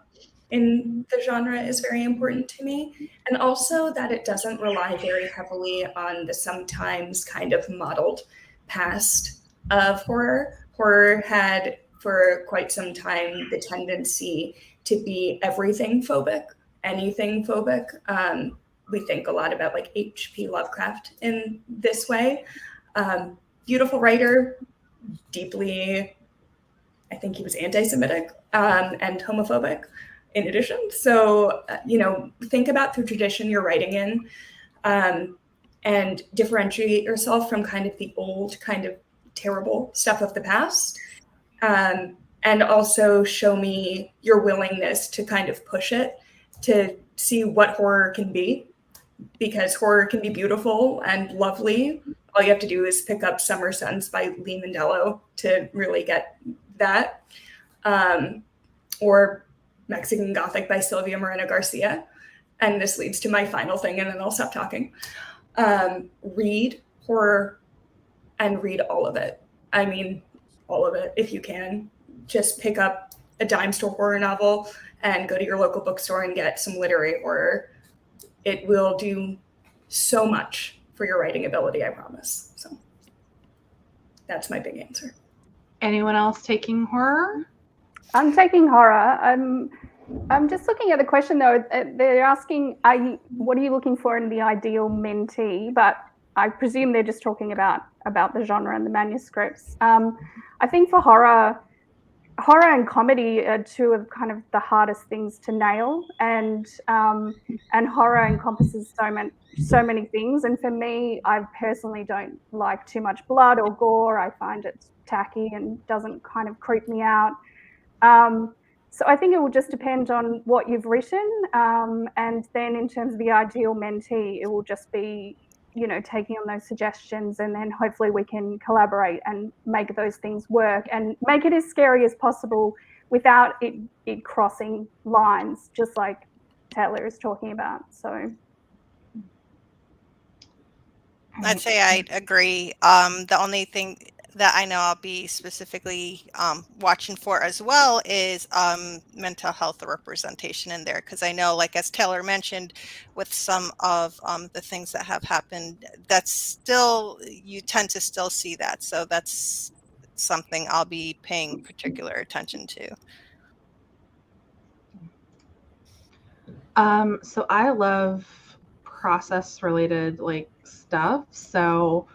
in the genre is very important to me. And also that it doesn't rely very heavily on the sometimes kind of modeled past of horror. Horror had for quite some time the tendency to be everything phobic, anything phobic. We think a lot about like H.P. Lovecraft in this way. Beautiful writer, deeply, I think he was anti-Semitic and homophobic in addition. So, think about the tradition you're writing in and differentiate yourself from kind of the old, kind of terrible stuff of the past. And also show me your willingness to kind of push it to see what horror can be, because horror can be beautiful and lovely. All you have to do is pick up Summer Suns by Lee Mandello to really get that. Or Mexican Gothic by Silvia Moreno Garcia. And this leads to my final thing, and then I'll stop talking. Read horror and read all of it. I mean, all of it, if you can. Just pick up a dime store horror novel and go to your local bookstore and get some literary horror. It will do so much for your writing ability, I promise. So that's my big answer. Anyone else taking horror? I'm taking horror. I'm just looking at the question though. They're asking, what are you looking for in the ideal mentee? But I presume they're just talking about the genre and the manuscripts. I think for horror and comedy are two of kind of the hardest things to nail, and horror encompasses so many things. And for me, I personally don't like too much blood or gore. I find it tacky and doesn't kind of creep me out. So I think it will just depend on what you've written, and then in terms of the ideal mentee, it will just be taking on those suggestions, and then hopefully we can collaborate and make those things work and make it as scary as possible without it crossing lines, just like Taylor is talking about. So I'd say I'd agree. The only thing that I know I'll be specifically watching for as well is mental health representation in there, because I know, like as Taylor mentioned, with some of the things that have happened, that's still, you tend to still see that. So that's something I'll be paying particular attention to. So I love process related stuff. So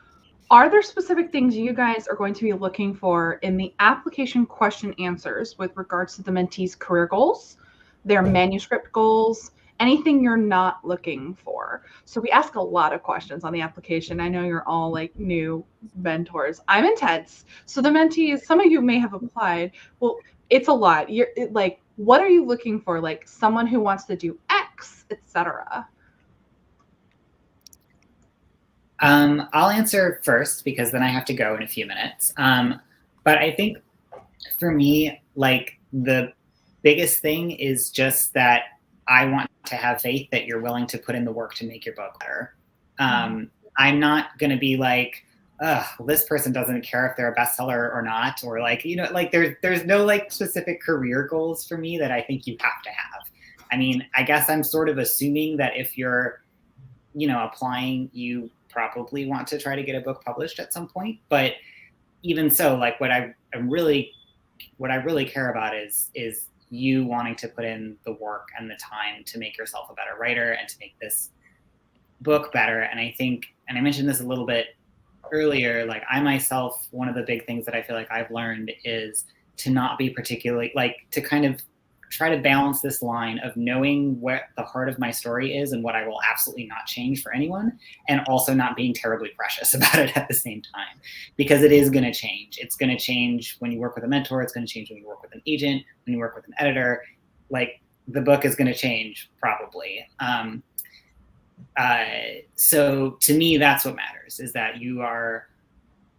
are there specific things you guys are going to be looking for in the application question answers with regards to the mentee's career goals, their manuscript goals, anything you're not looking for? So we ask a lot of questions on the application. I know you're all new mentors. I'm intense. So the mentees, some of you may have applied. Well, it's a lot. What are you looking for? Someone who wants to do X, etc. I'll answer first because then I have to go in a few minutes. But I think for me, the biggest thing is just that I want to have faith that you're willing to put in the work to make your book better. I'm not going to be this person doesn't care if they're a bestseller or not, or there's no specific career goals for me that I think you have to have. I mean, I guess I'm sort of assuming that if you're, applying, you probably want to try to get a book published at some point. But even so, what I really care about is you wanting to put in the work and the time to make yourself a better writer and to make this book better. And I think, and I mentioned this a little bit earlier, I myself, one of the big things that I feel like I've learned is to not be particularly to kind of try to balance this line of knowing what the heart of my story is and what I will absolutely not change for anyone, and also not being terribly precious about it at the same time, because it is going to change. It's going to change when you work with a mentor. It's going to change when you work with an agent, when you work with an editor. Like, the book is going to change probably. So to me, that's what matters, is that you are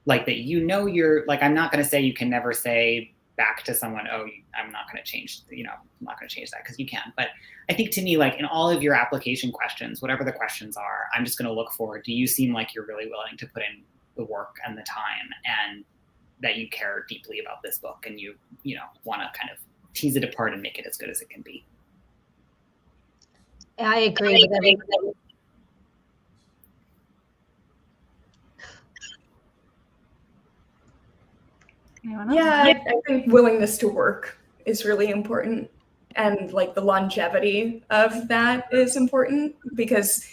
like, that, you know, you're like, I'm not going to say, you can never say back to someone, oh, I'm not going to change, you know, I'm not going to change that, because you can. But I think to me, like, in all of your application questions, whatever the questions are, I'm just going to look for, do you seem like you're really willing to put in the work and the time, and that you care deeply about this book, and you know, want to kind of tease it apart and make it as good as it can be. I agree with everything. Yeah, I think willingness to work is really important, and like the longevity of that is important, because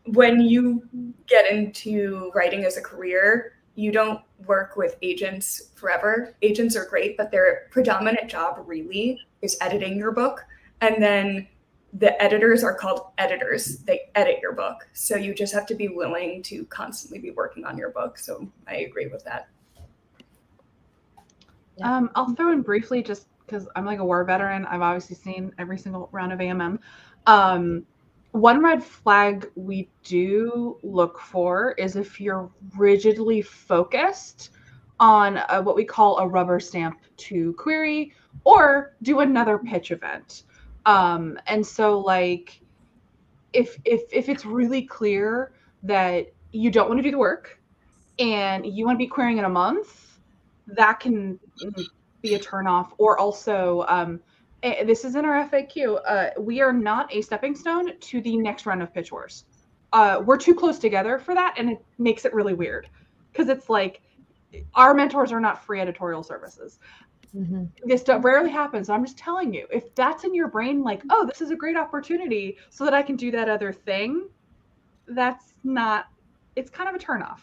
when you get into writing as a career, you don't work with agents forever. Agents are great, but their predominant job really is editing your book, and then the editors are called editors. They edit your book, so you just have to be willing to constantly be working on your book. So I agree with that. I'll throw in briefly, just because I'm like a war veteran. I've obviously seen every single round of AMM. One red flag we do look for is if you're rigidly focused on what we call a rubber stamp to query, or do another pitch event. And so, like, if it's really clear that you don't want to do the work and you want to be querying in a month, that can be a turnoff. Or also, this is in our FAQ, we are not a stepping stone to the next round of pitch wars. We're too close together for that, and it makes it really weird, because it's like, our mentors are not free editorial services. Mm-hmm. This stuff rarely happens. So I'm just telling you, if that's in your brain, like, oh, this is a great opportunity so that I can do that other thing, that's not, it's kind of a turnoff.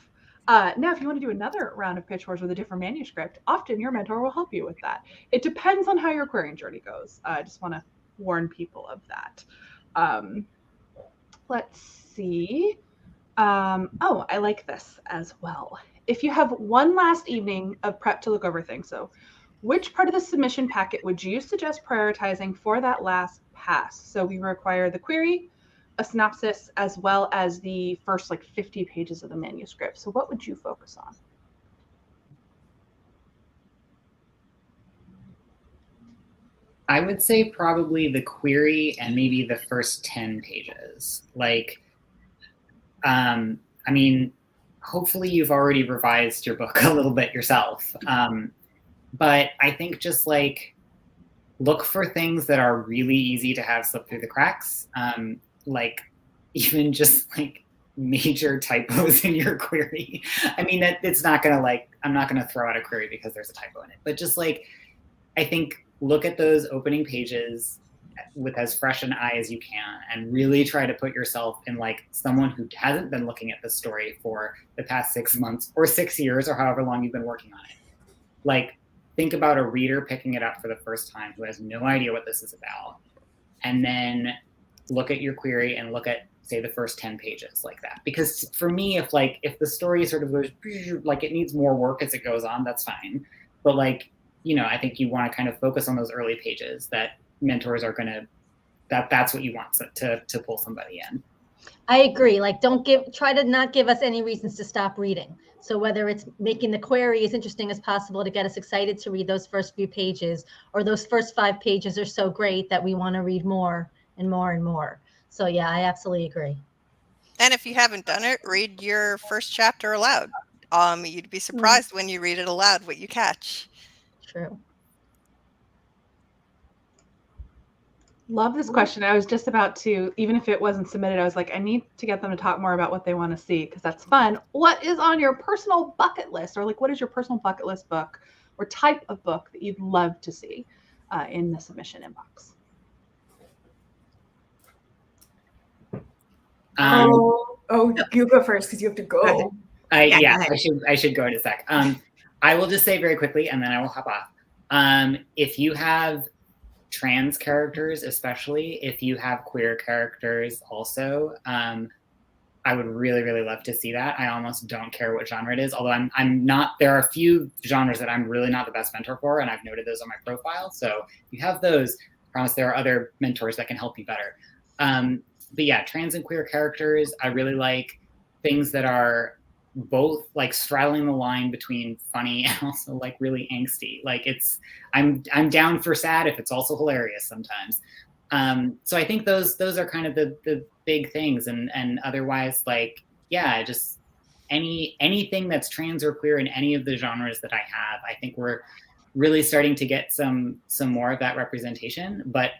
Now, if you want to do another round of pitch wars with a different manuscript, often your mentor will help you with that. It depends on how your querying journey goes. I just want to warn people of that. Let's see. Oh, I like this as well. If you have one last evening of prep to look over things, so which part of the submission packet would you suggest prioritizing for that last pass? So we require the query, a synopsis, as well as the first like 50 pages of the manuscript. So what would you focus on? I would say probably the query and maybe the first 10 pages. Like, I mean, hopefully you've already revised your book a little bit yourself. But I think just like, look for things that are really easy to have slip through the cracks. Like, even just like major typos in your query. I mean, it's not gonna, like, I'm not gonna throw out a query because there's a typo in it, but just like, I think look at those opening pages with as fresh an eye as you can, and really try to put yourself in like someone who hasn't been looking at the story for the past 6 months or 6 years or however long you've been working on it. Like, think about a reader picking it up for the first time who has no idea what this is about, and then look at your query and look at, say, the first 10 pages like that. Because for me, if the story sort of goes, like, it needs more work as it goes on, that's fine. But like, you know, I think you want to kind of focus on those early pages that mentors are going to, that's what you want to pull somebody in. I agree. Like, try to not give us any reasons to stop reading. So whether it's making the query as interesting as possible to get us excited to read those first few pages, or those first 5 pages are so great that we want to read more and more and more. So yeah, I absolutely agree. And if you haven't done it, read your first chapter aloud. You'd be surprised when you read it aloud what you catch. True. Love this question. I was just about to, even if it wasn't submitted, I was like, I need to get them to talk more about what they want to see, because that's fun. What is on your personal bucket list? Or like, what is your personal bucket list book or type of book that you'd love to see in the submission inbox? You go first because you have to go. I should go in a sec. I will just say very quickly, and then I will hop off. If you have trans characters, especially if you have queer characters also. I would really, really love to see that. I almost don't care what genre it is, although I'm not, there are a few genres that I'm really not the best mentor for, and I've noted those on my profile. So if you have those, I promise there are other mentors that can help you better. But yeah, trans and queer characters, I really like things that are both like straddling the line between funny and also like really angsty. Like I'm down for sad if it's also hilarious sometimes. So I think those are kind of the big things, and otherwise, like, yeah, just anything that's trans or queer in any of the genres that I have, I think we're really starting to get some more of that representation. But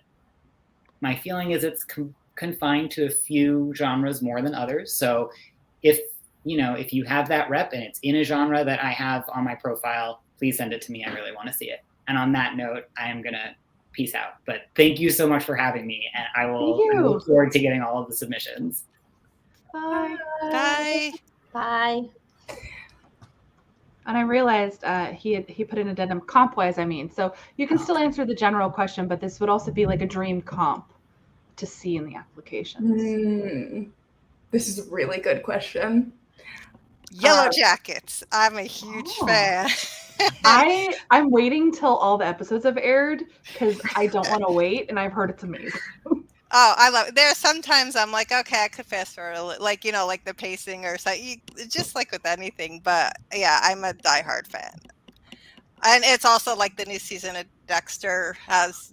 my feeling is it's confined to a few genres more than others. So if you have that rep and it's in a genre that I have on my profile, please send it to me. I really want to see it. And on that note, I am gonna peace out. But thank you so much for having me, and I look forward to getting all of the submissions. Bye. Bye. Bye. And I realized he put an addendum comp-wise, I mean. So you can still answer the general question, but this would also be like a dream comp to see in the applications. This is a really good question. Yellow Jackets. I'm a huge fan. I'm waiting till all the episodes have aired because I don't want to wait, and I've heard it's amazing. Oh, I love it. There are sometimes I'm like, okay, I could fast forward, like like the pacing or something, just like with anything. But yeah, I'm a diehard fan, and it's also like the new season of Dexter has.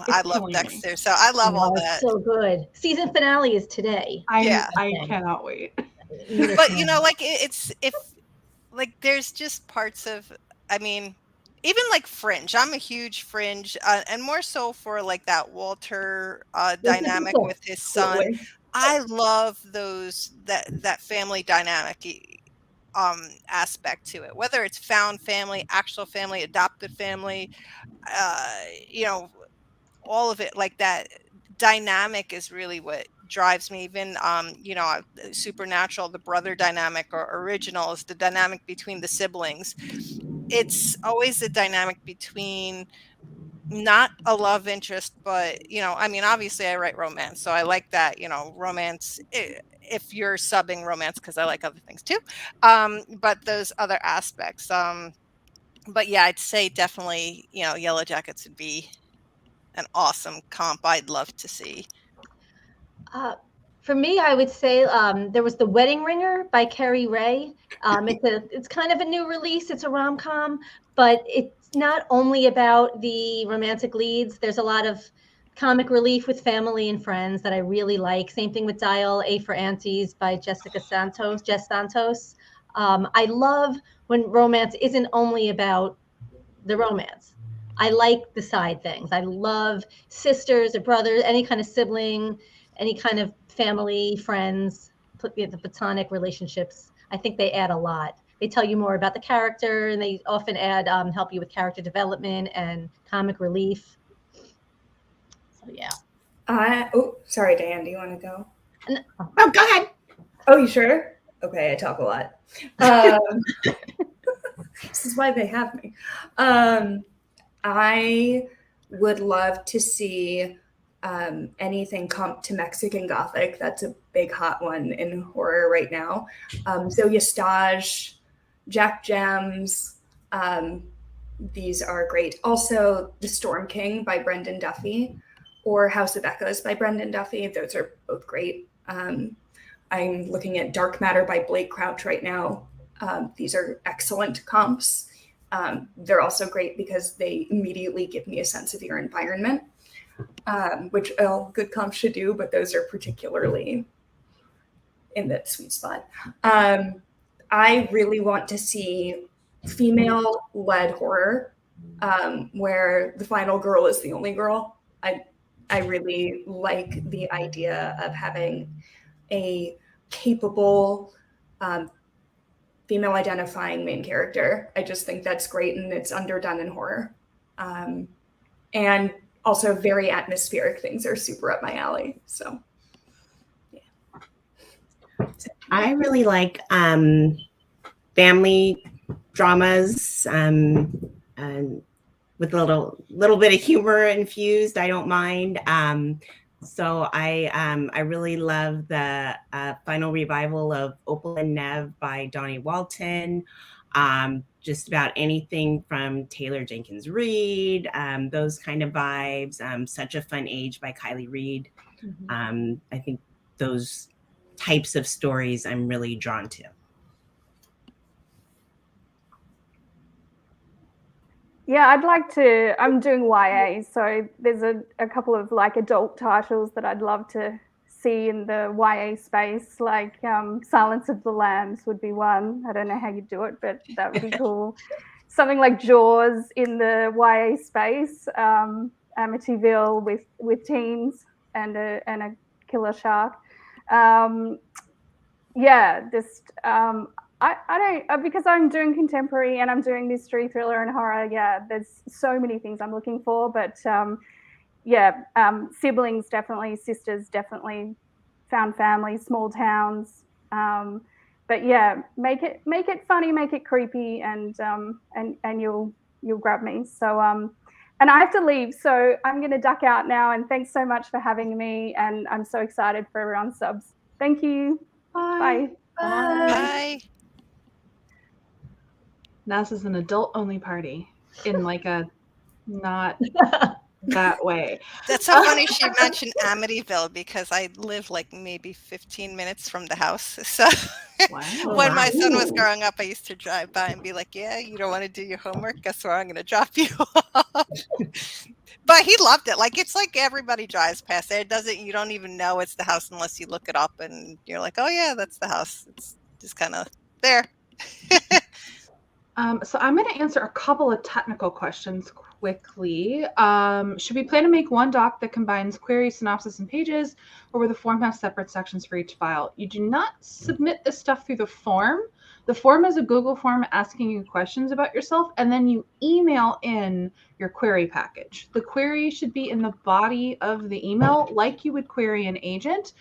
I love Dexter, so I love all that. So good. Season finale is today. I cannot wait. But there's just parts of, I mean, even like Fringe. I'm a huge Fringe, and more so for like that Walter dynamic with his son. I love that family dynamic aspect to it. Whether it's found family, actual family, adopted family, all of it, like that dynamic is really what drives me. Even Supernatural, the brother dynamic, or Original is the dynamic between the siblings. It's always the dynamic between not a love interest, but obviously I write romance, so I like that, romance, if you're subbing romance, because I like other things too, but those other aspects. But yeah, I'd say definitely Yellow Jackets would be an awesome comp I'd love to see. For me, I would say there was The Wedding Ringer by Carrie Ray. It's kind of a new release. It's a rom-com, but it's not only about the romantic leads. There's a lot of comic relief with family and friends that I really like. Same thing with Dial A for Aunties by Jess Santos. I love when romance isn't only about the romance. I like the side things. I love sisters or brothers, any kind of sibling, any kind of family, friends, the platonic relationships. I think they add a lot. They tell you more about the character, and they often add help you with character development and comic relief. So yeah. Sorry, Diane. Do you want to go? Oh, go ahead. Oh, you sure? Okay, I talk a lot. This is why they have me. I would love to see anything comp to Mexican Gothic. That's a big hot one in horror right now. Zoya Stage, Jack Gems, these are great. Also, The Storm King by Brendan Duffy, or House of Echoes by Brendan Duffy. Those are both great. I'm looking at Dark Matter by Blake Crouch right now. These are excellent comps. They're also great because they immediately give me a sense of your environment, which all good comps should do, but those are particularly in that sweet spot. I really want to see female-led horror where the final girl is the only girl. I really like the idea of having a capable female identifying main character. I just think that's great, and it's underdone in horror. And also very atmospheric things are super up my alley. So yeah. I really like family dramas, and with a little bit of humor infused. I don't mind. So I really love the final revival of Opal and Nev by Donnie Walton. Just about anything from Taylor Jenkins Reid, those kind of vibes. Such a Fun Age by Kylie Reid. I think those types of stories I'm really drawn to. Yeah, I'm doing YA, so there's a couple of like adult titles that I'd love to see in the YA space, like Silence of the Lambs would be one. I don't know how you do it, but that would be cool. Something like Jaws in the YA space, Amityville with teens and a killer shark. Yeah, just I don't, because I'm doing contemporary and I'm doing mystery, thriller, and horror. Yeah, there's so many things I'm looking for, but siblings definitely, sisters definitely, found family, small towns. But yeah, make it funny, make it creepy, and you'll grab me. So and I have to leave, so I'm going to duck out now. And thanks so much for having me, and I'm so excited for everyone's subs. Thank you. Bye. Bye. Now this is an adult-only party in like a not that way. That's so funny she mentioned Amityville, because I live like maybe 15 minutes from the house. So when my son was growing up, I used to drive by and be like, yeah, you don't want to do your homework? Guess where I'm going to drop you off. But he loved it. Like, it's like everybody drives past there. You don't even know it's the house unless you look it up and you're like, oh yeah, that's the house. It's just kind of there. So I'm going to answer a couple of technical questions quickly. Should we plan to make one doc that combines query, synopsis, and pages, or will the form have separate sections for each file? You do not submit this stuff through the form. The form is a Google form asking you questions about yourself, and then you email in your query package. The query should be in the body of the email, like you would query an agent.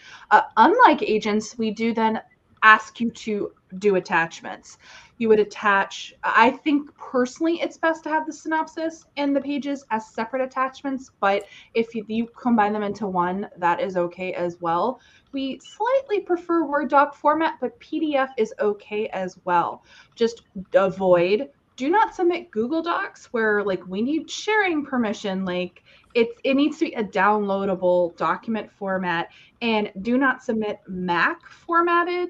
Unlike agents, we do then ask you to do attachments. You would attach, I think personally it's best to have the synopsis and the pages as separate attachments, but if you combine them into one, that is okay as well. We slightly prefer Word doc format, but PDF is okay as well. Just do not submit Google Docs where like we need sharing permission. Like it needs to be a downloadable document format, and do not submit Mac formatted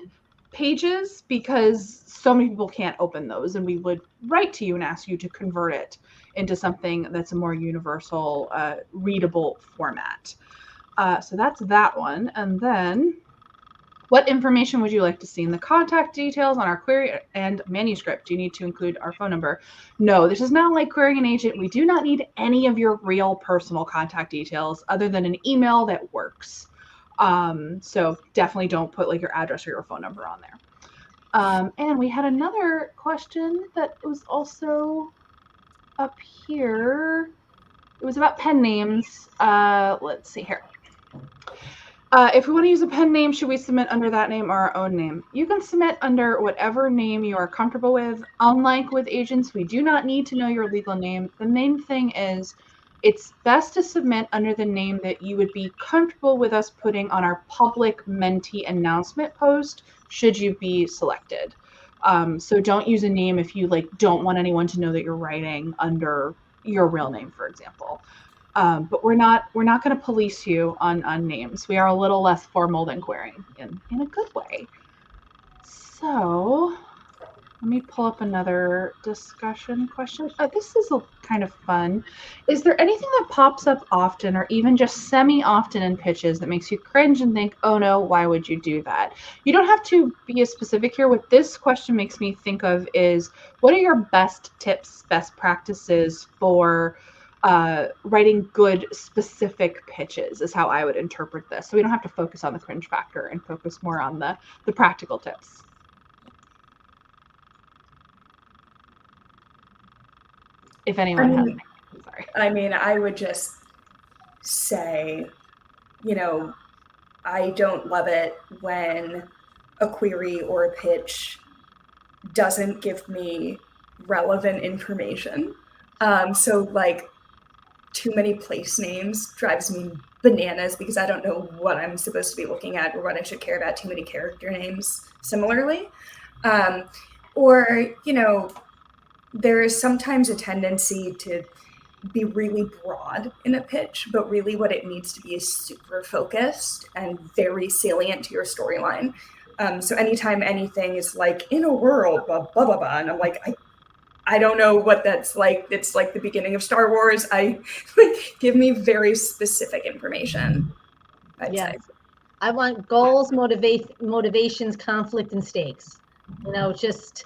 pages because so many people can't open those, and we would write to you and ask you to convert it into something that's a more universal, readable format. So that's that one. And then, what information would you like to see in the contact details on our query and manuscript? Do you need to include our phone number? No, this is not like querying an agent. We do not need any of your real personal contact details other than an email that works. So definitely don't put like your address or your phone number on there. And we had another question that was also up here. It was about pen names. Let's see here. If we want to use a pen name, should we submit under that name or our own name? You can submit under whatever name you are comfortable with. Unlike with agents, we do not need to know your legal name. The main thing is it's best to submit under the name that you would be comfortable with us putting on our public mentee announcement post should you be selected. So don't use a name if you like don't want anyone to know that you're writing under your real name, for example. But we're not going to police you on names. We are a little less formal than querying in a good way. So let me pull up another discussion question. This is kind of fun. Is there anything that pops up often or even just semi-often in pitches that makes you cringe and think, oh no, why would you do that? You don't have to be as specific here. What this question makes me think of is, what are your best tips, best practices for writing good specific pitches is how I would interpret this. So we don't have to focus on the cringe factor and focus more on the practical tips. If anyone has anything, I'm sorry. I mean, I would just say, I don't love it when a query or a pitch doesn't give me relevant information. So like too many place names drives me bananas because I don't know what I'm supposed to be looking at or what I should care about. Too many character names similarly. Or, you know, there is sometimes a tendency to be really broad in a pitch, but really what it needs to be is super focused and very salient to your storyline. So anytime anything is like in a world, blah, blah, blah, blah, and I'm like, I don't know what that's like. It's like the beginning of Star Wars. Give me very specific information. Yes. I want goals, motivations, conflict, and stakes. You know, just,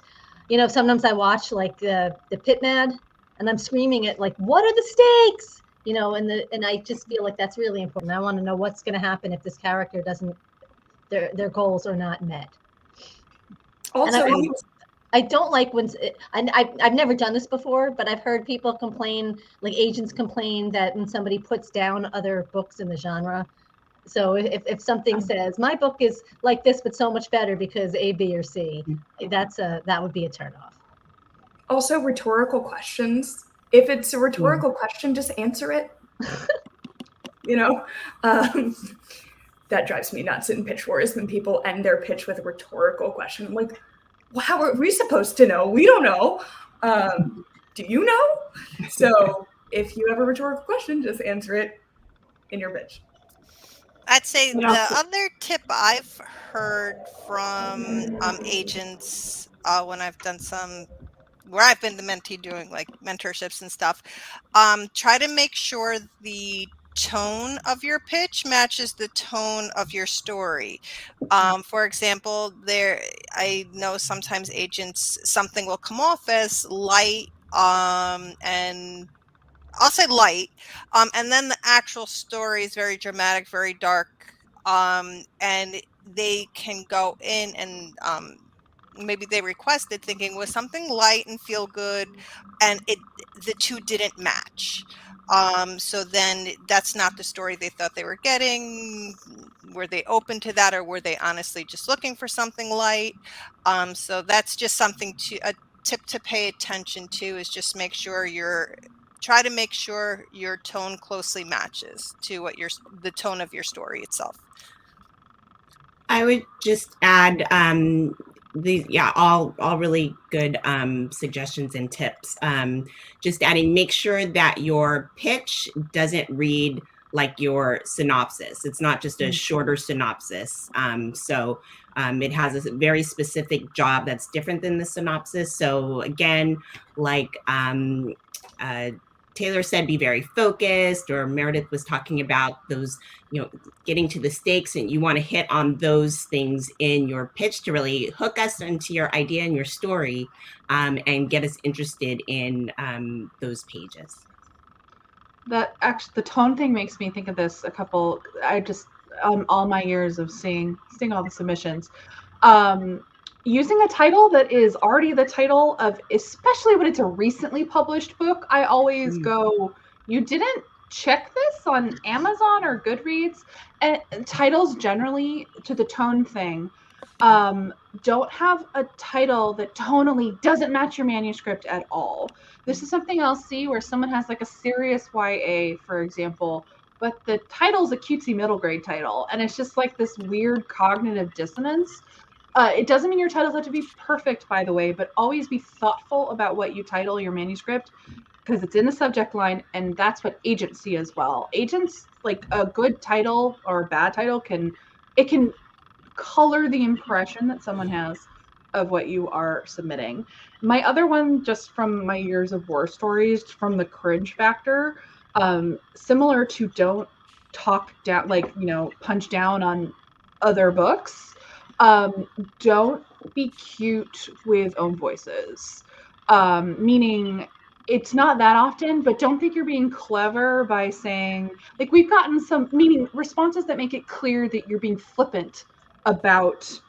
you know, sometimes I watch like the Pit Mad and I'm screaming at like, what are the stakes? You know, and I just feel like that's really important. I want to know what's going to happen if this character doesn't, their goals are not met. Also, and I don't like when, I've never done this before, but I've heard people complain, like agents complain that when somebody puts down other books in the genre. So if something says my book is like this, but so much better because A, B, or C, that would be a turnoff. Also, rhetorical questions. If it's a rhetorical question, just answer it. You know, that drives me nuts in pitch wars when people end their pitch with a rhetorical question. I'm like, well, how are we supposed to know? We don't know. Do you know? So if you have a rhetorical question, just answer it in your pitch. I'd say the other tip I've heard from agents when I've done where I've been the mentee doing like mentorships and stuff, try to make sure the tone of your pitch matches the tone of your story. For example, I know sometimes agents, something will come off as light, and I'll say light, and then the actual story is very dramatic, very dark, and they can go in and maybe they requested thinking was something light and feel good, and the two didn't match. So then that's not the story they thought they were getting. Were they open to that, or were they honestly just looking for something light? So that's just something a tip to pay attention to, is just make sure try to make sure your tone closely matches to what the tone of your story itself. I would just add all really good suggestions and tips. Just adding, make sure that your pitch doesn't read like your synopsis. It's not just a shorter synopsis. It has a very specific job that's different than the synopsis. So again, like Taylor said, be very focused, or Meredith was talking about those, getting to the stakes, and you want to hit on those things in your pitch to really hook us into your idea and your story, and get us interested in those pages. That actually, the tone thing makes me think of this all my years of seeing all the submissions, using a title that is already the title of, especially when it's a recently published book, I always go, you didn't check this on Amazon or Goodreads. And titles generally, to the tone thing, don't have a title that tonally doesn't match your manuscript at all. This is something I'll see where someone has like a serious YA, for example, but the title's a cutesy middle grade title, and it's just like this weird cognitive dissonance. It doesn't mean your titles have to be perfect, by the way, but always be thoughtful about what you title your manuscript, because it's in the subject line, and that's what agents see as well. Agents, like a good title or a bad title, can color the impression that someone has of what you are submitting. My other one, just from my years of war stories, from the cringe factor, similar to don't talk down, punch down on other books. Don't be cute with own voices, meaning it's not that often, but don't think you're being clever by saying, like, we've gotten some responses that make it clear that you're being flippant about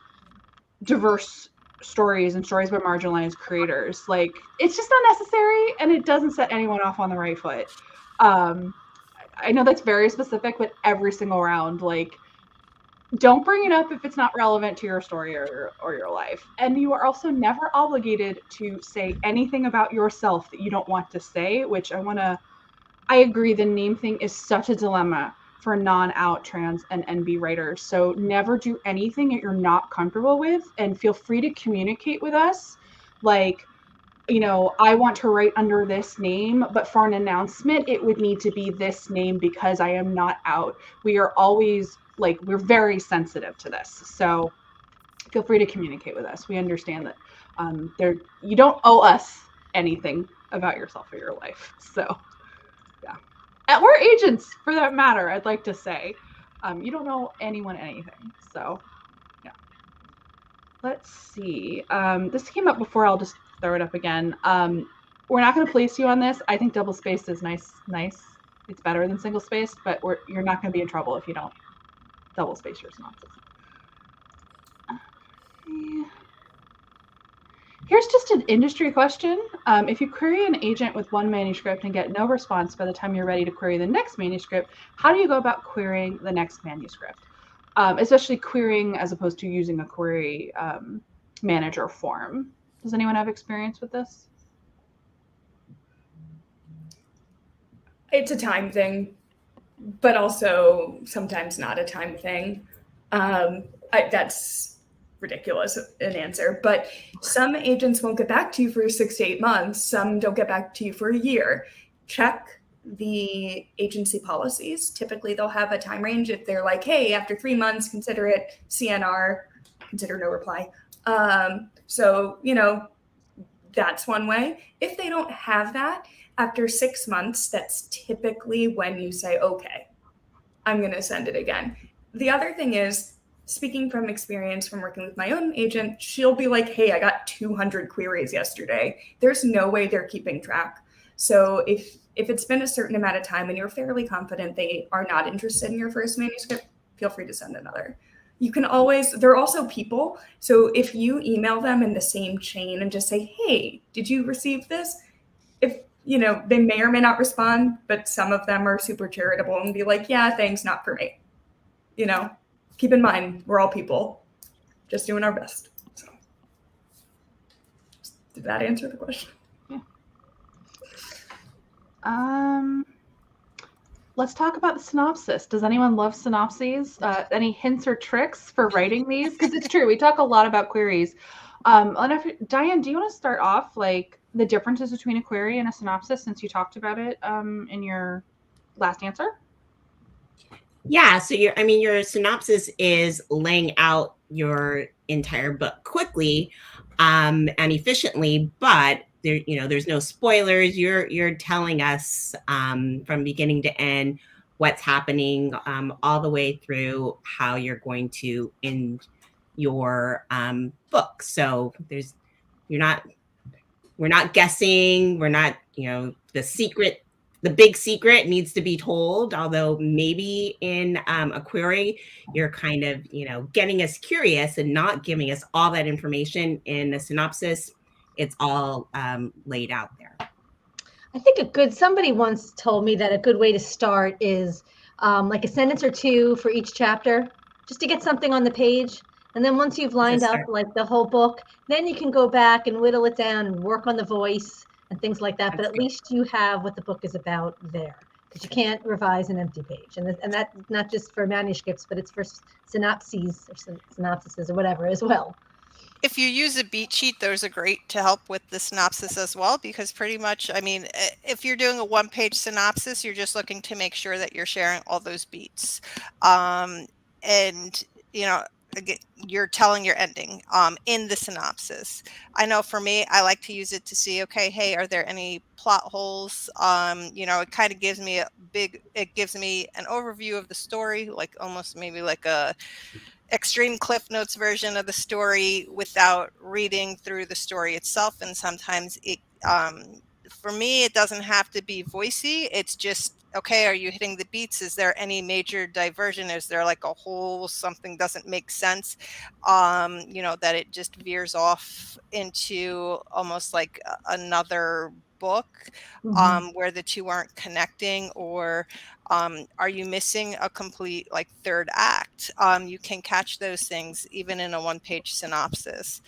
diverse stories and stories by marginalized creators. Like, it's just not necessary, and it doesn't set anyone off on the right foot. I know that's very specific, but every single round, like, Don't bring it up if it's not relevant to your story or your life. And you are also never obligated to say anything about yourself that you don't want to say, which I agree, the name thing is such a dilemma for non-out trans and NB writers. So never do anything that you're not comfortable with, and feel free to communicate with us. Like, you know, I want to write under this name, but for an announcement, it would need to be this name because I am not out. We are always like, we're very sensitive to this. So feel free to communicate with us. We understand that you don't owe us anything about yourself or your life. So yeah. We're agents for that matter, I'd like to say. You don't know anyone anything. So yeah. Let's see. This came up before. I'll just throw it up again. We're not going to police you on this. I think double spaced is nice. It's better than single spaced, but you're not going to be in trouble if you don't double space your synopsis. Here's just an industry question. If you query an agent with one manuscript and get no response by the time you're ready to query the next manuscript, how do you go about querying the next manuscript? Especially querying as opposed to using a query manager form. Does anyone have experience with this? It's a time thing, but also sometimes not a time thing. That's ridiculous an answer, but some agents won't get back to you for 6 to 8 months. Some don't get back to you for a year. Check the agency policies. Typically they'll have a time range. If they're like, hey, after 3 months, consider it CNR, consider no reply. So, you know, that's one way. If they don't have that, after 6 months, that's typically when you say, okay, I'm going to send it again. The other thing is, speaking from experience from working with my own agent, she'll be like, hey, I got 200 queries yesterday. There's no way they're keeping track. So if it's been a certain amount of time and you're fairly confident they are not interested in your first manuscript, feel free to send another. You can always, they're also people. So if you email them in the same chain and just say, hey, did you receive this? If, you know, they may or may not respond, but some of them are super charitable and be like, yeah, thanks, not for me. You know, keep in mind, we're all people, just doing our best. So, did that answer the question? Yeah. Let's talk about the synopsis. Does anyone love synopses? Any hints or tricks for writing these? Because it's true, we talk a lot about queries. Diane, do you want to start off, like, the differences between a query and a synopsis, since you talked about it in your last answer? Yeah, so your synopsis is laying out your entire book quickly and efficiently, but there's no spoilers. You're telling us from beginning to end what's happening all the way through how you're going to end your book. So we're not guessing. We're not, the big secret needs to be told, although maybe in a query, you're kind of, getting us curious and not giving us all that information. In a synopsis, it's all laid out there. I think somebody once told me that a good way to start is like a sentence or two for each chapter, just to get something on the page. And then once you've lined up like the whole book, then you can go back and whittle it down and work on the voice and things like that. But at least you have what the book is about there, because you can't revise an empty page. And that's not just for manuscripts, but it's for synopses or synopsises or whatever as well. If you use a beat sheet, those are great to help with the synopsis as well, because pretty much, if you're doing a one-page synopsis, you're just looking to make sure that you're sharing all those beats. And, you're telling your ending in the synopsis. I know for me, I like to use it to see, okay, hey, are there any plot holes? It kind of gives me it gives me an overview of the story, like almost maybe like a extreme Cliff Notes version of the story without reading through the story itself. And sometimes for me, it doesn't have to be voicey. It's just, okay, are you hitting the beats? Is there any major diversion? Is there like a hole, something doesn't make sense? That it just veers off into almost like another book where the two aren't connecting, or are you missing a complete like third act? You can catch those things even in a one-page synopsis.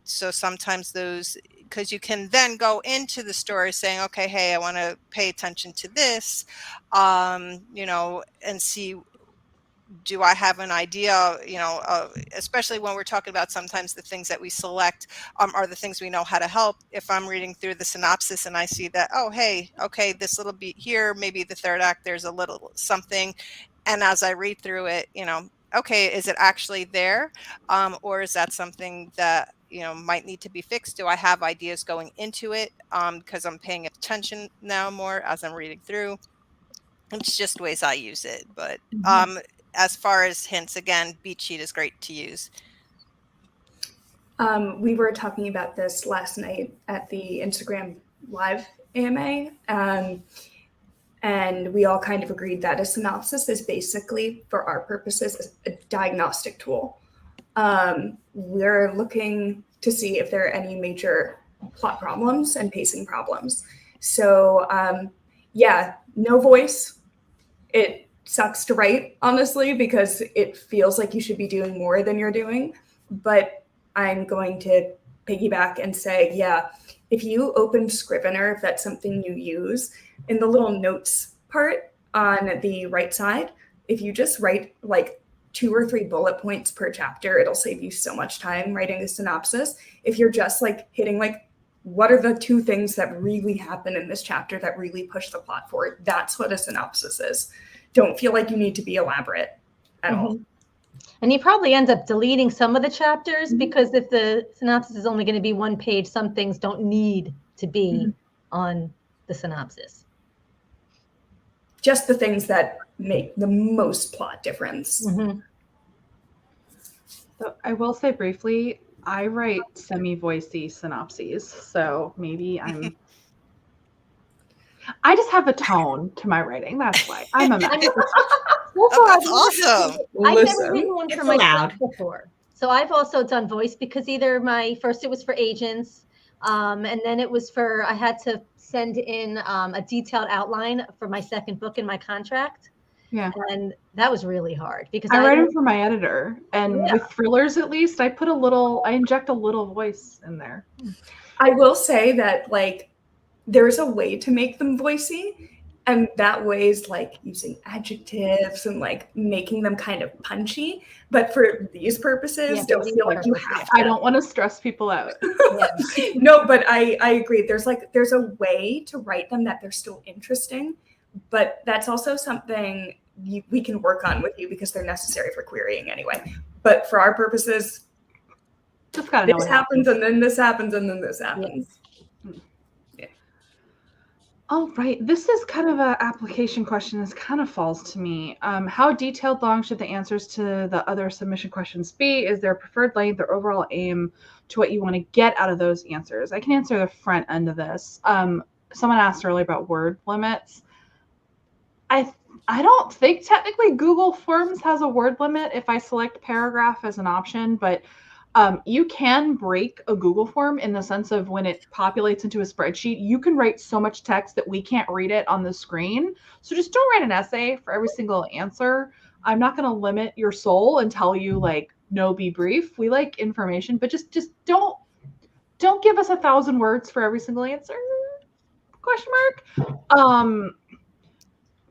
So sometimes those, because you can then go into the story saying, okay, hey, I want to pay attention to this, you know, and see, do I have an idea, you know, especially when we're talking about sometimes the things that we select are the things we know how to help. If I'm reading through the synopsis and I see that, oh, hey, okay, this little beat here, maybe the third act, there's a little something. And as I read through it, you know, okay, is it actually there? Or is that something that, you know, might need to be fixed? Do I have ideas going into it? Because I'm paying attention now more as I'm reading through. It's just ways I use it. But as far as hints, again, beat sheet is great to use. We were talking about this last night at the Instagram Live AMA, and we all kind of agreed that a synopsis is basically, for our purposes, a diagnostic tool. We're looking to see if there are any major plot problems and pacing problems. So yeah, no voice. It sucks to write, honestly, because it feels like you should be doing more than you're doing. But I'm going to piggyback and say, yeah, if you open Scrivener, if that's something you use, in the little notes part on the right side, if you just write like 2 or 3 bullet points per chapter, it'll save you so much time writing a synopsis. If you're just like hitting like, what are the 2 things that really happen in this chapter that really push the plot forward? That's what a synopsis is. Don't feel like you need to be elaborate at all. And you probably end up deleting some of the chapters because if the synopsis is only going to be 1 page, some things don't need to be on the synopsis. Just the things that make the most plot difference. So I will say briefly, I write semi-voicey synopses, so maybe I just have a tone to my writing. That's why I'm a mess. Oh, that's awesome. I've never written one for it's myself allowed. before. So I've also done voice because either first it was for agents, and then it was for, I had to send in a detailed outline for my second book in my contract. Yeah. And that was really hard because I write them for my editor, and with thrillers, at least, I inject a little voice in there. I will say that like there's a way to make them voicey, and that way is like using adjectives and like making them kind of punchy. But for these purposes, don't feel like you have to. I don't want to stress people out. No, but I agree. There's a way to write them that they're still interesting, but that's also something we can work on with you because they're necessary for querying anyway. But for our purposes, just gotta know this happens and then this happens and then this happens. Yeah. All right, this is kind of an application question. This kind of falls to me. How detailed long should the answers to the other submission questions be? Is there a preferred length or overall aim to what you want to get out of those answers? I can answer the front end of this. Someone asked earlier about word limits. I don't think technically Google Forms has a word limit if I select paragraph as an option, but you can break a Google form in the sense of when it populates into a spreadsheet, you can write so much text that we can't read it on the screen. So just don't write an essay for every single answer. I'm not going to limit your soul and tell you like, no, be brief. We like information, but just don't give us 1,000 words for every single answer. Question mark.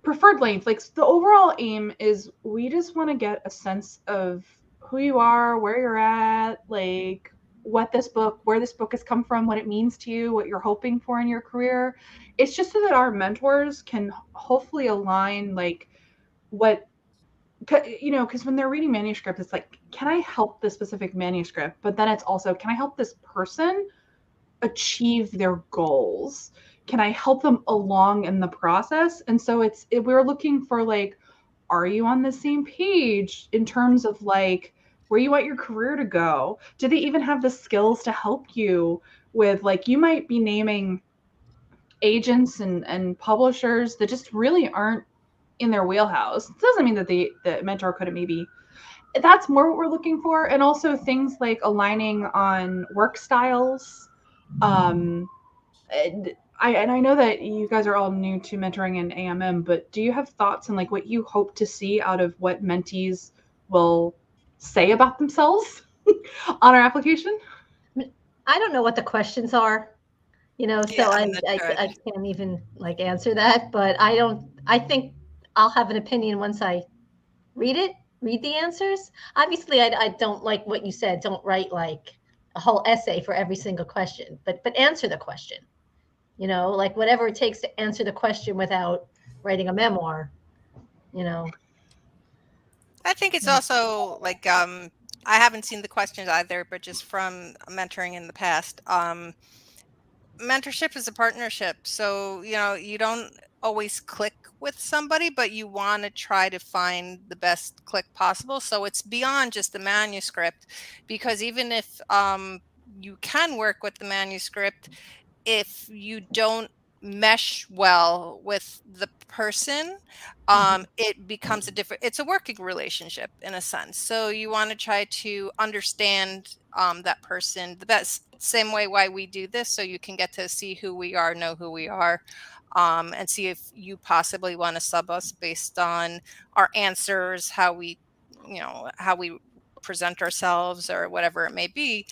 Preferred length, like the overall aim is we just want to get a sense of who you are, where you're at, like where this book has come from, what it means to you, what you're hoping for in your career. It's just so that our mentors can hopefully align like what, you know, because when they're reading manuscript, it's like, can I help this specific manuscript? But then it's also, can I help this person achieve their goals? Can I help them along in the process? And so we're looking for like, are you on the same page in terms of like where you want your career to go? Do they even have the skills to help you with like, you might be naming agents and publishers that just really aren't in their wheelhouse. It doesn't mean that the mentor couldn't maybe, that's more what we're looking for. And also things like aligning on work styles. I know that you guys are all new to mentoring and AMM, but do you have thoughts on like what you hope to see out of what mentees will say about themselves on our application? I don't know what the questions are, so Yeah, I'm not I sure. can't even like answer that, but I think I'll have an opinion once I read the answers. Obviously, I don't like what you said. Don't write like a whole essay for every single question, but answer the question, like whatever it takes to answer the question without writing a memoir, I think it's also like I haven't seen the questions either, but just from mentoring in the past, mentorship is a partnership. So, you don't always click with somebody, but you want to try to find the best click possible. So it's beyond just the manuscript, because even if you can work with the manuscript, if you don't mesh well with the person, it becomes it's a working relationship in a sense. So you want to try to understand that person the best, same way why we do this, so you can get to see who we are, know who we are, and see if you possibly want to sub us based on our answers, how we present ourselves or whatever it may be,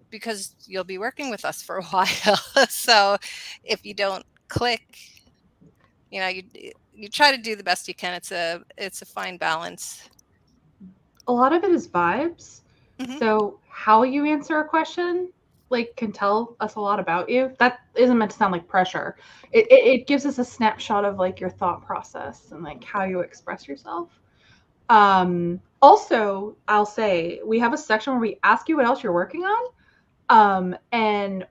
because you'll be working with us for a while. So if you don't click, you try to do the best you can. It's a fine balance. A lot of it is vibes. So how you answer a question like can tell us a lot about you. That isn't meant to sound like pressure. It gives us a snapshot of like your thought process and like how you express yourself. Also, I'll say we have a section where we ask you what else you're working on. And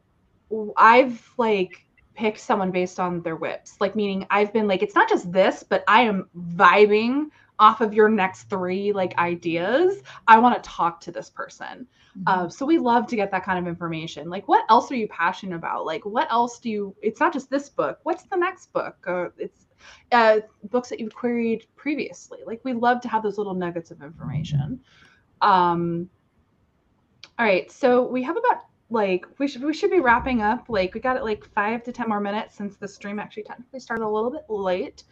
I've like picked someone based on their whips, like meaning I've been like, it's not just this, but I am vibing off of your next 3 like ideas. I want to talk to this person. So we love to get that kind of information. Like, what else are you passionate about? Like, what else do you, it's not just this book. What's the next book? It's books that you've queried previously. Like, we love to have those little nuggets of information. All right. So we have about like, we should be wrapping up. Like, we got it like 5 to 10 more minutes since the stream actually technically started a little bit late.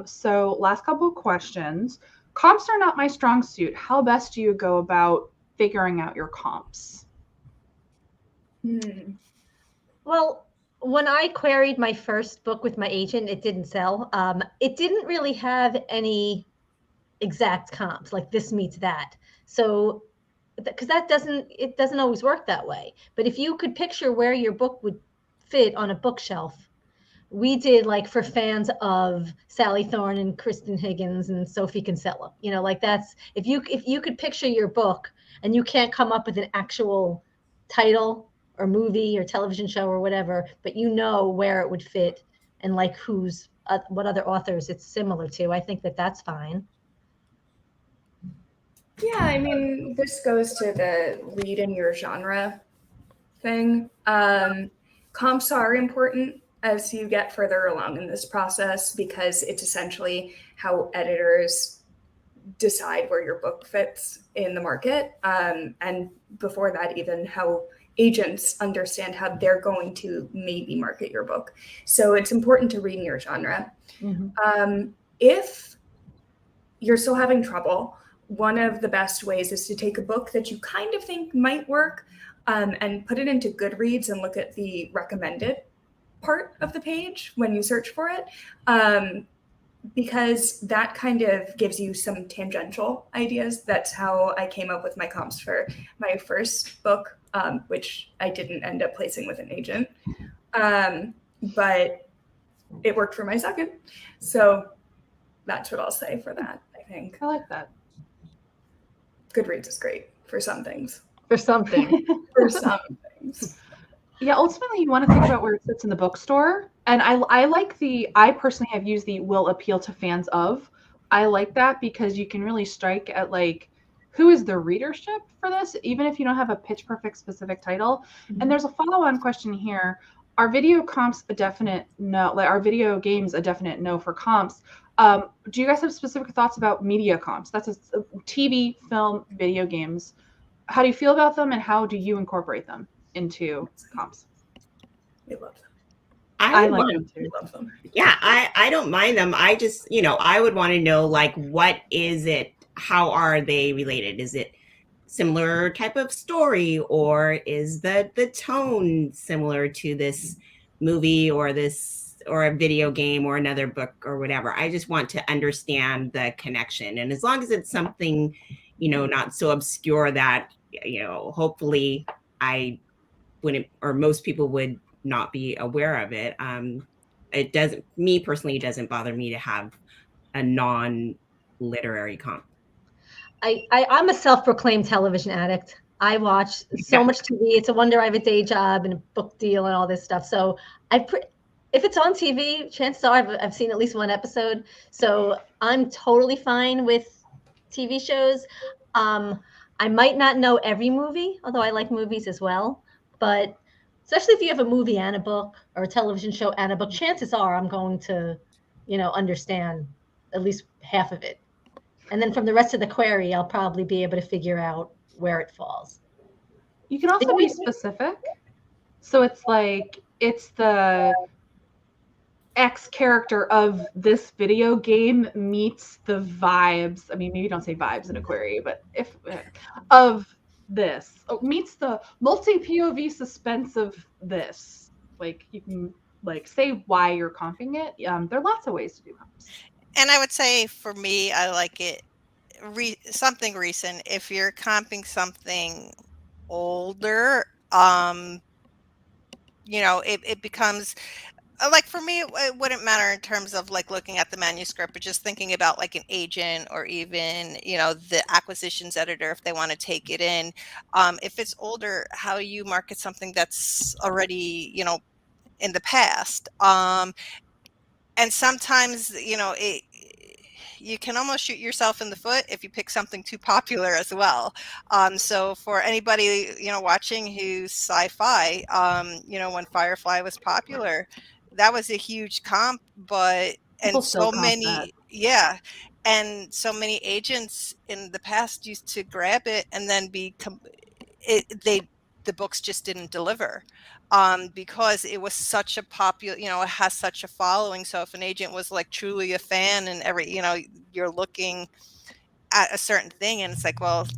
So last couple of questions. Comps are not my strong suit. How best do you go about figuring out your comps? Well, when I queried my first book with my agent, it didn't sell. It didn't really have any exact comps, like this meets that. So, because it doesn't always work that way. But if you could picture where your book would fit on a bookshelf, we did like for fans of Sally Thorne and Kristen Higgins and Sophie Kinsella, like that's, if you could picture your book and you can't come up with an actual title or movie or television show or whatever, but where it would fit and like what other authors it's similar to, I think that's fine. Yeah, I mean, this goes to the read in your genre thing. Comps are important as you get further along in this process, because it's essentially how editors decide where your book fits in the market. And before that, even how agents understand how they're going to maybe market your book. So it's important to read in your genre. If you're still having trouble, one of the best ways is to take a book that you kind of think might work and put it into Goodreads and look at the recommended part of the page when you search for it, because that kind of gives you some tangential ideas. That's how I came up with my comps for my first book, which I didn't end up placing with an agent, but it worked for my second. So that's what I'll say for that, I think. I like that. Goodreads is great for some things. For something. For some things. Yeah, ultimately you want to think about where it sits in the bookstore. And I personally have used the will appeal to fans of. I like that because you can really strike at like, who is the readership for this, even if you don't have a pitch perfect specific title. And there's a follow-on question here. Are video comps a definite no? Like, are video games a definite no for comps? Do you guys have specific thoughts about media comps? That's a TV, film, video games. How do you feel about them, and how do you incorporate them into comps? We love them. I like them too. Love them. Yeah, I don't mind them. I just, I would want to know, like, what is it? How are they related? Is it similar type of story, or is the tone similar to this movie or a video game or another book or whatever? I just want to understand the connection. And as long as it's something, not so obscure that, hopefully I wouldn't, or most people would not be aware of it. It doesn't, me personally, it doesn't bother me to have a non-literary comp. I'm a self-proclaimed television addict. I watch so much TV. It's a wonder I have a day job and a book deal and all this stuff. So if it's on TV, chances are I've seen at least one episode. So I'm totally fine with TV shows. I might not know every movie, although I like movies as well. But especially if you have a movie and a book, or a television show and a book, chances are I'm going to, understand at least half of it. And then from the rest of the query, I'll probably be able to figure out where it falls. You can also be specific. So it's like, it's the X character of this video game meets the vibes. I mean, maybe don't say vibes in a query, but if of this meets the multi-POV suspense of this. Like, you can say why you're comping it. There are lots of ways to do comps. And I would say for me, I like it something recent. If you're comping something older, it becomes like, for me, it wouldn't matter in terms of like looking at the manuscript, but just thinking about like an agent, or even, the acquisitions editor, if they want to take it in. If it's older, how you market something that's already, in the past. And sometimes, you can almost shoot yourself in the foot if you pick something too popular as well. So for anybody, watching who's sci-fi, when Firefly was popular, that was a huge comp, and so many agents in the past used to grab it and then the books just didn't deliver. Because it was such a popular, it has such a following. So if an agent was like truly a fan, and you're looking at a certain thing, and it's like, well,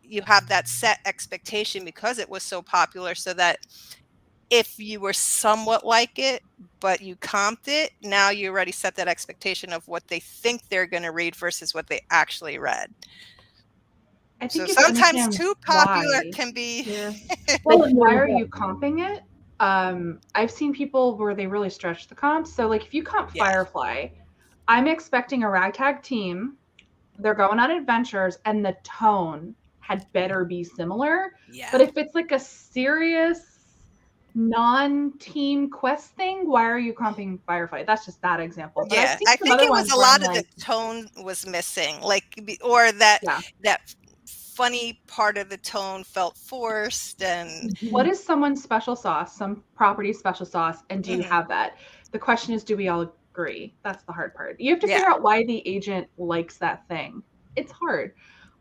you have that set expectation because it was so popular, so that if you were somewhat like it, but you comped it, now you already set that expectation of what they think they're going to read versus what they actually read. I think so sometimes too popular can be. Yeah. Well, why are you comping it? I've seen people where they really stretch the comps. So like, if you comp Firefly, I'm expecting a ragtag team. They're going on adventures, and the tone had better be similar. Yeah. But if it's like a serious non-team quest thing, why are you comping Firefly? That's just that example. But I think it was a lot of the tone was missing, or that funny part of the tone felt forced. And what is someone's special sauce, some property special sauce, and do you have that? The question is, do we all agree? That's the hard part. You have to figure out why the agent likes that thing. It's hard.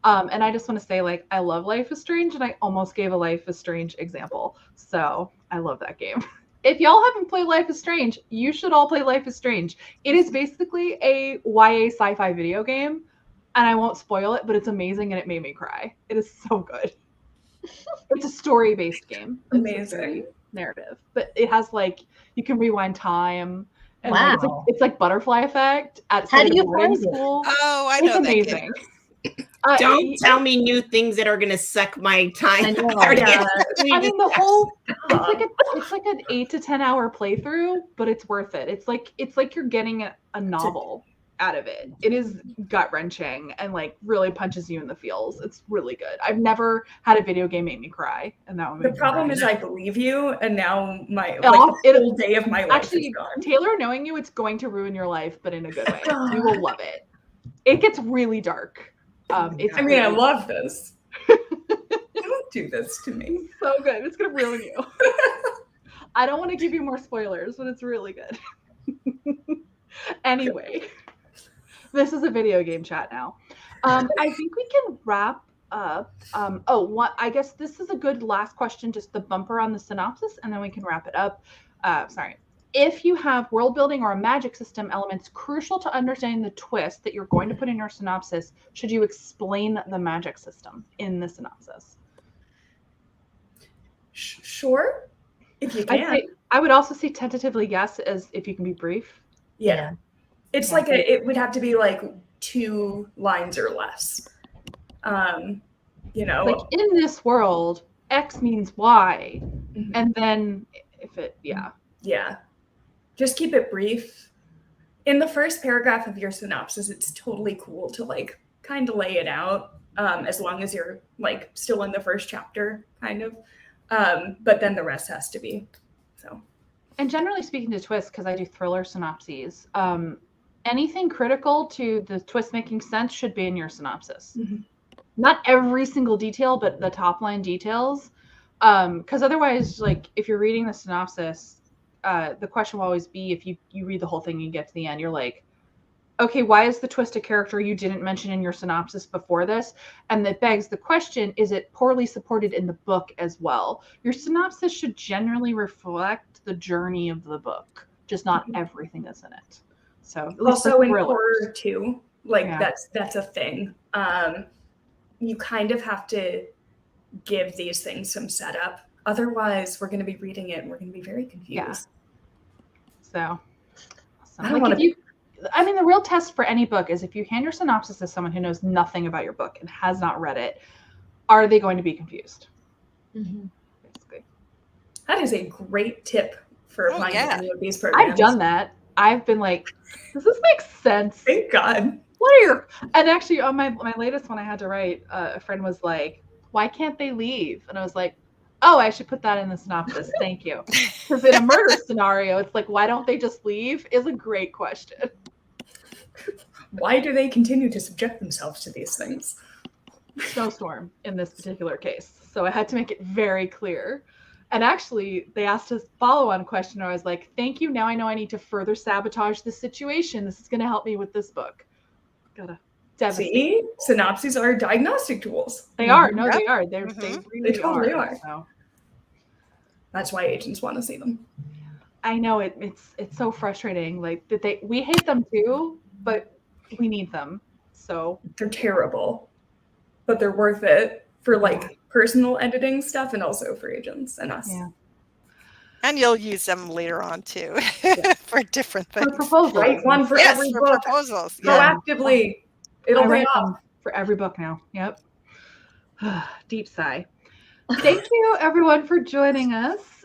And I just want to say, like, I love Life is Strange, and I almost gave a Life is Strange example. So I love that game. If y'all haven't played Life is Strange, you should all play Life is Strange. It is basically a YA sci-fi video game, and I won't spoil it, but it's amazing, and it made me cry. It is so good. It's a story-based game. Amazing. Narrative. But it has, like, you can rewind time. And wow. Like, it's like Butterfly Effect at How do you boarding school. Oh, I know. It's amazing. Don't tell me new things that are going to suck my time. I know. I mean, the whole it's like an 8 to 10 hour playthrough, but it's worth it. It's like you're getting a novel out of it. It is gut wrenching and like really punches you in the feels. It's really good. I've never had a video game make me cry, and that one. The problem is, I believe you, and now my whole day of my life actually is gone. Taylor, knowing you, it's going to ruin your life, but in a good way. You will love it. It gets really dark. I love this. Don't do this to me. So good. It's gonna ruin you. I don't want to give you more spoilers, but it's really good. Anyway, this is a video game chat now. I think we can wrap up. I guess this is a good last question, just the bumper on the synopsis, and then we can wrap it up. Sorry. if you have world building or a magic system elements crucial to understanding the twist that you're going to put in your synopsis, should you explain the magic system in the synopsis? Sure, if you can. I would also say tentatively yes, as if you can be brief. Yeah. It's like it would have to be like 2 lines or less. You know, like in this world, X means Y, and then if it, yeah, just keep it brief. In the first paragraph of your synopsis, it's totally cool to like kind of lay it out, as long as you're like still in the first chapter, kind of. But then the rest has to be so. And generally speaking to twists, because I do thriller synopses, anything critical to the twist making sense should be in your synopsis. Not every single detail, but the top line details. Because otherwise, like if you're reading the synopsis, the question will always be, if you read the whole thing and you get to the end, you're like, okay, why is the twist a character you didn't mention in your synopsis before this? And that begs the question, is it poorly supported in the book as well? Your synopsis should generally reflect the journey of the book, just not everything that's in it. So also in horror too, like that's a thing. You kind of have to give these things some setup. Otherwise, we're going to be reading it and we're going to be very confused. Yeah. So, I don't want to. I mean, the real test for any book is if you hand your synopsis to someone who knows nothing about your book and has not read it, are they going to be confused? Basically. That is a great tip for applying to any of these programs. I've done that. I've been like, does this make sense? Thank God. What are your... And actually, on my latest one I had to write, a friend was like, why can't they leave? And I was like, oh, I should put that in the synopsis. Thank you. Because in a murder scenario, it's like, why don't they just leave? Is a great question. Why do they continue to subject themselves to these things? Snowstorm in this particular case. So I had to make it very clear. And actually, they asked a follow-on question. I was like, thank you. Now I know I need to further sabotage the situation. This is going to help me with this book. Gotta devastate. See? Synopses are diagnostic tools. They are. No, they are. They really totally are. So. That's why agents want to see them. I know it's so frustrating. Like that we hate them too, but we need them. So they're terrible, but they're worth it for like personal editing stuff and also for agents and us. Yeah. And you'll use them later on too for different things. For proposals. Write one for every book. Proposals. Proactively. It'll pay off. For every book now. Yep. Deep sigh. Thank you everyone for joining us.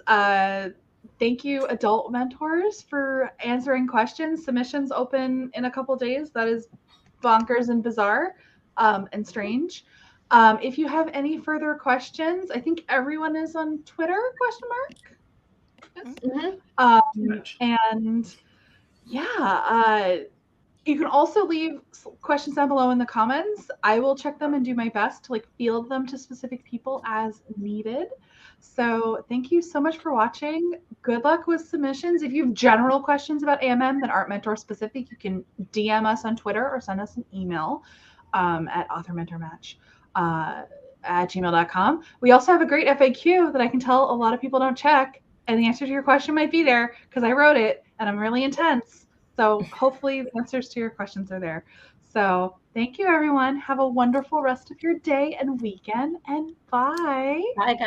Thank you adult mentors for answering questions. Submissions open in a couple days. That is bonkers and bizarre and strange. If you have any further questions, I think everyone is on Twitter, question mark? Yes. And yeah, you can also leave questions down below in the comments. I will check them and do my best to like field them to specific people as needed. So thank you so much for watching. Good luck with submissions. If you have general questions about AMM that aren't mentor specific, you can DM us on Twitter or send us an email at authormentormatch@gmail.com. We also have a great FAQ that I can tell a lot of people don't check, and the answer to your question might be there because I wrote it and I'm really intense. So hopefully the answers to your questions are there. So thank you, everyone. Have a wonderful rest of your day and weekend, and bye. Bye, guys.